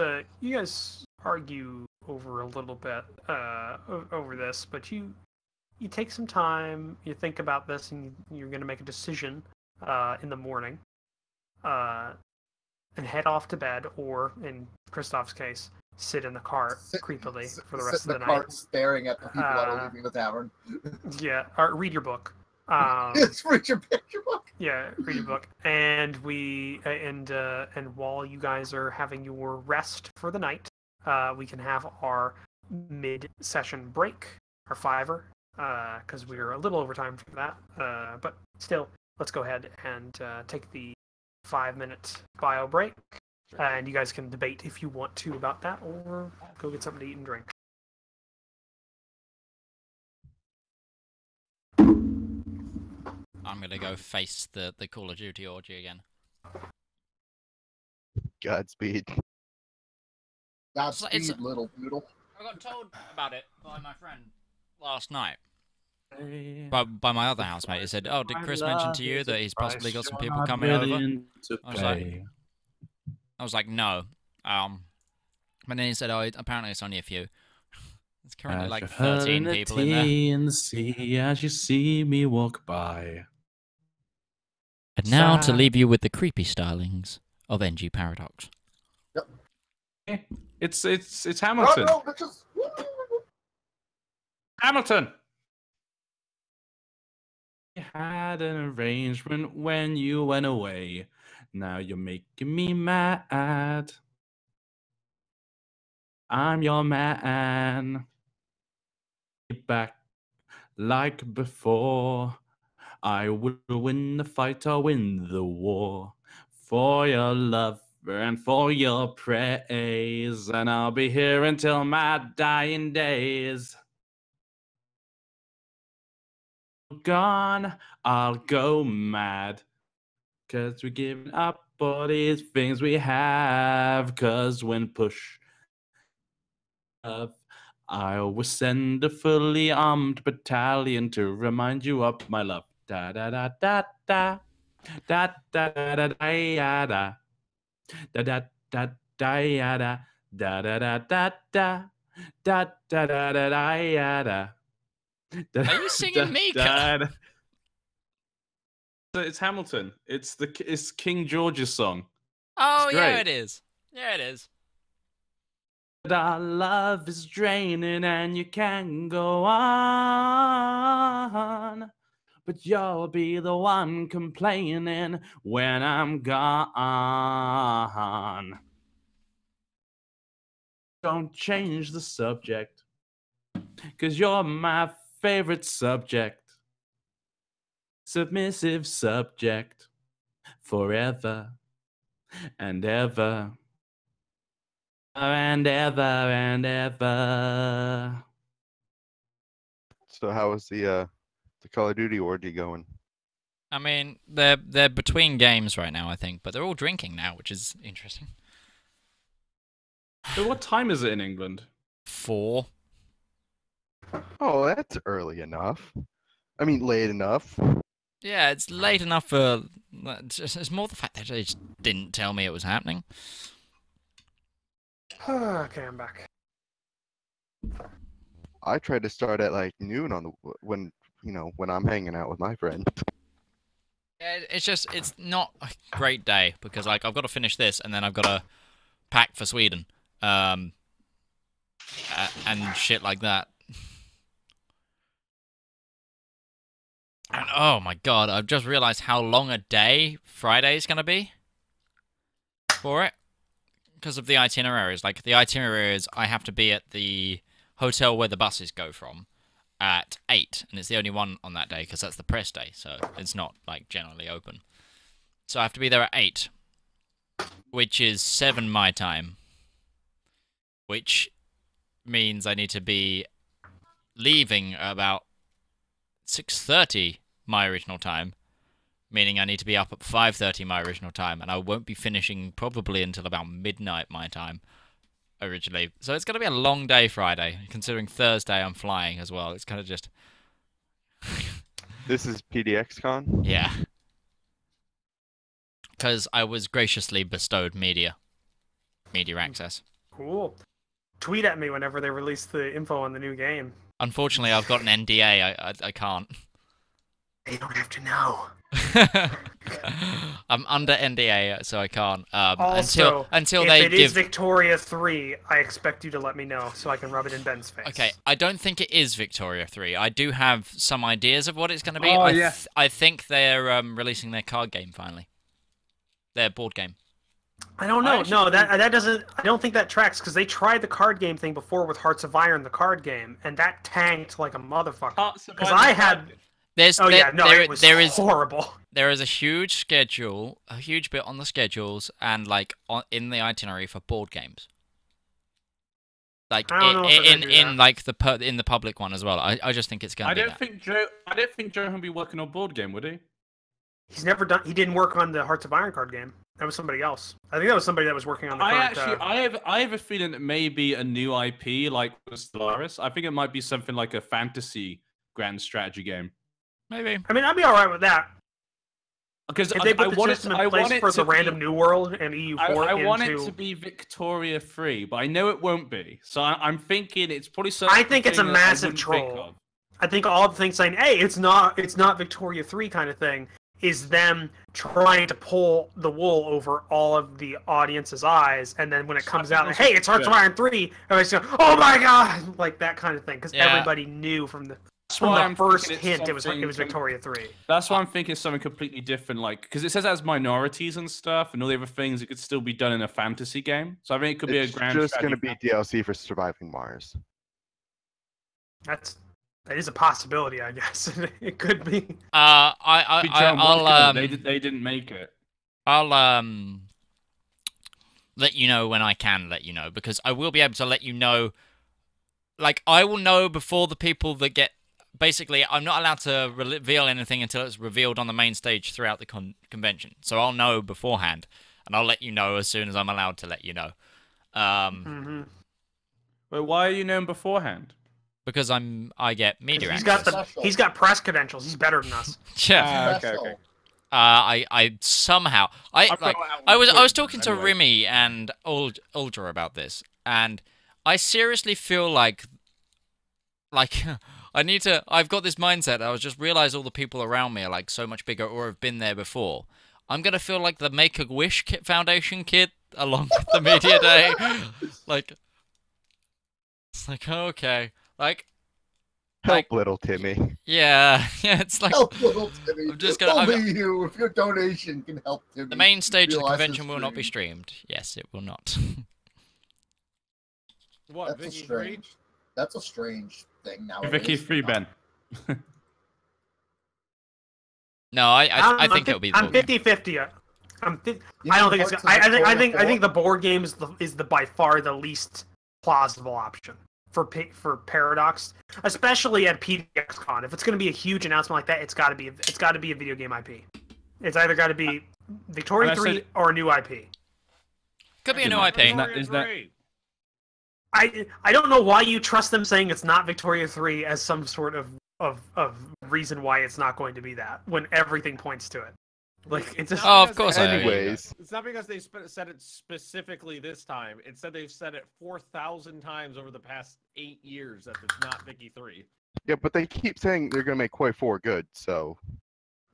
argue over a little bit over this, but you take some time, you think about this, and you're going to make a decision in the morning, and head off to bed, or in Christoph's case, sit in the cart creepily for the rest Sit of the in the cart night. staring at the people that are leaving the tavern. Yeah, or read your book. It's read your picture book. Yeah, read your book, and and while you guys are having your rest for the night, we can have our mid-session break, our fiver, because we're a little over time for that. But still, let's go ahead and take the 5-minute bio break, and you guys can debate if you want to about that, or go get something to eat and drink. I'm gonna go face the Call of Duty orgy again. Godspeed. Godspeed, It's- little noodle. I got told about it by my friend last night. By my other housemate. He said, "Oh, did Chris mention to you that he's possibly got some people coming over?" I was like, "No." But then he said, "Oh, apparently it's only a few." It's currently like 13 people in there. In the sea as you see me walk by. And now to Sad. leave you with the creepy stylings of NG Paradox. It's Hamilton. Oh, no, bitches. Hamilton. We had an arrangement when you went away. Now you're making me mad. I'm your man. Get back like before. I will win the fight or win the war. For your love and for your praise, and I'll be here until my dying days. Gone, I'll go mad, 'cause we're giving up all these things we have, 'cause when push I always send a fully armed battalion to remind you of my love. Da da da da da da da da da da ya da da da da da ya da da da da da da da da da da da ya da. Are you singing Mika? It's Hamilton. It's King George's song. Oh, It's yeah, great. it is. Yeah, it is. Our love is draining and you can go on, but you'll be the one complaining when I'm gone. Don't change the subject, 'cause you're my favorite subject. Submissive subject, forever and ever. And ever and ever. So how was the Call of Duty orgy going? I mean, they're between games right now, I think, but they're all drinking now, which is interesting. So what time is it in England? 4. Oh, that's early enough. I mean, late enough. Yeah, it's late enough for. It's more the fact that they just didn't tell me it was happening. Okay, I'm back. I tried to start at like noon on the when I'm hanging out with my friends. Yeah, it's not a great day because like I've got to finish this and then I've got to pack for Sweden, and shit like that. And oh my god, I've just realized how long a day Friday's gonna be for it because of the itineraries. Like the itineraries, I have to be at the hotel where the buses go from at 8, and it's the only one on that day because that's the press day, so it's not like generally open. So I have to be there at 8, which is 7 my time, which means I need to be leaving at about 6:30 my original time, meaning I need to be up at 5:30 my original time, and I won't be finishing probably until about midnight my time originally. So it's going to be a long day Friday, considering Thursday I'm flying as well. It's kind of just... This is PDXCon? Yeah. Because I was graciously bestowed media access. Cool. Tweet at me whenever they release the info on the new game. Unfortunately, I've got an NDA. I can't. They don't have to know. I'm under NDA, so I can't. Also, until if they it give... is Victoria 3, I expect you to let me know so I can rub it in Ben's face. Okay, I don't think it is Victoria 3. I do have some ideas of what it's going to be. Oh, yeah. I think they're releasing their card game finally. Their board game. I don't know. No, that doesn't. I don't think that tracks because they tried the card game thing before with Hearts of Iron, the card game, and that tanked like a motherfucker. Because I had. It was horrible. There is a huge schedule, a huge bit on the schedules, and like in the itinerary for board games. Like in the public one as well. I just think it's going to be. I don't think Joe would be working on board game, would he? He's never done. He didn't work on the Hearts of Iron card game. That was somebody else. I think that was somebody that was working on the. I have a feeling it may be a new IP like Stellaris. I think it might be something like a fantasy grand strategy game. Maybe. I mean, I'd be all right with that. Because if they put the system in place for the random New World and EU4 I want it to be Victoria 3, but I know it won't be. So I'm thinking it's probably something. I think it's a massive troll. I think all the things saying, "Hey, it's not Victoria 3" kind of thing is them trying to pull the wool over all of the audience's eyes, and then when it comes out, "Hey, it's Hearts of Iron 3," everybody's going, "Oh my god!" Like that kind of thing, because everybody knew from the first hint it was Victoria 3. That's why I'm thinking something completely different, like because it says it has minorities and stuff and all the other things. It could still be done in a fantasy game, so I think it could be a grand. It's just going to be DLC for Surviving Mars. That is a possibility, I guess. It could be. I'll they didn't make it. I'll let you know when I can let you know, because I will be able to let you know. Like, I will know before the people that get. Basically, I'm not allowed to reveal anything until it's revealed on the main stage throughout the convention. So I'll know beforehand, and I'll let you know as soon as I'm allowed to let you know. But why are you known beforehand? Because I get media He's access. he's got press credentials. He's better than us. Yeah. Okay. I somehow I I'm was talking to anyway. Remy and Uldra about this, and I seriously feel like I need to. I've got this mindset. I was just realize all the people around me are like so much bigger or have been there before. I'm gonna feel like the Make a Wish Foundation kid along with the media day. Like, it's like, okay, like. Help, little Timmy. Yeah, it's like Help little Timmy. I'm just gonna- Only you, if your donation can help Timmy. the main stage of the realize his convention will not be dream. streamed. Yes, it will not. What, That's a Vicky 3? strange. That's a strange thing now. Vicky Free Ben. No, I think it'll be the I'm board game. 50-50. I don't think it's. I think the board game is the by far the least plausible option for Paradox, especially at PDXCon. If it's going to be a huge announcement like that, it's got to be a video game IP. It's either got to be Victoria 3 or a new IP. Could be a new IP. Is that- I don't know why you trust them saying it's not Victoria 3 as some sort of reason why it's not going to be that when everything points to it. Like, it's just... Oh, of course I am. Anyways. It's not because they said it specifically this time. It said they've said it 4,000 times over the past 8 years that it's not Vicky 3. Yeah, but they keep saying they're gonna make Koi 4 good, so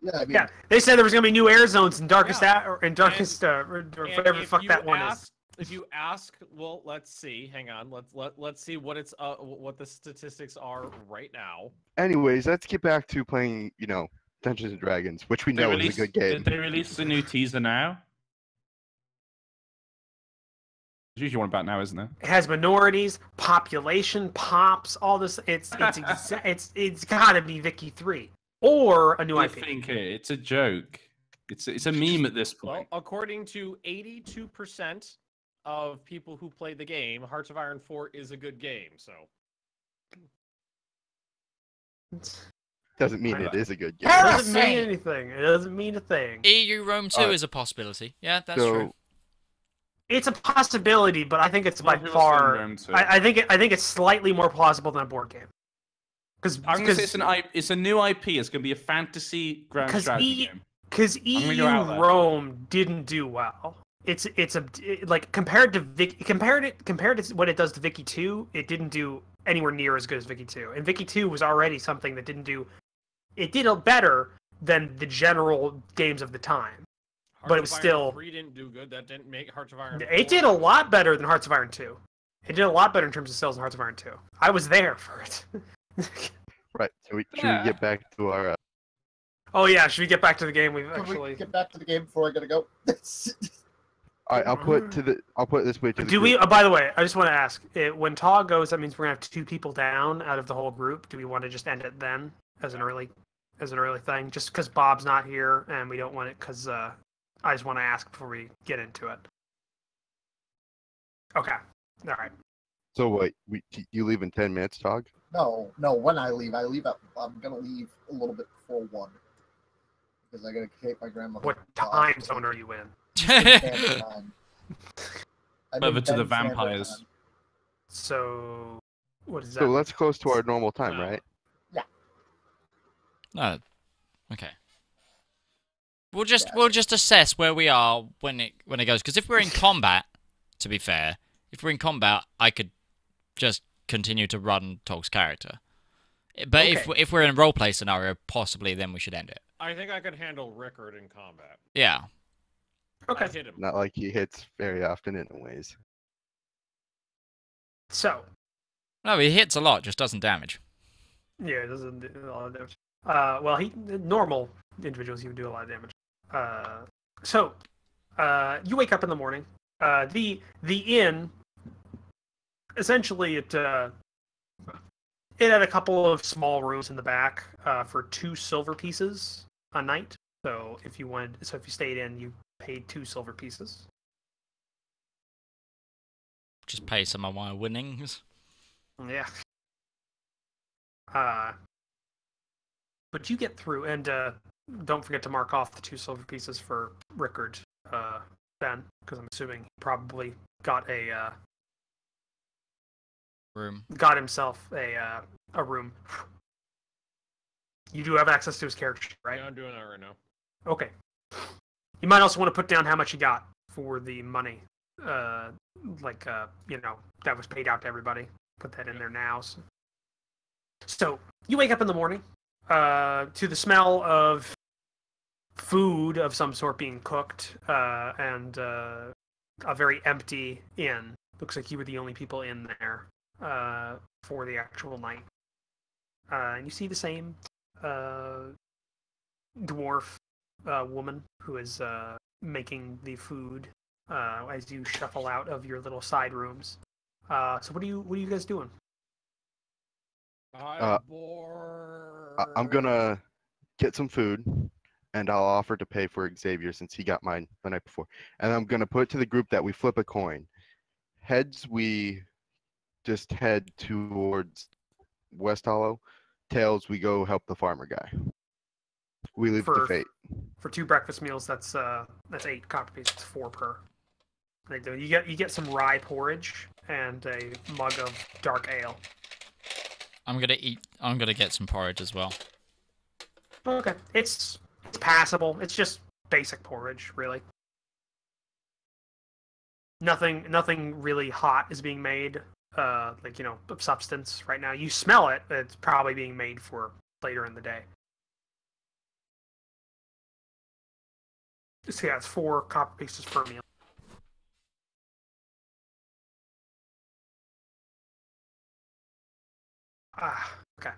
Yeah, I mean, Yeah, they said there was going to be new air zones in Darkest Yeah. or whatever the fuck that one is. If you ask, well, let's see. Hang on. Let's see what it's what the statistics are right now. anyways, let's get back to playing, Dungeons and Dragons, which we know is a good game. Did they release the new teaser now? There's usually one about now, isn't there? It has minorities, population, pops, all this. It's got to be Vicky 3 or a new I IP. think it's a joke. It's a meme at this Well, point. according to 82% of people who played the game, Hearts of Iron 4 is a good game. So Doesn't mean it is a good game. It doesn't mean anything. It doesn't mean a thing. EU Rome 2 is a possibility. Yeah, that's true. It's a possibility, but I think it's by Some people say far. Rome too. I think it's slightly more plausible than a board game. Because I'm gonna say it's a new IP. It's gonna be a fantasy grand strategy game. Because gonna EU go out there. Rome didn't do well. Like compared to what it does to Vicky 2, it didn't do anywhere near as good as Vicky 2. And Vicky 2 was already something that didn't do. It did better than the general games of the time. Hearts But it was of Iron still. 3 didn't do good. That didn't make Hearts of Iron. 4. It did a lot better than Hearts of Iron 2. It did a lot better in terms of sales than Hearts of Iron 2. I was there for it. Right. So should we get back to our? Oh yeah, should we get back to the game? We've Can actually. we get back to the game before I gotta go? All right, I'll put it this way to the Do group. we? By the way, I just want to ask: when Taw goes, that means we're gonna have 2 people down out of the whole group. Do we want to just end it then, as an early thing? Just because Bob's not here, and we don't want it because I just want to ask before we get into it. Okay. All right. So wait, you leave in 10 minutes, Tog? No. When I'm gonna leave a little bit before 1 because I gotta take my grandma. What time zone are you in? Over to the vampires. So, what is that? So that's close to our normal time, right? No. Okay. We'll just assess where we are when it goes. Because if we're in combat, to be fair, if we're in combat, I could just continue to run Tog's character. But if we're in a roleplay scenario, possibly then we should end it. I think I could handle Rickard in combat. Yeah. Okay. I hit him. Not like he hits very often, anyways. So, No, he hits a lot, just doesn't damage. yeah, it doesn't do a lot of damage. Well, normal individuals, he would do a lot of damage. So, you wake up in the morning. The inn, essentially, it had a couple of small rooms in the back for 2 silver pieces a night. So if you stayed in, you paid 2 silver pieces. just pay some of my winnings. Yeah. But you get through, and don't forget to mark off the 2 silver pieces for Rickard, Ben, because I'm assuming he probably got a Room. got himself a room. You do have access to his character sheet, right? Yeah, I'm doing that right now. Okay. You might also want to put down how much you got for the money, that was paid out to everybody. Put that in there now. So you wake up in the morning to the smell of food of some sort being cooked, and a very empty inn. Looks like you were the only people in there for the actual night. And you see the same dwarf woman who is making the food as you shuffle out of your little side rooms. So what are you guys doing? I'm bored. I'm gonna get some food, and I'll offer to pay for Xavier since he got mine the night before. And I'm gonna put it to the group that we flip a coin. Heads, we just head towards West Hollow. Tails, we go help the farmer guy. We leave it to fate. For 2 breakfast meals, that's 8 copper pieces, 4 per. They do. You get some rye porridge and a mug of dark ale. I'm gonna get some porridge as well. Okay, it's passable. It's just basic porridge, really. Nothing really hot is being made. Of substance right now. You smell it. It's probably being made for later in the day. So yeah, it's 4 copper pieces per meal. Okay.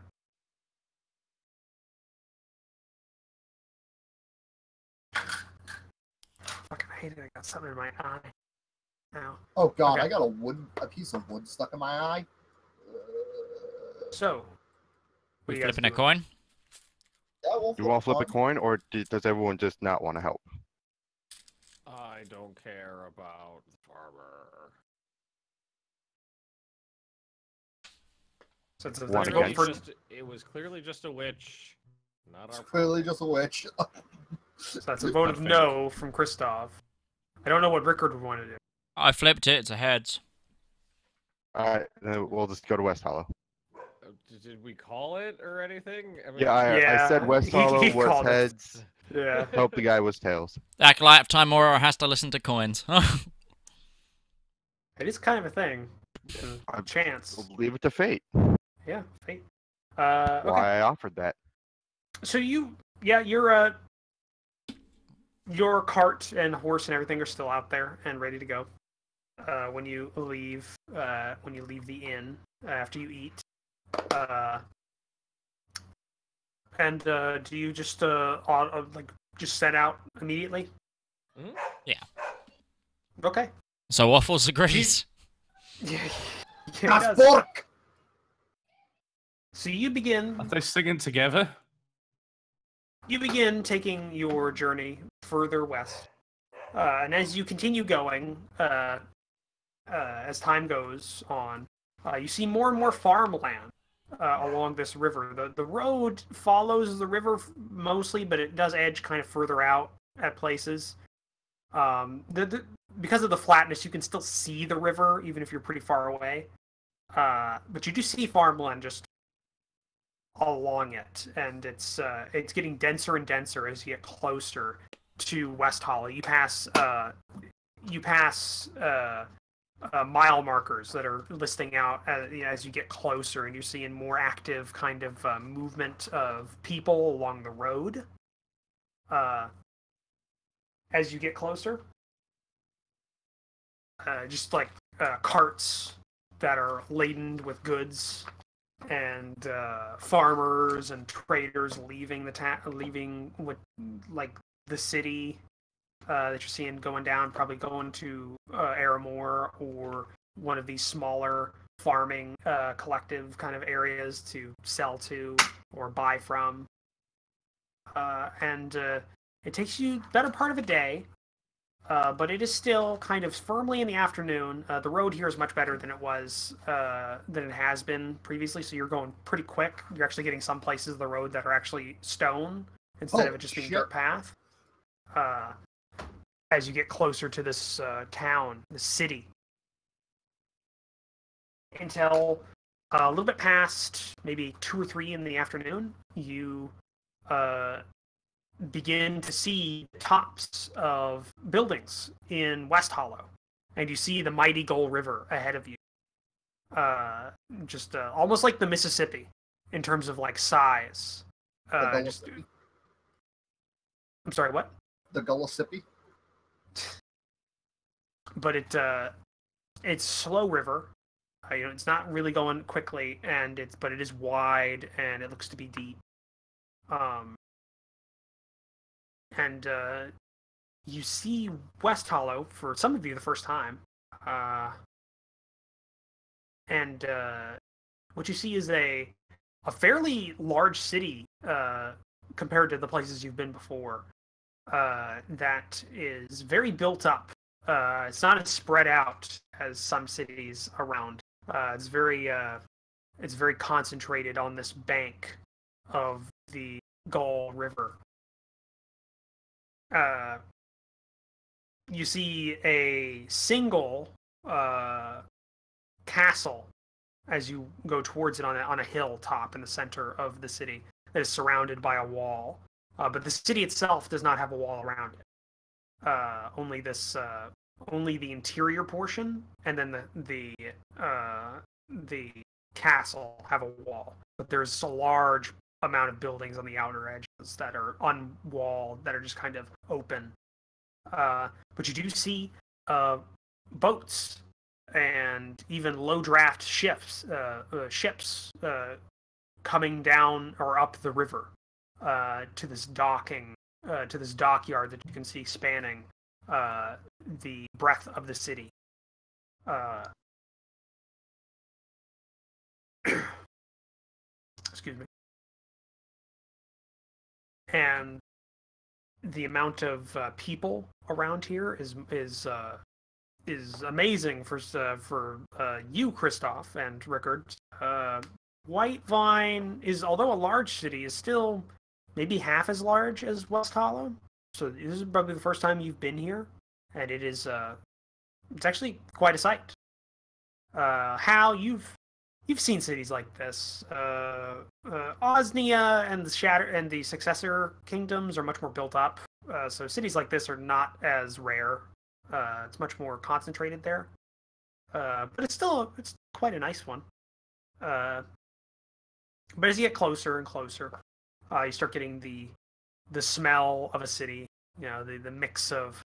Fucking hate it. I got something in my eye. Now. Oh god, Okay. I got a piece of wood stuck in my eye. So, what We are you guys flipping a doing? coin? Yeah, we'll Do you want to flip a coin. coin, or does everyone just not want to help? I don't care about the farmer. So it's One vote against. for, It was clearly just a witch, not It's our clearly problem. just a witch. so that's a vote of no from Christoph. I don't know what Rickard would want to do. I flipped it. It's a heads. All right, then we'll just go to West Hollow. Did we call it or anything? I mean, Yeah, I said West he Hollow was called it. heads. Yeah. Help the guy was tails. That lifetime Aura has to listen to coins. It is kind of a thing. I- Chance. We'll leave it to fate. Yeah, fate. Why Okay. I offered that. So your cart and horse and everything are still out there and ready to go. When you leave the inn after you eat. Do you just just set out immediately? Mhm. Yeah. Okay. So Waffles agrees. Yeah. Das pork! So you begin. Are they singing together? You begin taking your journey further west, and as you continue going, as time goes on, you see more and more farmland along this river. The road follows the river mostly, but it does edge kind of further out at places. Because of the flatness, you can still see the river even if you're pretty far away. But you do see farmland just along it, and it's getting denser and denser as you get closer to West Hollow. You pass mile markers that are listing out as you get closer, and you're seeing more active kind of movement of people along the road as you get closer. Just like carts that are laden with goods, and farmers and traders leaving with like the city that you're seeing going down, probably going to Aramore or one of these smaller farming collective kind of areas to sell to or buy from. It takes you the better part of a day but it is still kind of firmly in the afternoon. The road here is much better than it was than it has been previously, so you're going pretty quick. You're actually getting some places of the road that are actually stone instead of it just being shit. dirt path. As you get closer to this town, the city, until a little bit past maybe 2 or 3 in the afternoon, you begin to see the tops of buildings in West Hollow, and you see the mighty Gull River ahead of you. Just almost like the Mississippi in terms of like size. I'm sorry, what? The Gullissippi? But it's slow river. It's not really going quickly, but it is wide and it looks to be deep. And you see West Hollow for some of you the first time, and what you see is a fairly large city compared to the places you've been before. That is very built up. It's not as spread out as some cities around. It's very concentrated on this bank of the Gull River. You see a single castle as you go towards it on a hilltop in the center of the city that is surrounded by a wall. But the city itself does not have a wall around it. Only the interior portion, and then the castle have a wall. But there's a large amount of buildings on the outer edges that are unwalled, that are just kind of open. But you do see boats and even low draft ships coming down or up the river to this dockyard that you can see spanning the breadth of the city. Excuse me. And the amount of people around here is amazing for you, Christoph and Rickard. Whitevine is, although a large city, is still maybe half as large as West Hollow. So this is probably the first time you've been here, and it is it's actually quite a sight. Hal, you've seen cities like this. Osnia and the successor kingdoms are much more built up. So cities like this are not as rare. It's much more concentrated there. But it's quite a nice one. But as you get closer and closer, you start getting the smell of a city. The mix of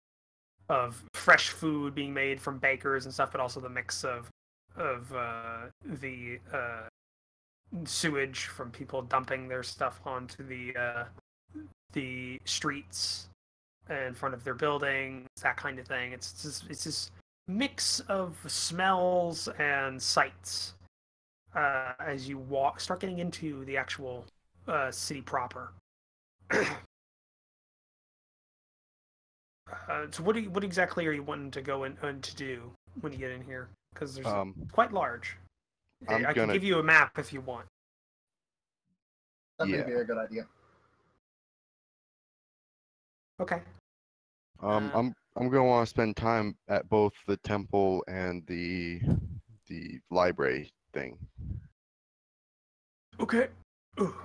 fresh food being made from bakers and stuff, but also the mix of the sewage from people dumping their stuff onto the streets in front of their buildings, that kind of thing. It's this mix of smells and sights as you start getting into the actual city proper. So what exactly are you wanting to go in to do when you get in here? Because there's quite large. I can give you a map if you want. That may be a good idea. Okay. I'm gonna want to spend time at both the temple and the library thing. Okay. Ooh.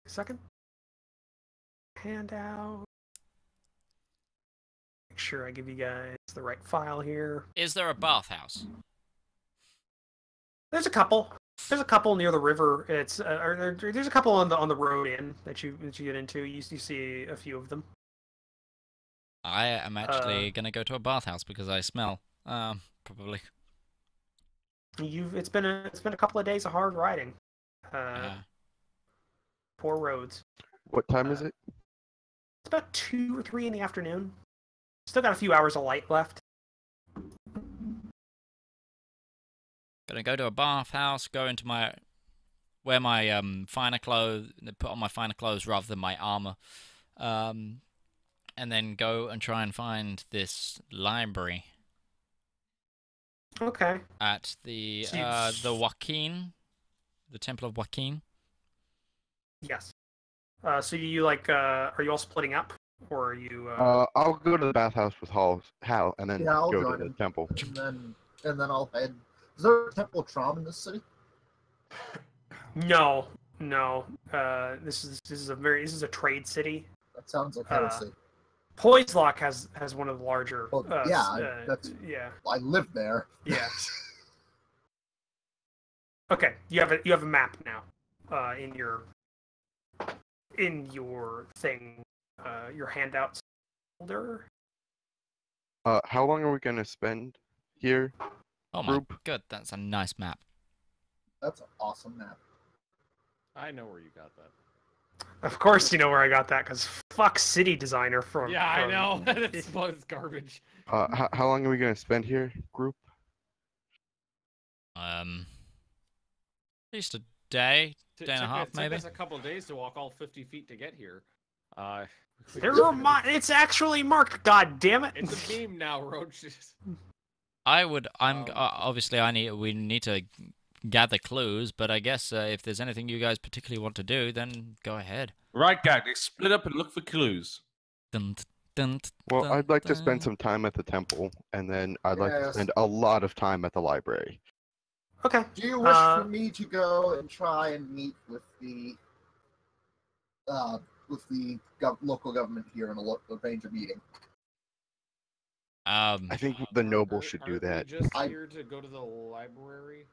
Second. Handout. Make sure I give you guys the right file here. Is there a bathhouse? There's a couple. There's a couple near the river. There's a couple on the road in that you get into. You see a few of them. I am actually gonna go to a bathhouse because I smell. Probably. It's been a couple of days of hard riding. Poor roads. What time is it? It's about 2 or 3 in the afternoon. Still got a few hours of light left. Gonna go to a bathhouse, go into wear my finer clothes, put on my finer clothes rather than my armor, and and then go and try and find this library Okay. at the So you- the Joaquin, the Temple of Joaquin. Yes. So you are you all splitting up, or are you? I'll go to the bathhouse with Hal, and then Yeah, I'll go join to the him. temple. And then I'll head. Is there a Temple of Trom in this city? No. This is a trade city. That sounds like heresy. Poislock has one of the larger. Well, that's. Yeah. I live there. Yeah. Okay, you have a map now, in your thing, your handouts folder. How long are we gonna spend here? Oh my Group. god, that's a nice map. That's an awesome map. I know where you got that. Of course, you know where I got that, because fuck City Designer from. Yeah, I know. it's garbage. How long are we gonna spend here, group? At least a day, day and a half, It maybe. took us a couple of days to walk all 50 feet to get here. It's actually marked. God damn it! It's a meme now, Roach. Obviously we need to gather clues, but I guess if there's anything you guys particularly want to do, then go ahead. Right, Gag. Let's split up and look for clues. Dun, dun, Well, dun, I'd like to spend dun. some time at the temple, and then I'd like to Yes. spend a lot of time at the library. Okay. Do you wish for me to go and try and meet with the local government here and arrange a meeting? I think the noble should do Aren't we that. just here to go to the library?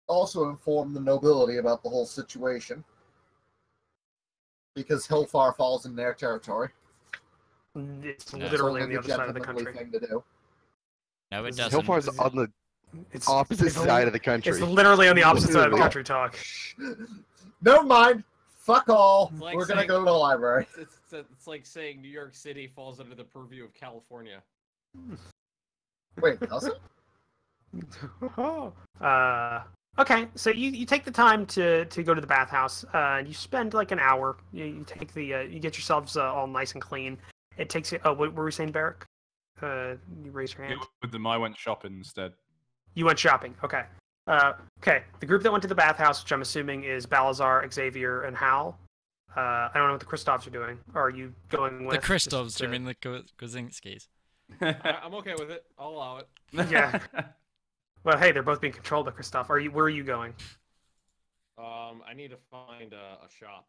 Also inform the nobility about the whole situation, because Hillfar falls in their territory. It's No. literally on Only the other side of the gentlemanly country. thing to do. No, it Is- doesn't. Hillfar's on the It's opposite it's side of the country. It's literally on the opposite side of the Literally. country. Talk. Never mind. Fuck all. It's like We're gonna saying- go to the library. It's like saying New York City falls under the purview of California. Wait, does it? Okay, so you take the time to go to the bathhouse. You spend like an hour. You take you get yourselves all nice and clean. It takes you. Oh, what were we saying, Barrick? You raise your hand. With them, I went shopping instead. You went shopping. Okay. Okay. The group that went to the bathhouse, which I'm assuming is Balazar, Xavier, and Hal. I don't know what the Kristoffs are doing. Are you going with The Christovs, just, do you mean the Kozinskis? I'm okay with it. I'll allow it. Yeah. Well, hey, they're both being controlled by Kristoff. Where are you going? I need to find a shop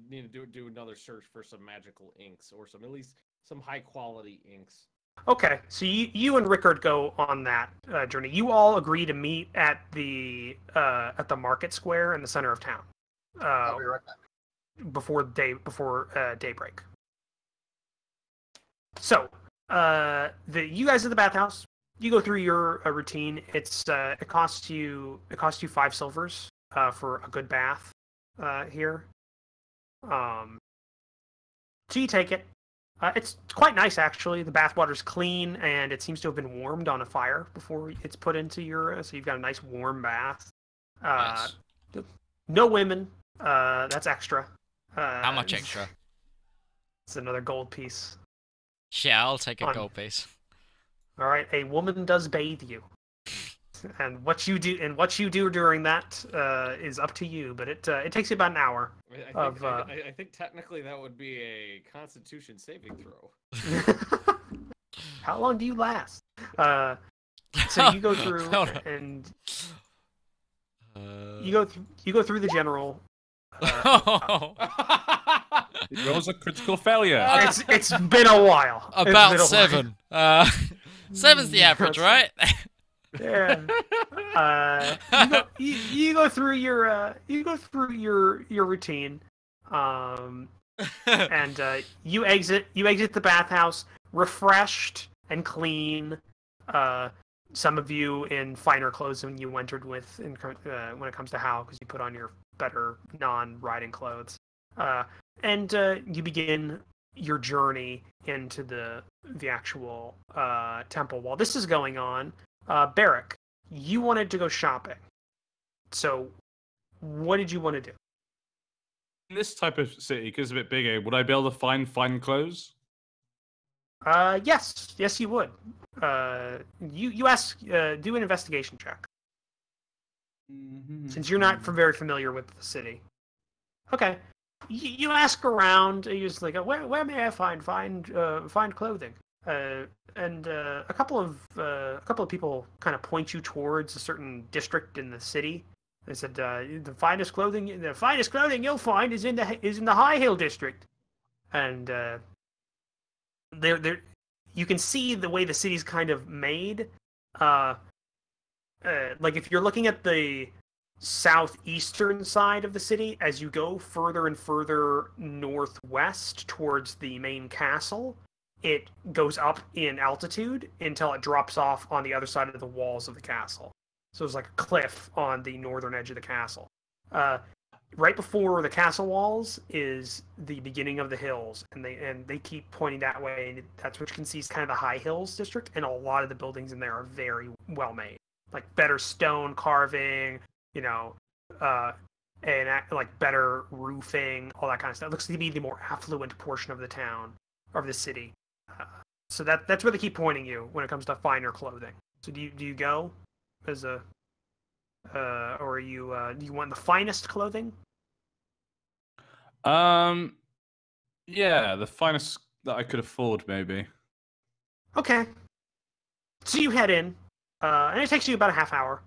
need to do another search for some magical inks or at least some high quality inks. Okay, so you and Rickard go on that journey. You all agree to meet at the market square in the center of town I'll be right back. before daybreak. So you guys at the bathhouse, you go through your routine. It costs you 5 silvers for a good bath here. So you take it. It's quite nice, actually. The bathwater's clean, and it seems to have been warmed on a fire before it's put into your... So you've got a nice warm bath. Nice. No women. That's extra. How much extra? It's another gold piece. Yeah, I'll take a On- gold piece. All right, a woman does bathe you. And what you do during that is up to you, but it takes you about an hour. I think technically that would be a Constitution saving throw. How long do you last? So you go through Hold on. and you go through the general. It was a critical failure. It's been a while. It's About been a 7. 7's the average, right? Yeah. You go through your routine, and you exit the bathhouse refreshed and clean. Some of you in finer clothes than you entered with when it comes to Hal, because you put on your better non-riding clothes. And you begin your journey into the actual temple. While this is going on, Barrick, you wanted to go shopping. So, what did you want to do? In this type of city, because it's a bit bigger, would I be able to find fine clothes? Yes, you would. You ask, do an investigation check, since you're not very familiar with the city. Okay, you ask around. You're just like, where may I find clothing? And a couple of people kind of point you towards a certain district in the city. They said the finest clothing you'll find is in the High Hill district, and you can see the way the city's kind of made. Like if you're looking at the southeastern side of the city, as you go further and further northwest towards the main castle, it goes up in altitude until it drops off on the other side of the walls of the castle. So it's like a cliff on the northern edge of the castle. Right before the castle walls is the beginning of the hills, and they keep pointing that way, and that's what you can see is kind of the High Hills district, and a lot of the buildings in there are very well made, like better stone carving, and like better roofing, all that kind of stuff. It looks to be the more affluent portion of the town, of the city. So that's where they keep pointing you when it comes to finer clothing. So do you go as a or do you want the finest clothing? Yeah, the finest that I could afford, maybe. Okay. So you head in, and it takes you about a half hour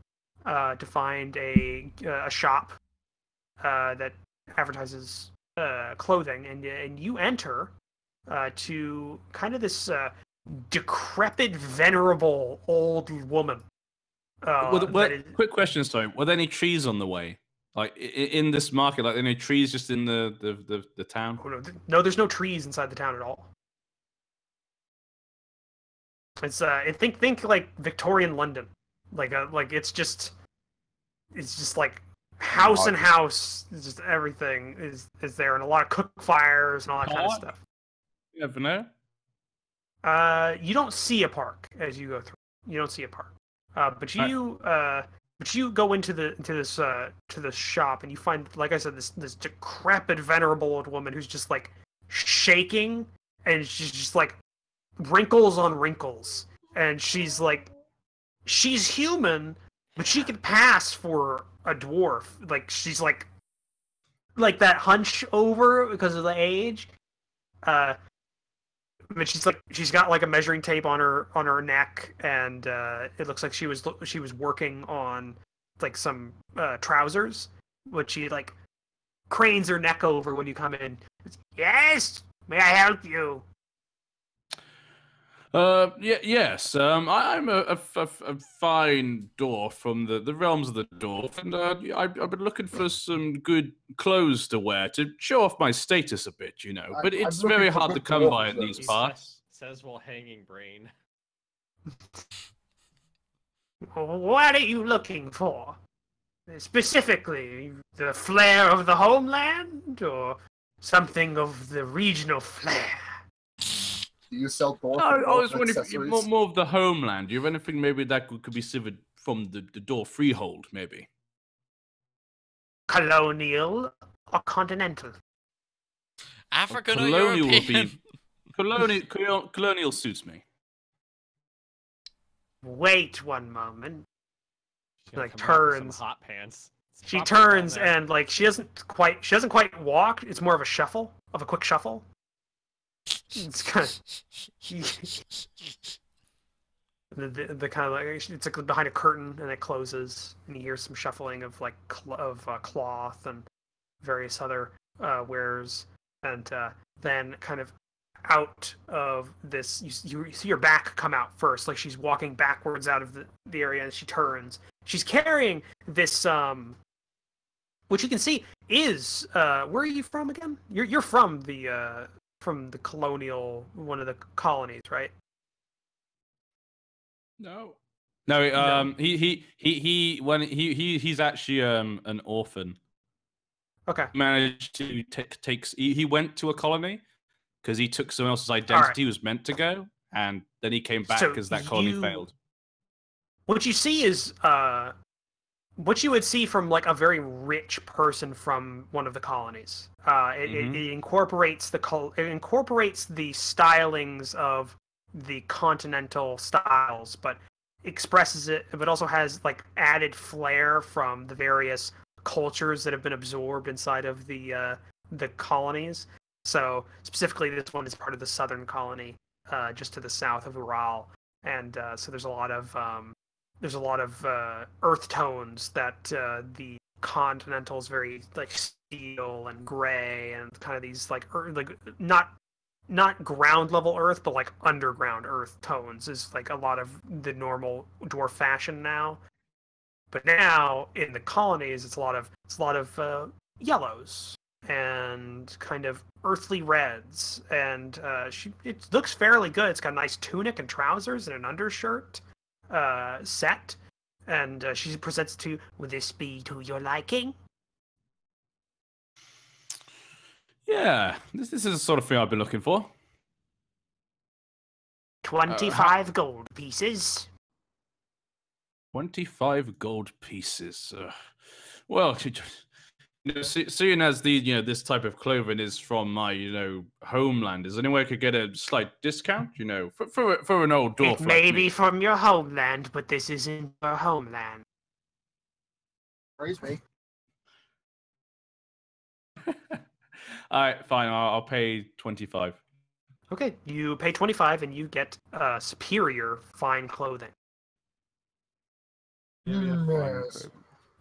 to find a shop that advertises clothing, and you enter to kind of this decrepit, venerable old woman. Quick question, sorry. Were there any trees on the way? Like in this market, like any trees just in the town? Oh, no, there's no trees inside the town at all. It's think like Victorian London, like it's just like house and house. It's just everything is there, and a lot of cook fires and all that kind of stuff. You never know. You don't see a park as you go through. You don't see a park. But you go into this shop, and you find, like I said, this decrepit, venerable old woman who's just like shaking, and she's just like wrinkles on wrinkles, and she's human, but she could pass for a dwarf. Like she's like that hunch over because of the age. But she's got like a measuring tape on her neck, and it looks like she was working on like some trousers, which she like cranes her neck over when you come in. Yes, may I help you? Yes. I'm a fine dwarf from the realms of the dwarf, and I've been looking for some good clothes to wear to show off my status a bit, But it's very hard to come by in these parts. Says while hanging brain. What are you looking for? Specifically, the flair of the homeland, or something of the regional flair? Do you sell dwarf? I was wondering if more of the homeland. Do you have anything maybe that could be severed from the dwarf freehold, maybe? Colonial or continental? African or colonial European? Would be colonial suits me. Wait one moment. She Like come out with turns. some hot pants. She Pop right down turns there. and like she doesn't quite walk. It's more of a quick shuffle. It's kind of the kind of like it's like behind a curtain, and it closes, and you hear some shuffling of like cloth and various other wares, and then kind of out of this, you see her back come out first, like she's walking backwards out of the area, and she turns. She's carrying this which you can see is where are you from again? You're from the colonial, one of the colonies, right? No. He's actually an orphan. Okay. Managed to he went to a colony because he took someone else's identity. He was meant to go, and then he came back because that colony failed. What you see is what you would see from like a very rich person from one of the colonies. It incorporates the stylings of the continental styles, but expresses it, but also has like added flair from the various cultures that have been absorbed inside of the colonies. So specifically, this one is part of the southern colony, just to the south of Ural, and so there's a lot of earth tones that the continental is very like steel and gray and kind of these like not ground level earth, but like underground earth tones is like a lot of the normal dwarf fashion now. But now in the colonies, it's a lot of yellows and kind of earthly reds, and it looks fairly good. It's got a nice tunic and trousers and an undershirt set, and she presents it to you. Will this be to your liking? Yeah, this is the sort of thing I've been looking for. 25 gold pieces. 25 gold pieces. Well, seeing as this type of clothing is from my homeland, is there any way I could get a slight discount? For an old dwarf. It may like be me? from your homeland, but this isn't your homeland. Praise me. All right, fine. I'll pay 25. Okay, you pay 25 and you get superior fine clothing. Yes.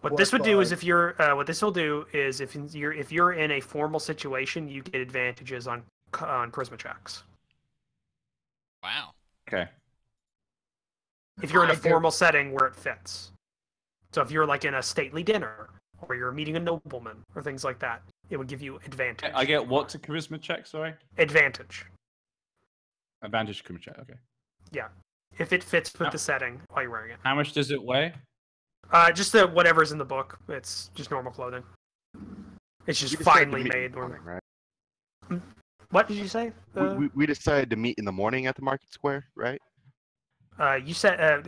What this would do is if you're if you're in a formal situation, you get advantages on charisma checks. Wow. Okay. If you're in a I do- formal setting where it fits. So if you're like in a stately dinner or you're meeting a nobleman or things like that, it would give you advantage. I get what to charisma check? Sorry. Advantage. Advantage charisma check. Okay. Yeah. If it fits with the setting while you're wearing it. How much does it weigh? Just whatever's in the book. It's just normal clothing. It's just We decided to finely meet in made. the morning, right? What did you say? We decided to meet in the morning at the market square, right? You said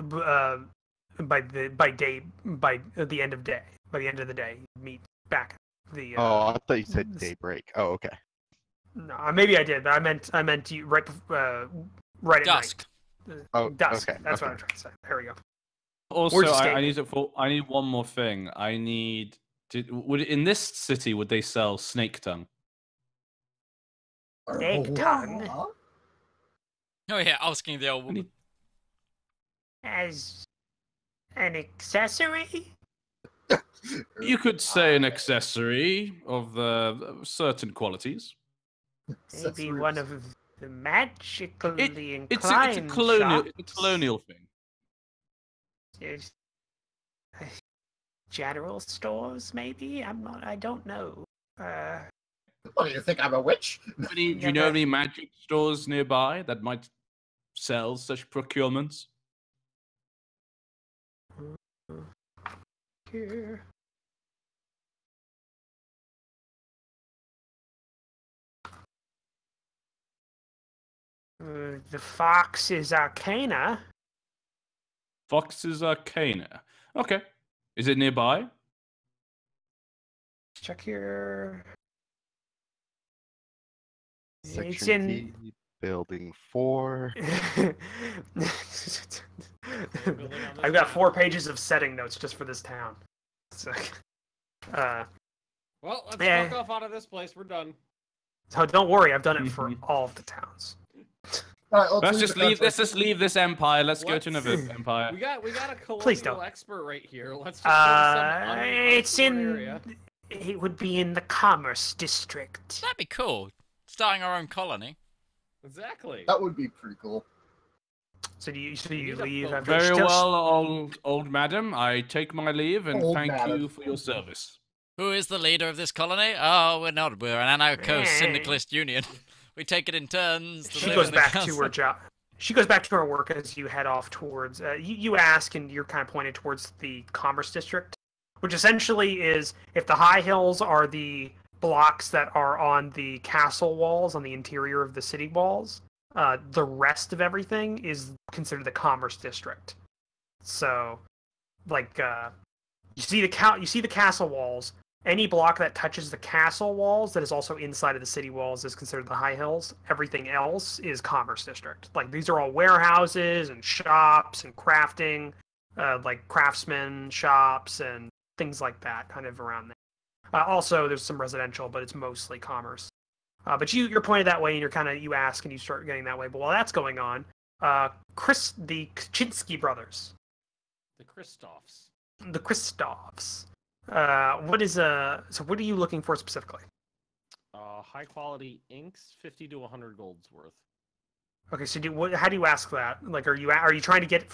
by the end of day. By the end of the day, you meet back at the. Oh, I thought you said daybreak. Oh, okay. No, maybe I did, but I meant you right at Dusk. night. Oh, Dusk. okay, That's what okay. I'm trying to say. There we go. Also, Where's the I need one more thing. I need in this city would they sell snake tongue? Egg tongue. Oh yeah, asking the old woman. As an accessory? You could say an accessory of certain qualities. Maybe one of the magically It's inclined a colonial shops? thing. There's general stores, maybe? I don't know. What do you think? I'm a witch? Do you know any magic stores nearby that might sell such procurements? Here. The Fox's Arcana. Fox's Arcana. Okay. Is it nearby? Check here. Section It's in. D, building 4. I've got 4 pages of setting notes just for this town. So, Well, let's Yeah. fuck off out of this place. We're done. so don't worry, I've done it for all of the towns. All right, Let's leave just the leave. country. Let's just leave this empire. Let's go to another Let's- empire. We got a Please colonial don't. expert right here. Let's just go to some It's unexplored in. area. It would be in the Commerce District. That'd be cool. Starting our own colony. Exactly. That would be pretty cool. So you need a leave boat. after Very just- well, old madam. I take my leave and Old thank madam. you for your service. Who is the leader of this colony? Oh, we're not. We're an anarcho Eh. syndicalist union. We take it in turns. To She live goes in the back to council. her job. She goes back to her work as you head off towards. You ask, and you're kind of pointed towards the Commerce District, which essentially is if the high hills are the blocks that are on the castle walls on the interior of the city walls. The rest of everything is considered the Commerce District. So, like, You see the castle walls. Any block that touches the castle walls that is also inside of the city walls is considered the high hills. Everything else is commerce district. Like these are all warehouses and shops and crafting, like craftsman shops and things like that, kind of around there. Also, there's some residential, but it's mostly commerce. But you're pointed that way, and you ask, and you start getting that way. But while that's going on, the Kaczynski brothers, The Kristoffs. the Kristoffs. What are you looking for specifically? High quality inks, 50 to 100 gold's worth. Okay, so how do you ask that? Like, are you trying to get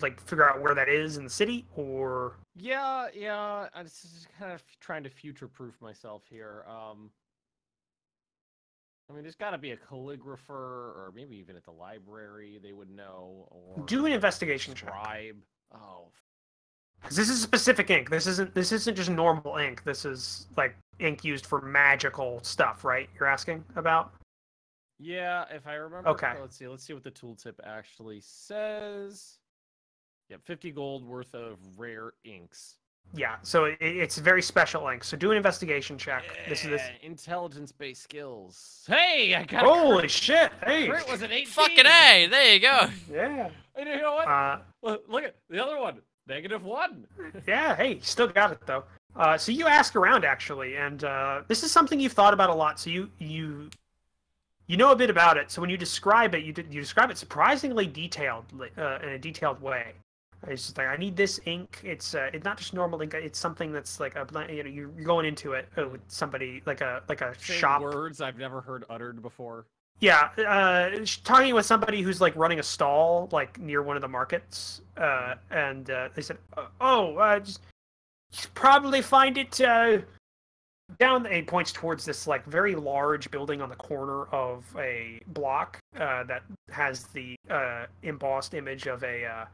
like figure out where that is in the city, or? Yeah. I'm just kind of trying to future-proof myself here. I mean, there's got to be a calligrapher, or maybe even at the library they would know. Or Do an investigation check. scribe. Oh, Because this is specific ink. This isn't just normal ink. This is like ink used for magical stuff, right? You're asking about? yeah. If I remember. Okay. Let's see what the tooltip actually says. Yep, 50 gold worth of rare inks. Yeah. So it's very special ink. So do an investigation check. This is this. Intelligence-based skills. Hey, I got. Holy shit! Hey. Crit was an 18. Fucking A! There you go. Yeah. And you know what? Look at the other one. -1. Yeah. Hey, you still got it though. So you ask around actually, and this is something you've thought about a lot. So you know a bit about it. So when you describe it, you describe it surprisingly detailed in a detailed way. It's just like, I need this ink. It's not just normal ink. It's something that's like you're going into it with somebody like a Saying shop. words I've never heard uttered before. Yeah, talking with somebody who's like running a stall like near one of the markets, and they said, just probably find it down. He points towards this like very large building on the corner of a block that has the embossed image of a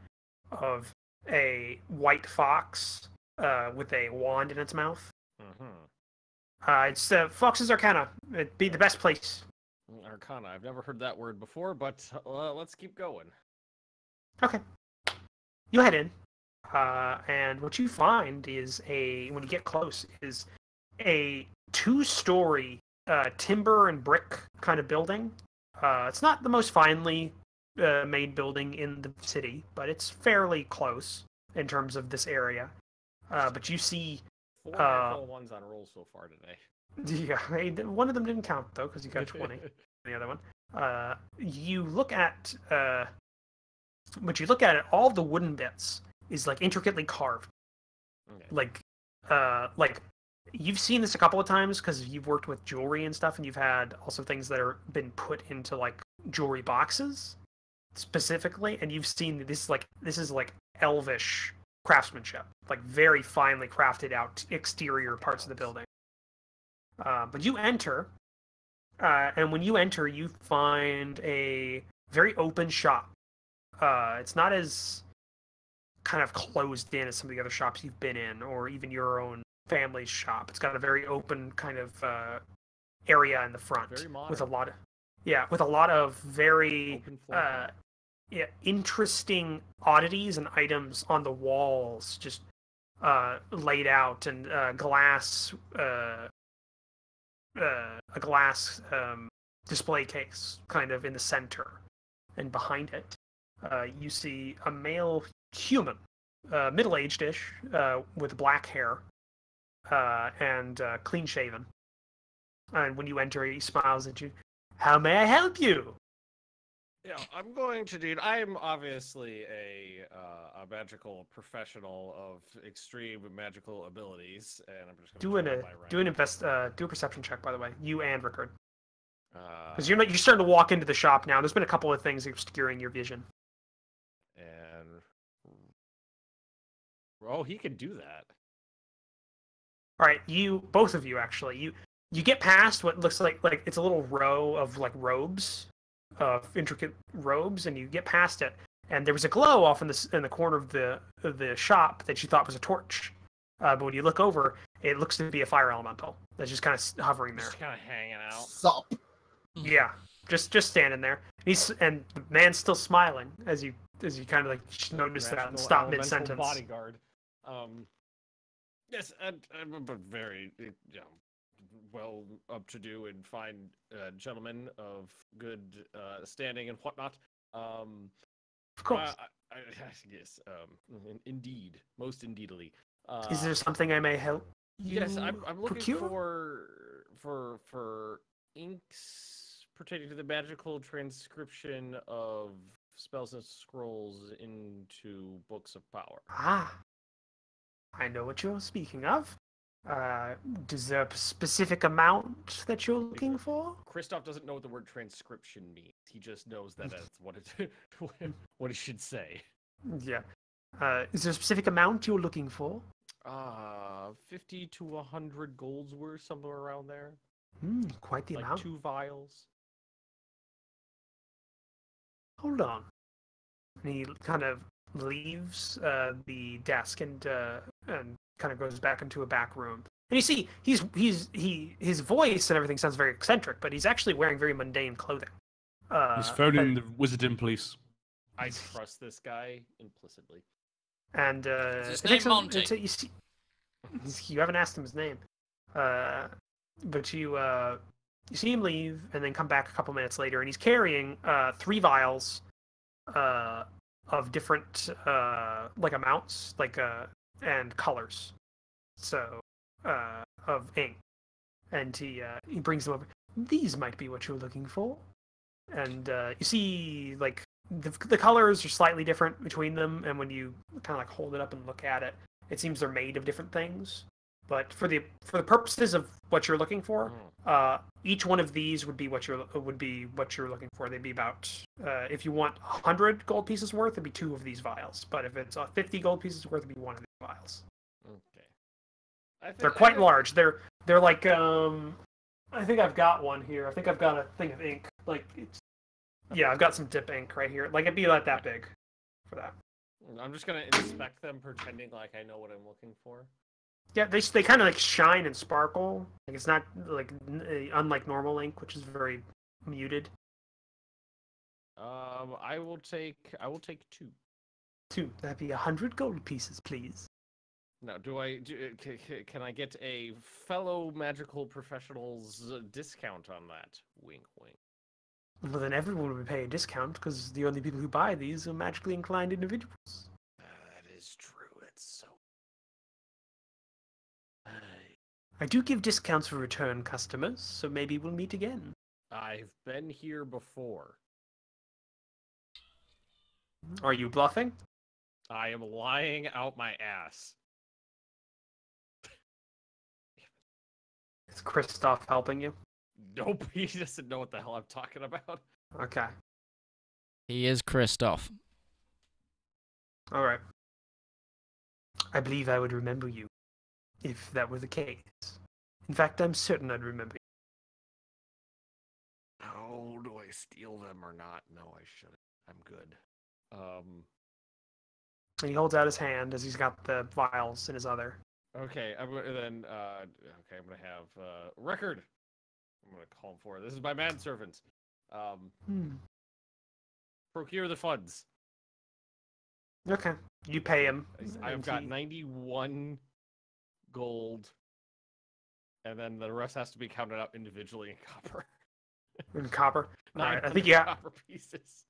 white fox with a wand in its mouth. Mm-hmm. It's Fox's Arcana. It'd be the best place. Arcana. I've never heard that word before, but let's keep going. Okay. You head in, and what you find is when you get close, is a 2-story timber and brick kind of building. It's not the most finely made building in the city, but it's fairly close in terms of this area. But you see 4 natural ones on roll so far today. Yeah, one of them didn't count though because you got 20. The other one. You look at it, all the wooden bits is like intricately carved. Okay. Like you've seen this a couple of times because you've worked with jewelry and stuff, and you've had also things that are been put into like jewelry boxes specifically, and you've seen this is like elvish craftsmanship, like very finely crafted out exterior parts of the building. But you enter, and when you enter, you find a very open shop. It's not as kind of closed in as some of the other shops you've been in, or even your own family's shop. It's got a very open kind of area in the front, Very modern. with a lot of very Open floor plan. interesting oddities and items on the walls, just laid out, and a glass display case kind of in the center, and behind it you see a male human, middle-aged-ish, with black hair and clean shaven, and when you enter he smiles at you. How may I help you? Yeah, I'm going to, dude. I'm obviously a magical professional of extreme magical abilities, and I'm just going to do a perception check, by the way, you and Rickard, because because you're starting to walk into the shop now. There's been a couple of things obscuring your vision. And he can do that. All right, both of you actually, you get past what looks like it's a little row of like robes, intricate robes, and you get past it, and there was a glow off in the corner of the shop that you thought was a torch, but when you look over, it looks to be a fire elemental that's just kind of hovering there. Just kind of hanging out. Sup? Yeah, just standing there. And the man's still smiling as you kind of like notice that and Magical stop elemental mid sentence. Bodyguard. Yes, and I'm a very well up to do and fine gentleman of good standing and whatnot. Of course. Yes, indeed, most indeedly. Is there something I may help you Yes, I'm looking procure? for inks pertaining to the magical transcription of spells and scrolls into books of power. Ah, I know what you're speaking of. Is there a specific amount that you're looking for? Christoph doesn't know what the word transcription means. He just knows that that's what it what it should say. Yeah. Is there a specific amount you're looking for? 50 to 100 golds worth, somewhere around there. Quite the Like amount. 2 vials. Hold on. And he kind of leaves the desk and kind of goes back into a back room. And you see, his voice and everything sounds very eccentric, but he's actually wearing very mundane clothing. He's phoning the Wizarding police. I trust this guy implicitly. And Is his it name takes him- Monty? you see, you haven't asked him his name, but you see him leave and then come back a couple minutes later, and he's carrying 3 vials of different like amounts, like and colors, so of ink, and he brings them over. These might be what you're looking for, and you see like the colors are slightly different between them, and when you kind of like hold it up and look at it, it seems they're made of different things. But for the purposes of what you're looking for, each one of these would be what you're looking for. They'd be about if you want 100 gold pieces worth, it'd be 2 of these vials. But if it's 50 gold pieces worth, it'd be 1 of these vials. Okay. They're quite large. They're like I think I've got one here. I think I've got a thing of ink. Like yeah, I've got some dip ink right here. Like it'd be like that big for that. I'm just gonna inspect them, pretending like I know what I'm looking for. Yeah, they kind of like shine and sparkle. Like it's not like unlike normal ink, which is very muted. I will take 2. 2. That'd be 100 gold pieces, please. Now, can I get a fellow magical professional's discount on that? Wink, wink. Well, then everyone would pay a discount because the only people who buy these are magically inclined individuals. That is true. It's so. I do give discounts for return customers, so maybe we'll meet again. I've been here before. Are you bluffing? I am lying out my ass. Is Christoph helping you? Nope, he doesn't know what the hell I'm talking about. Okay. He is Christoph. All right. I believe I would remember you, if that were the case. In fact, I'm certain I'd remember you. Oh, do I steal them or not? No, I shouldn't. I'm good. And he holds out his hand as he's got the vials in his other. Okay, I'm gonna have record. I'm gonna call him for it. This is my manservant. Procure the funds. Okay. You pay him. I've and got he- 91 gold, and then the rest has to be counted out individually in copper. in copper. All right. I 900 think yeah. copper pieces.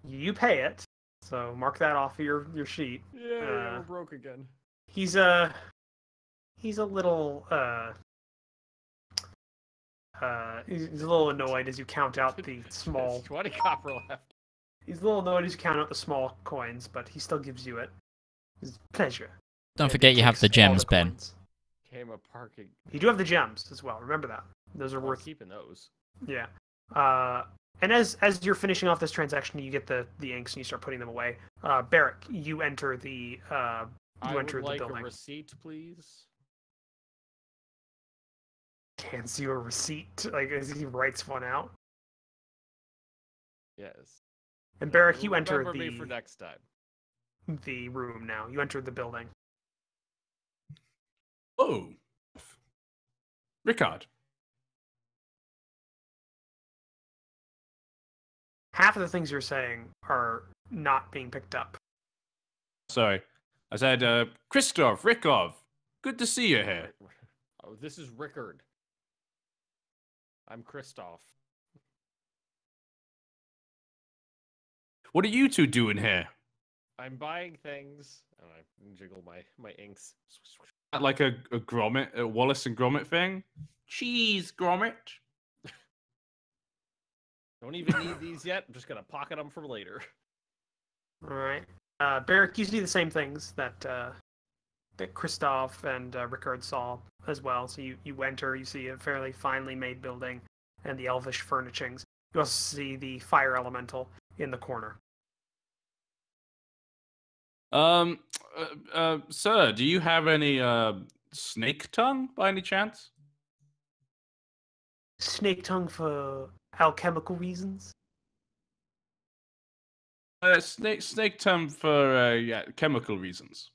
You pay it. So mark that off of your sheet. Yeah, we're broke again. He's a little he's a little annoyed as you count out the small. There's 20 copper left. He's a little annoyed as you count out the small coins, but he still gives you it. His pleasure. Don't And forget he you have takes the all gems, Ben. coins. Came a parking. You do have the gems as well. Remember that. Those are We're worth. keeping those. Yeah. And as you're finishing off this transaction, you get the inks and you start putting them away. Barrick, you enter the I would like building. a receipt, please. Hands you a receipt, like as he writes one out. Yes. And Barrick, you enter Remember me for next time. the room now. You enter the building. Oh, Rickard. Half of the things you're saying are not being picked up. Sorry. I said, Christoph, Rikov, good to see you here. Oh, this is Rickard. I'm Christoph. What are you two doing here? I'm buying things. And I jiggle my inks. Like a Gromit, a Wallace and Gromit thing? Cheese, Gromit. Don't even need these yet. I'm just gonna pocket them for later. All right. Barrick, you see the same things that Christoph and Rickard saw as well. So you enter, you see a fairly finely made building and the elvish furnishings. You also see the fire elemental in the corner. Sir, do you have any snake tongue by any chance? Snake tongue for alchemical reasons. Snake tongue for yeah, chemical reasons.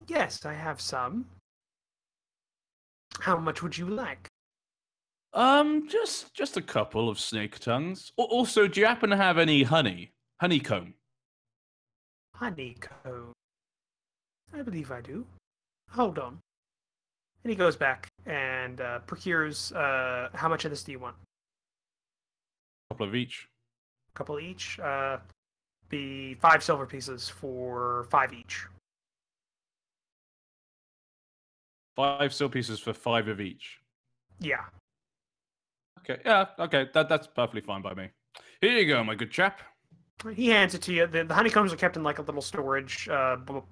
Yes, I have some. How much would you like? Just a couple of snake tongues. Also, do you happen to have any honeycomb? Honeycomb. I believe I do. Hold on. And he goes back and procures. How much of this do you want? A couple of each. A couple each. Be 5 silver pieces for 5 each. 5 silver pieces for 5 of each. Yeah. Okay, yeah, okay, that's perfectly fine by me. Here you go, my good chap. He hands it to you. The honeycombs are kept in like a little storage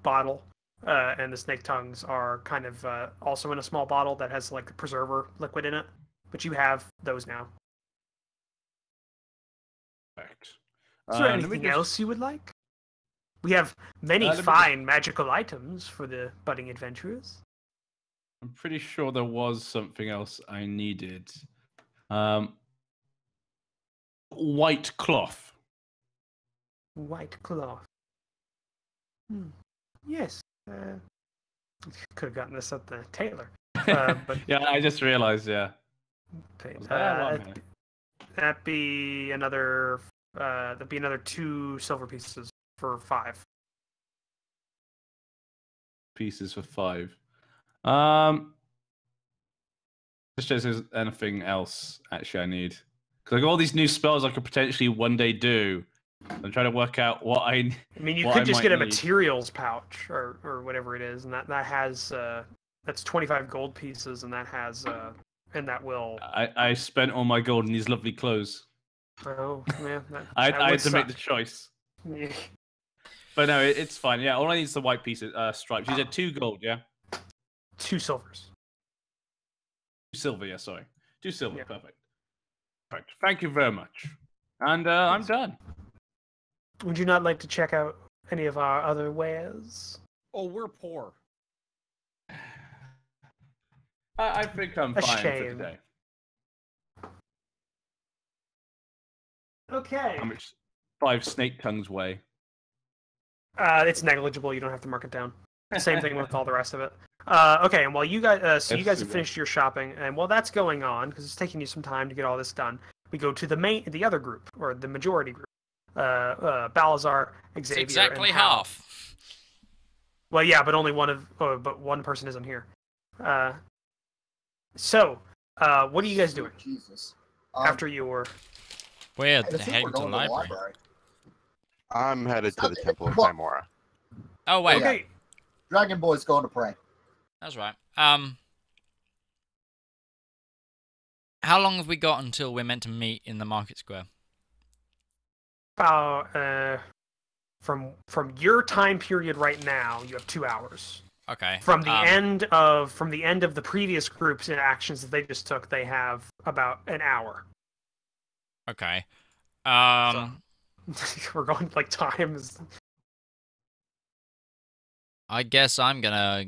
bottle, and the snake tongues are kind of also in a small bottle that has like a preserver liquid in it. But you have those now. Perfect. Is there let me anything just- else you would like? We have many let me fine magical items for the budding adventurers. I'm pretty sure there was something else I needed. White cloth. White cloth. Yes. Could have gotten this at the tailor. But Yeah, I just realized, yeah. okay, Was that one here? that'd be another 2 silver pieces for 5. Pieces for 5. Just shows there's anything else actually I need. Because I got all these new spells I could potentially one day do. I'm trying to work out what I I mean, you what could I just might get a need. materials pouch or whatever it is, and that has that's 25 gold pieces, and that has and that will. I spent all my gold in these lovely clothes. Oh man, I that had would to make the suck. choice. But no, it's fine. Yeah, all I need is the white pieces, stripes. You said 2 gold, yeah? 2 silvers. 2 silver, yeah, sorry. 2 silver, Yeah. perfect. Perfect. Thank you very much. And I'm done. Would you not like to check out any of our other wares? Oh, we're poor. I think I'm A fine for shame. today. Okay. How much 5 snake tongues weigh? It's negligible. You don't have to mark it down. Same thing with all the rest of it. Okay, and while you guys, so you guys have Super. finished your shopping, and while that's going on, because it's taking you some time to get all this done, we go to the other group, or the majority group. Balazar, It's Xavier, exactly and Hal. half. Well, yeah, but only but one person isn't here. So, what are you guys doing Jesus. after your? We're I think heading we're to the going to the library. library. I'm headed to the Okay, Temple of well- Timora. Oh wait, yeah. Okay, Dragon Boy's going to pray. that's right. How long have we got until we're meant to meet in the market square? about from your time period right now, you have 2 hours. Okay. From the end of the previous group's actions that they just took, they have about an hour. Okay. We're going like times. I guess I'm gonna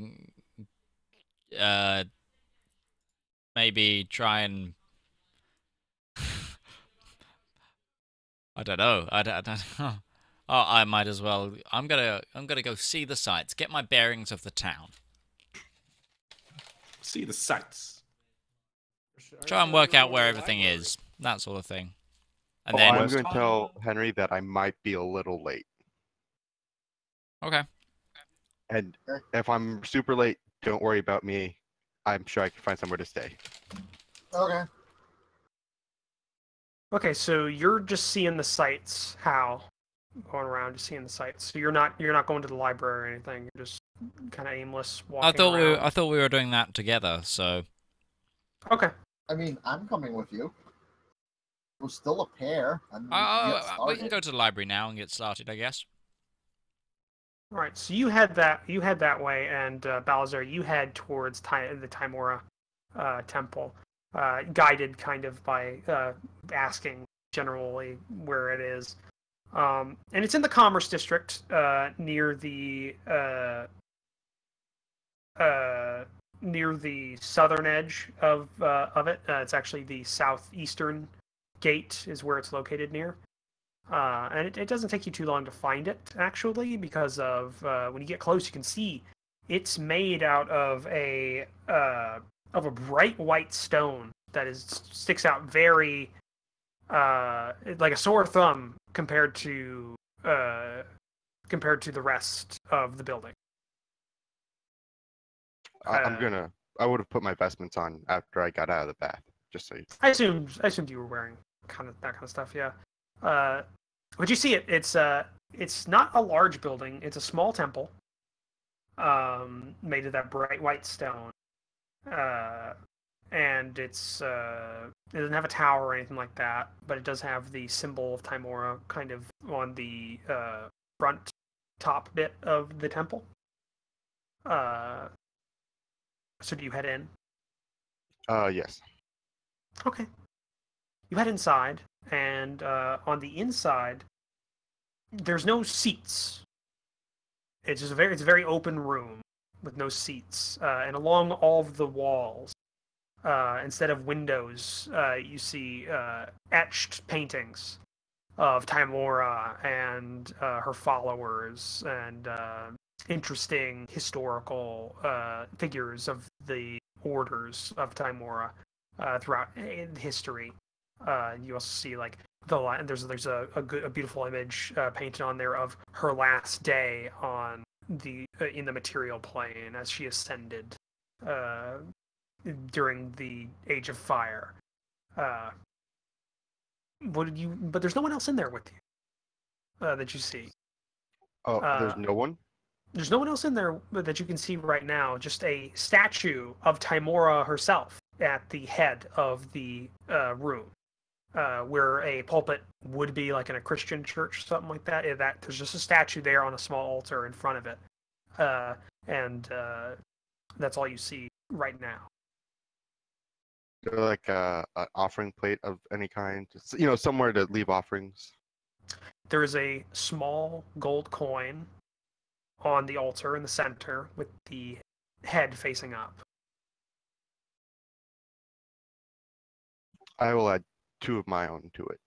maybe try and I don't know. I don't oh, I might as well. I'm gonna go see the sights, get my bearings of the town, See the sights. try and work out where everything is, that sort of thing. And Oh, then I'm going to tell Henry that I might be a little late. okay. And if I'm super late, don't worry about me. I'm sure I can find somewhere to stay. Okay. Okay, so you're just seeing the sights, Hal, going around just seeing the sights. So you're not going to the library or anything. You're just kind of aimless walking around. I thought we were doing that together. So Okay. I mean, I'm coming with you. We're still a pair. I mean, we can get we can started. go to the library now and get started, I guess. All right. So you head that way, and Balazar, you head towards the Timora temple, guided kind of by asking generally where it is. And it's in the Commerce District, near the southern edge of it. It's actually the southeastern gate is where it's located near. And it doesn't take you too long to find it, actually, because of when you get close, you can see it's made out of a bright white stone that sticks out very like a sore thumb compared to the rest of the building. I would have put my vestments on after I got out of the bath, just so you... I assumed you were wearing kind of that kind of stuff, yeah. But you see it. It's not a large building. It's a small temple, made of that bright white stone, and it doesn't have a tower or anything like that. But it does have the symbol of Timora kind of on the front top bit of the temple. So do you head in? Yes. Okay. You head inside, and on the inside, there's no seats. It's just it's a very open room with no seats. And along all of the walls, instead of windows, you see etched paintings of Timora and her followers, and interesting historical figures of the orders of Timora throughout history. You also see like there's a beautiful image painted on there of her last day on in the material plane as she ascended during the Age of Fire. But there's no one else in there with you that you see. Oh, there's no one? There's no one else in there that you can see right now. Just a statue of Timora herself at the head of the room, where a pulpit would be, like in a Christian church or something like that. There's just a statue there on a small altar in front of it, and that's all you see right now. Like an offering plate of any kind, somewhere to leave offerings. There is a small gold coin on the altar in the center with the head facing up. I will add 2 of my own to it.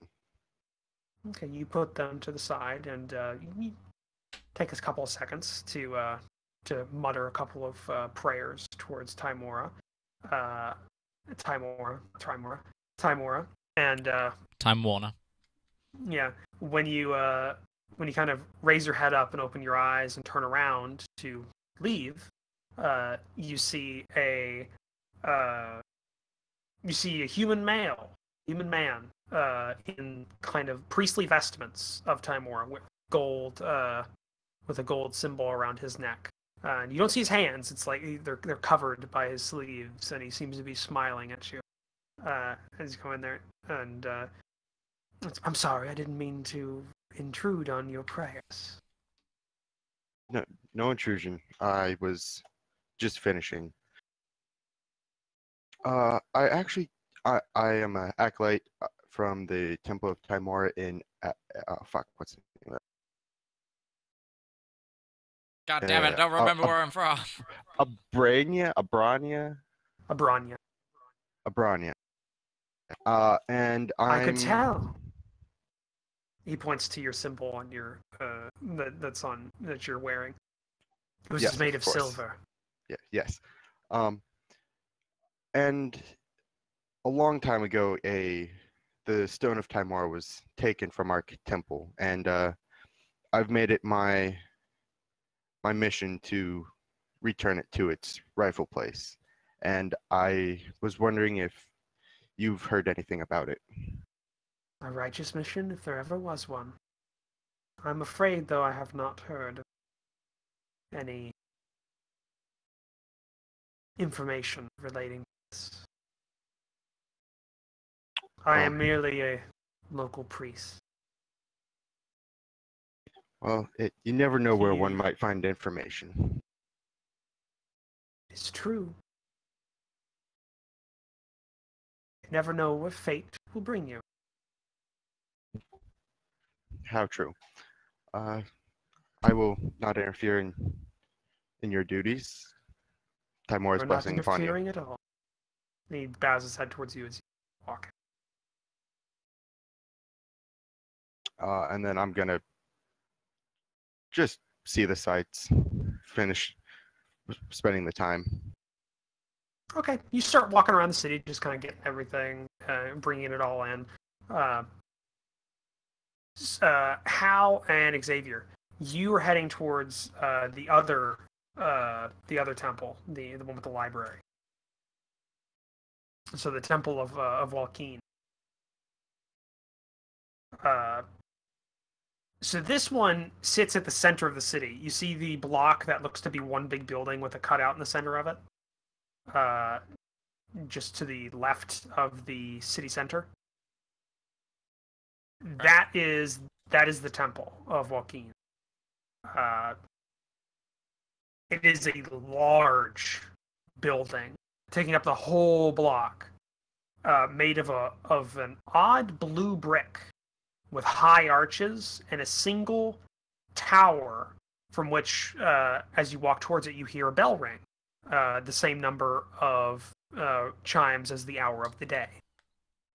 Okay, you put them to the side, and you take a couple of seconds to mutter a couple of prayers towards Timora, and Time Warner. yeah. When you kind of raise your head up and open your eyes and turn around to leave, you see a human man in kind of priestly vestments of Timora with a gold symbol around his neck. And you don't see his hands. It's like they're covered by his sleeves, and he seems to be smiling at you as you go in there. And I'm sorry, I didn't mean to intrude on your prayers. No intrusion. I was just finishing. I am an acolyte from the Temple of Timora in what's the name of that? God damn it! I don't remember where I'm from. Abrania. And I could tell. He points to your symbol on your that you're wearing. It was just made of silver. Yeah. Yes. And a long time ago, a the Stone of Timor was taken from our temple, and I've made it my mission to return it to its rightful place. And I was wondering if you've heard anything about it. A righteous mission, if there ever was one. I'm afraid, though, I have not heard any information relating to this. I am merely a local priest. Well, you never know where one might find information. It's true. You never know what fate will bring you. How true. I will not interfere in your duties. Timor's We're not blessing upon you. interfering at all. He bows his head towards you as you walk. And then I'm gonna just see the sights, finish spending the time. Okay, you start walking around the city, just kind of getting everything, bringing it all in. Hal and Xavier, you are heading towards the other temple, the one with the library. So the temple of Walkeen. So this one sits at the center of the city. You see the block that looks to be one big building with a cutout in the center of it. Just to the left of the city center. That is the temple of Walkeen. It is a large building, taking up the whole block, made of an odd blue brick with high arches and a single tower from which, as you walk towards it, you hear a bell ring, the same number of chimes as the hour of the day.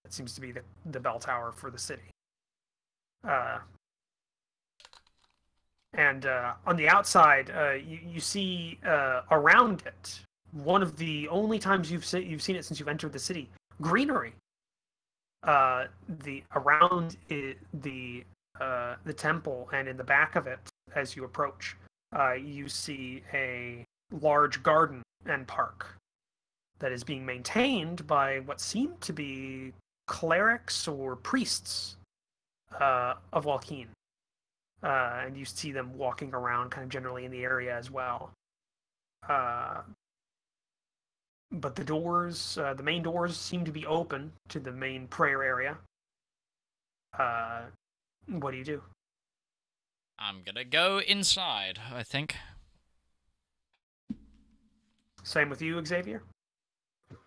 That seems to be the bell tower for the city. And on the outside, you see around it, one of the only times you've seen it since you've entered the city, greenery. Around the temple and in the back of it, as you approach, you see a large garden and park that is being maintained by what seem to be clerics or priests of Walkeen. And you see them walking around kind of generally in the area as well. But the doors, the main doors seem to be open to the main prayer area. What do you do? I'm gonna go inside, I think. Same with you, Xavier?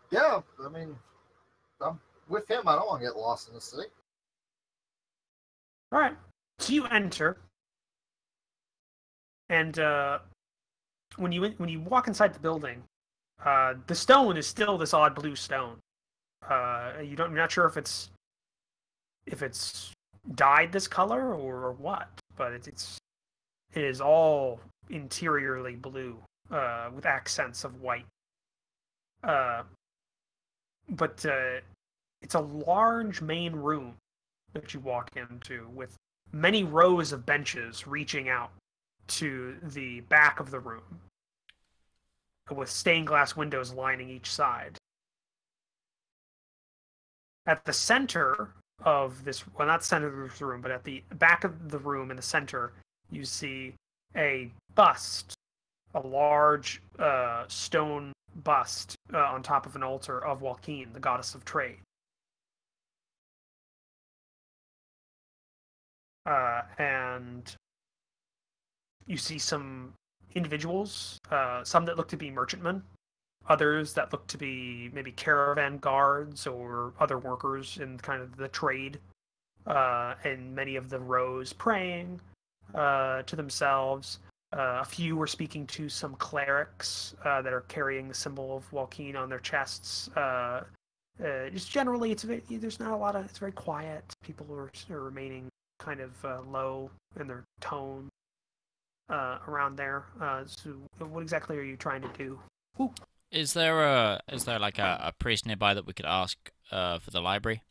Yeah, I mean, I'm with him. I don't want to get lost in the city. All right. So you enter, and when you walk inside the building, the stone is still this odd blue stone. You're not sure if it's dyed this color or what, but it is all interiorly blue with accents of white. But it's a large main room that you walk into with many rows of benches reaching out to the back of the room with stained glass windows lining each side. At the center of this, well, not center of this room, but at the back of the room in the center, you see a bust, a large stone bust on top of an altar of Walkeen, the goddess of trade. And you see some individuals, some that look to be merchantmen, others that look to be maybe caravan guards or other workers in kind of the trade, and many of the rows praying to themselves. A few were speaking to some clerics that are carrying the symbol of Walkeen on their chests. Just generally, there's not a lot of. It's very quiet. People are remaining kind of low in their tone around there. So, what exactly are you trying to do? Ooh. Is there like a priest nearby that we could ask for the library?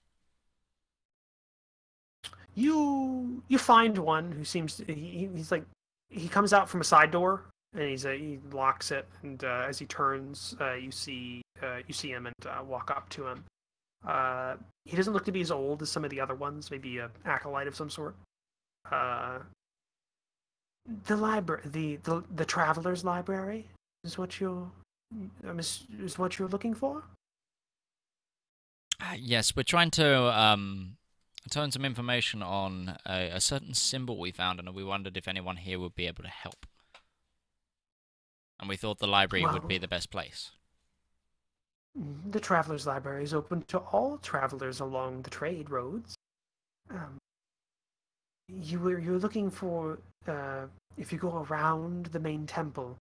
You find one who seems to, he's like he comes out from a side door and he locks it, and as he turns, you see him and walk up to him. He doesn't look to be as old as some of the other ones, maybe an acolyte of some sort. The library, the traveler's library is what you're looking for. Yes, we're trying to turn some information on a certain symbol we found, and we wondered if anyone here would be able to help. And we thought the library would be the best place. The traveler's library is open to all travelers along the trade roads. You're looking for, if you go around the main temple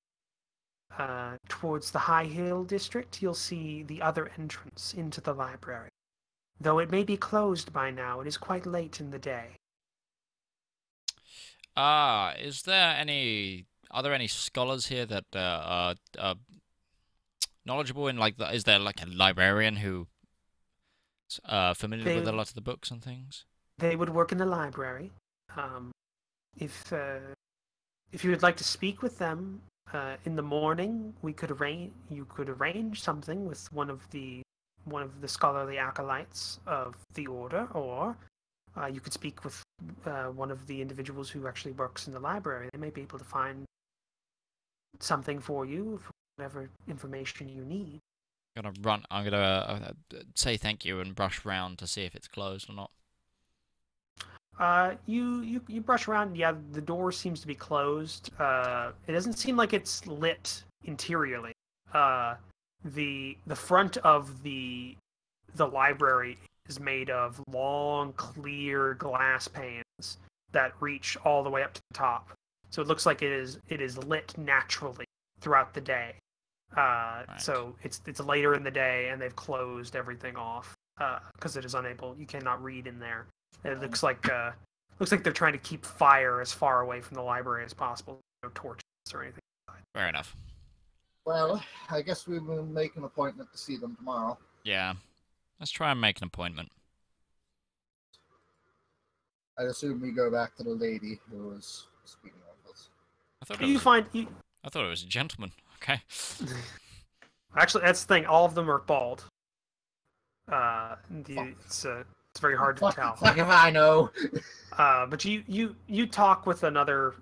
towards the High Hill district, you'll see the other entrance into the library. Though it may be closed by now, it is quite late in the day. Are there any scholars here that are knowledgeable in is there like a librarian who familiar with a lot of the books and things? They would work in the library. If you would like to speak with them in the morning, you could arrange something with one of the scholarly acolytes of the order, or you could speak with one of the individuals who actually works in the library. They may be able to find something for you, for whatever information you need. I'm gonna say thank you and brush round to see if it's closed or not. You brush around. Yeah, the door seems to be closed. It doesn't seem like it's lit interiorly. The front of the library is made of long, clear glass panes that reach all the way up to the top. So it looks like it is lit naturally throughout the day. Right. So it's later in the day, and they've closed everything off because it is unable. You cannot read in there. It looks like they're trying to keep fire as far away from the library as possible. No torches or anything. Fair enough. Well, I guess we will make an appointment to see them tomorrow. Yeah. Let's try and make an appointment. I assume we go back to the lady who was speaking of us. I thought it was a gentleman. Okay. Actually, that's the thing. All of them are bald. It's very hard to tell. Fuck if I know. But you talk with another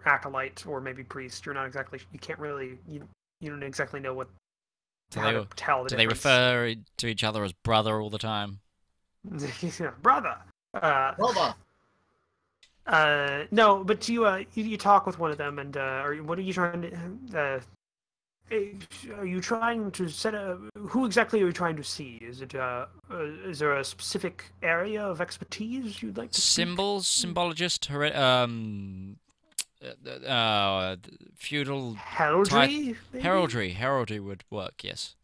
acolyte or maybe priest. You're not exactly. You can't really. You don't exactly know what. How to tell the difference. Do they refer to each other as brother all the time? Brother. Brother. No, but you talk with one of them, and what are you trying to? Are you trying to set a? Who exactly are you trying to see? Is there a specific area of expertise you'd like to? Symbols, symbologist, feudal. Heraldry. Heraldry would work. Yes.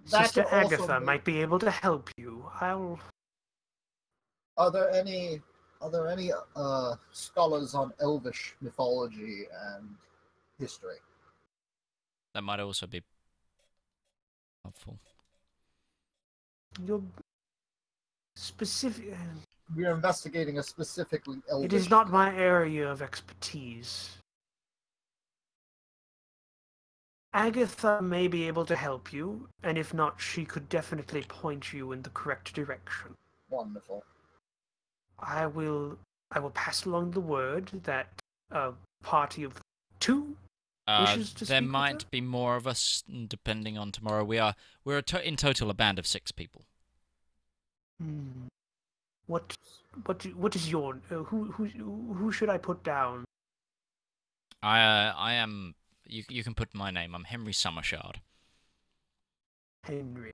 Sister Agatha might be able to help you. Are there any scholars on Elvish mythology and history? That might also be helpful. You're specific. We are investigating a specifically Elvish. It is not my area of expertise. Agatha may be able to help you, and if not, she could definitely point you in the correct direction. Wonderful. I will pass along the word that a party of two wishes to speak. There might be more of us, depending on tomorrow. We're in total a band of 6 people. What is your who should I put down? I am. You can put my name. I'm Henry Summershard. Henry.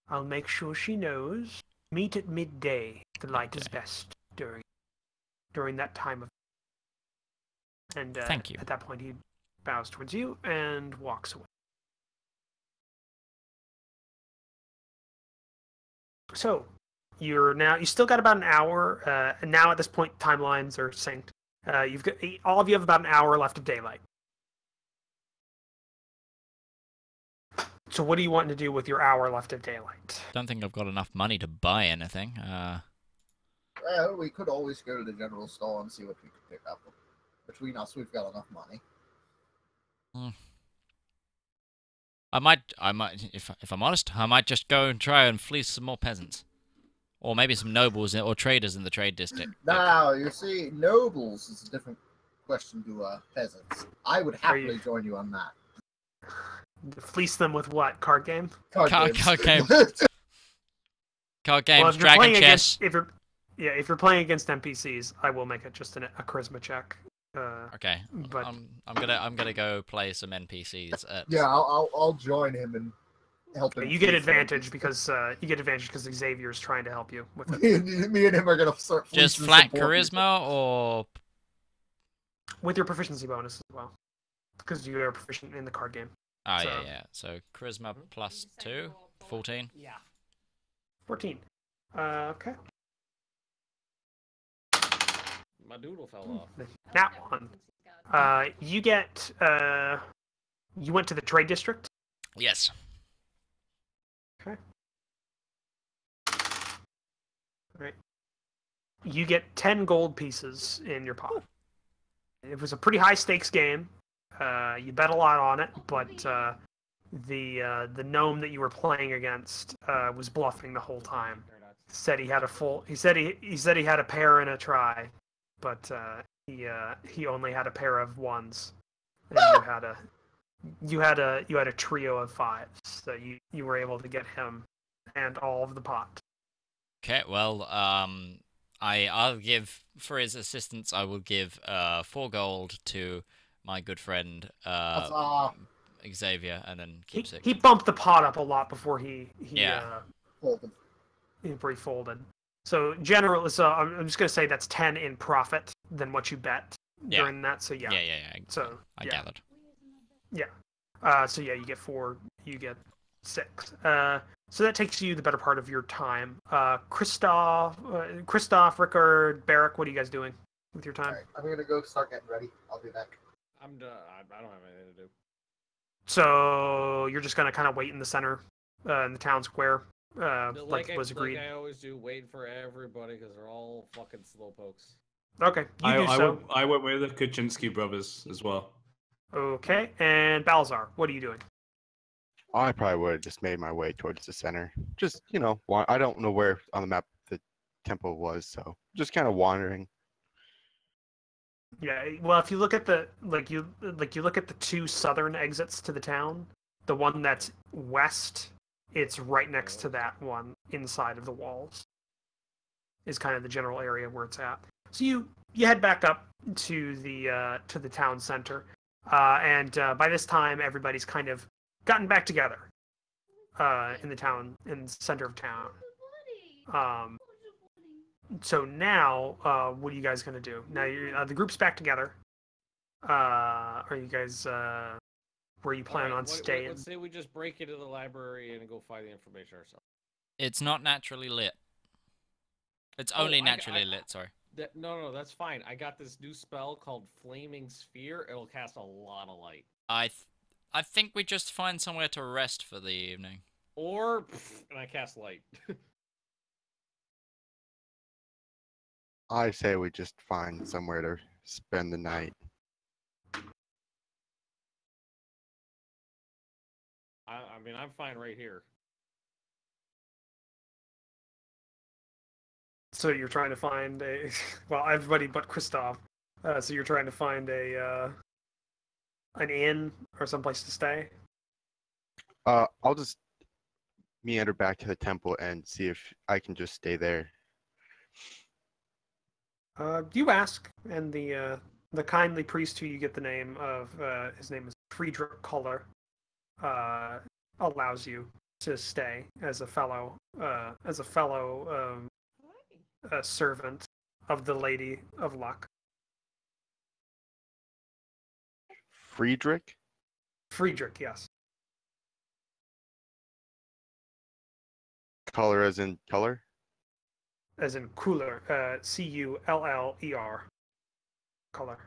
I'll make sure she knows. Meet at midday. The light is best during that time of. And thank you. At that point, he bows towards you and walks away. So, you still got about an hour. And now at this point, timelines are synced. All of you have about an hour left of daylight. So what do you want to do with your hour left of daylight? Don't think I've got enough money to buy anything. Well, we could always go to the general store and see what we could pick up. Between us, we've got enough money. I might, if I'm honest, I might just go and try and fleece some more peasants, or maybe some nobles or traders in the trade district. Now, you see, nobles is a different question to peasants. I would happily join you on that. Fleece them with what? Card game? Card Card games. Card games, Well, if you're dragon playing chess. against, if you're playing against NPCs, I will make it just a charisma check. Okay, But I'm gonna go play some NPCs. Yeah, I'll join him and help him. you get advantage because Xavier's trying to help you with it. Me and him are gonna start. Just fleecing flat some poor charisma, or With your proficiency bonus as well, because you are proficient in the card game. oh So- yeah. So charisma plus 2, 14. Yeah. 14. Okay. My doodle fell off. That one. You get. You went to the trade district. Yes. Right. You get 10 gold pieces in your pot. It was a pretty high stakes game. You bet a lot on it, but the gnome that you were playing against was bluffing the whole time. Said he had a full. He said he had a pair and a try, but he only had a pair of ones, and you had a trio of fives. So you were able to get him and all of the pot. Okay. Well, I'll give for his assistance. I will give 4 gold to my good friend Huzzah. Xavier, and then keep 6. He bumped the pot up a lot before he Folded. before he folded. So I'm just gonna say that's 10 in profit than what you bet Yeah. during that. So yeah. Yeah. So I yeah. gathered. So yeah, you get 4, you get 6. So that takes you the better part of your time. Christoph, Rickard, Barrack, what are you guys doing with your time? Alright, I'm gonna go start getting ready. I'll be back. I'm done. I don't have anything to do. So you're just gonna kind of wait in the center, in the town square, like was agreed. Like I always do, waiting for everybody because they're all fucking slowpokes. Okay, you do so. I went with the Kuczynski brothers as well. Okay, and Balzar, what are you doing? I probably would have just made my way towards the center. Just, I don't know where on the map the temple was, so just kind of wandering. Yeah, well, if you look at the you look at the 2 southern exits to the town, the one that's west, it's right next to that one inside of the walls. Is kind of the general area where it's at. So you head back up to the town center, and by this time everybody's kind of gotten back together in the center of town. So now, what are you guys gonna do? Now the group's back together. Are you guys? Where you plan on staying? Let's say we just break into the library and go find the information ourselves. It's not naturally lit. It's only naturally lit. Sorry. No, that's fine. I got this new spell called Flaming Sphere. It'll cast a lot of light. I think we just find somewhere to rest for the evening. And I cast light. I say we just find somewhere to spend the night. I mean, I'm fine right here. So you're trying to find everybody but Christoph. So you're trying to find an inn or someplace to stay. I'll just meander back to the temple and see if I can just stay there. You ask, and the kindly priest who you get the name of, his name is Friedrich Koller, allows you to stay as a fellow servant of the Lady of Luck. Friedrich? Friedrich, yes. Color as in color? As in Kuller, Culler. Color.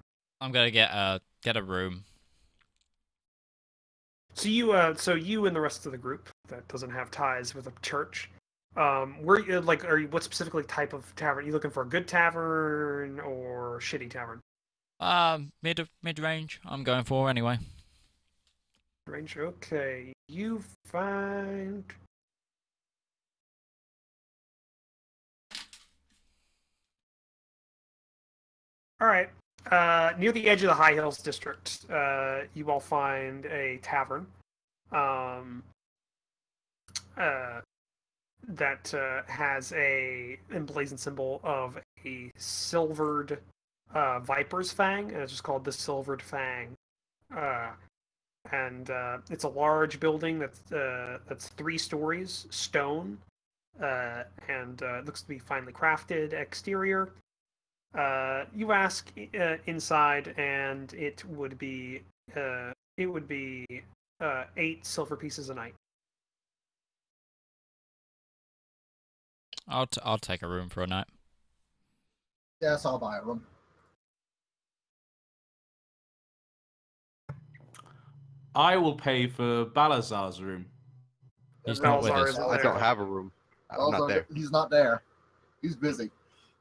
I'm gonna get a room. So you and the rest of the group that doesn't have ties with a church, where you like, what specifically type of tavern? Are you looking for a good tavern or shitty tavern? Mid range. I'm going for anyway. Range. Okay, you find. All right. Near the edge of the High Hills district, you all find a tavern. Um, that has a emblazoned symbol of a silvered viper's fang, and it's just called the Silvered Fang. And it's a large building that's 3 stories, stone, and looks to be finely crafted exterior. You ask inside, and it would be 8 silver pieces a night. I'll take a room for a night. Yes, I'll buy a room. I will pay for Balazar's room. He's not with Balazar us. isn't I there. don't have a room. I'm not there. He's not there. He's busy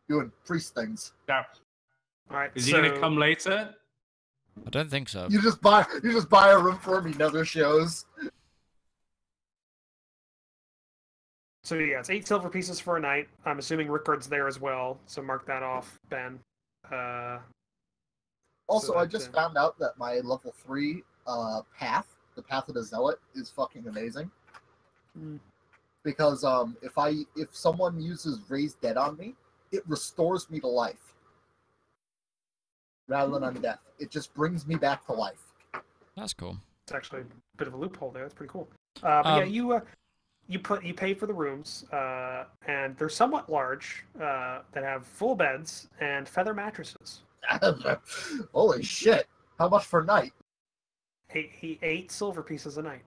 doing priest things. Yeah. All right. Is he gonna come later? I don't think so. You just buy a room for him. He never shows. So yeah, it's 8 silver pieces for a night. I'm assuming Rickard's there as well, so mark that off, Ben. Also, So I that's just it. found out that my level 3 path, the Path of the Zealot, is fucking amazing. Mm. Because if someone uses Raise Dead on me, it restores me to life rather than undeath. It just brings me back to life. That's cool. It's actually a bit of a loophole there. That's pretty cool. But yeah, you pay for the rooms, and they're somewhat large, that have full beds and feather mattresses. Holy shit! How much per night? 8 silver pieces a night.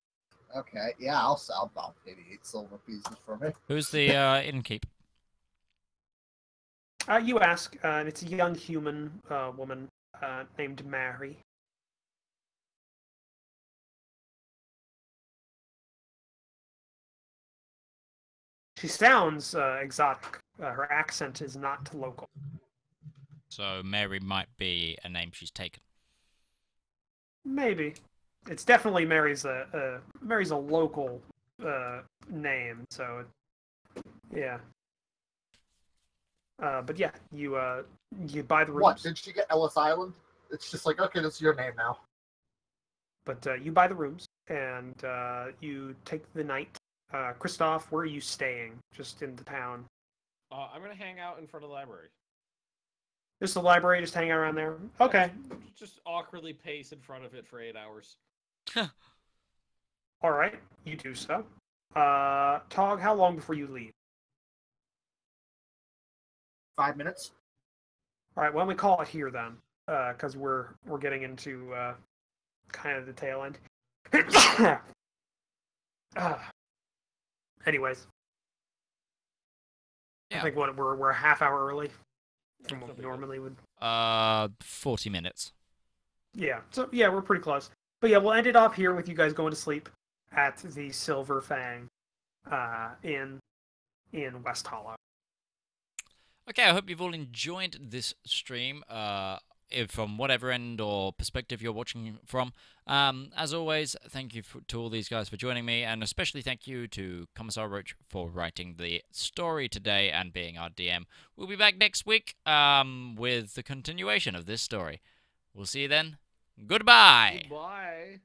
Okay, yeah, I'll pay the 8 silver pieces for me. Who's the innkeep? You ask, and it's a young human woman named Mary. She sounds exotic. Her accent is not local. So Mary might be a name she's taken. Maybe. It's definitely Mary's a local name. So yeah. But yeah, you buy the rooms. What? Did she get Ellis Island? It's just like, okay, that's your name now. But you buy the rooms and you take the night. Christoph, where are you staying? Just in the town? I'm gonna hang out in front of the library. Just the library, just hang out around there? Okay. Just awkwardly pace in front of it for 8 hours. All right, you do so. Tog, how long before you leave? 5 minutes. All right, why don't we call it here then? Because we're getting into kind of the tail end. Anyways, Yeah. I think we're a half hour early from what we normally would. 40 minutes. Yeah, so yeah, we're pretty close. But yeah, we'll end it off here with you guys going to sleep at the Silver Fang in West Hollow. Okay, I hope you've all enjoyed this stream, from whatever end or perspective you're watching from. As always, thank you to all these guys for joining me, and especially thank you to Commissar Roach for writing the story today and being our DM. We'll be back next week with the continuation of this story. We'll see you then. Goodbye! Bye.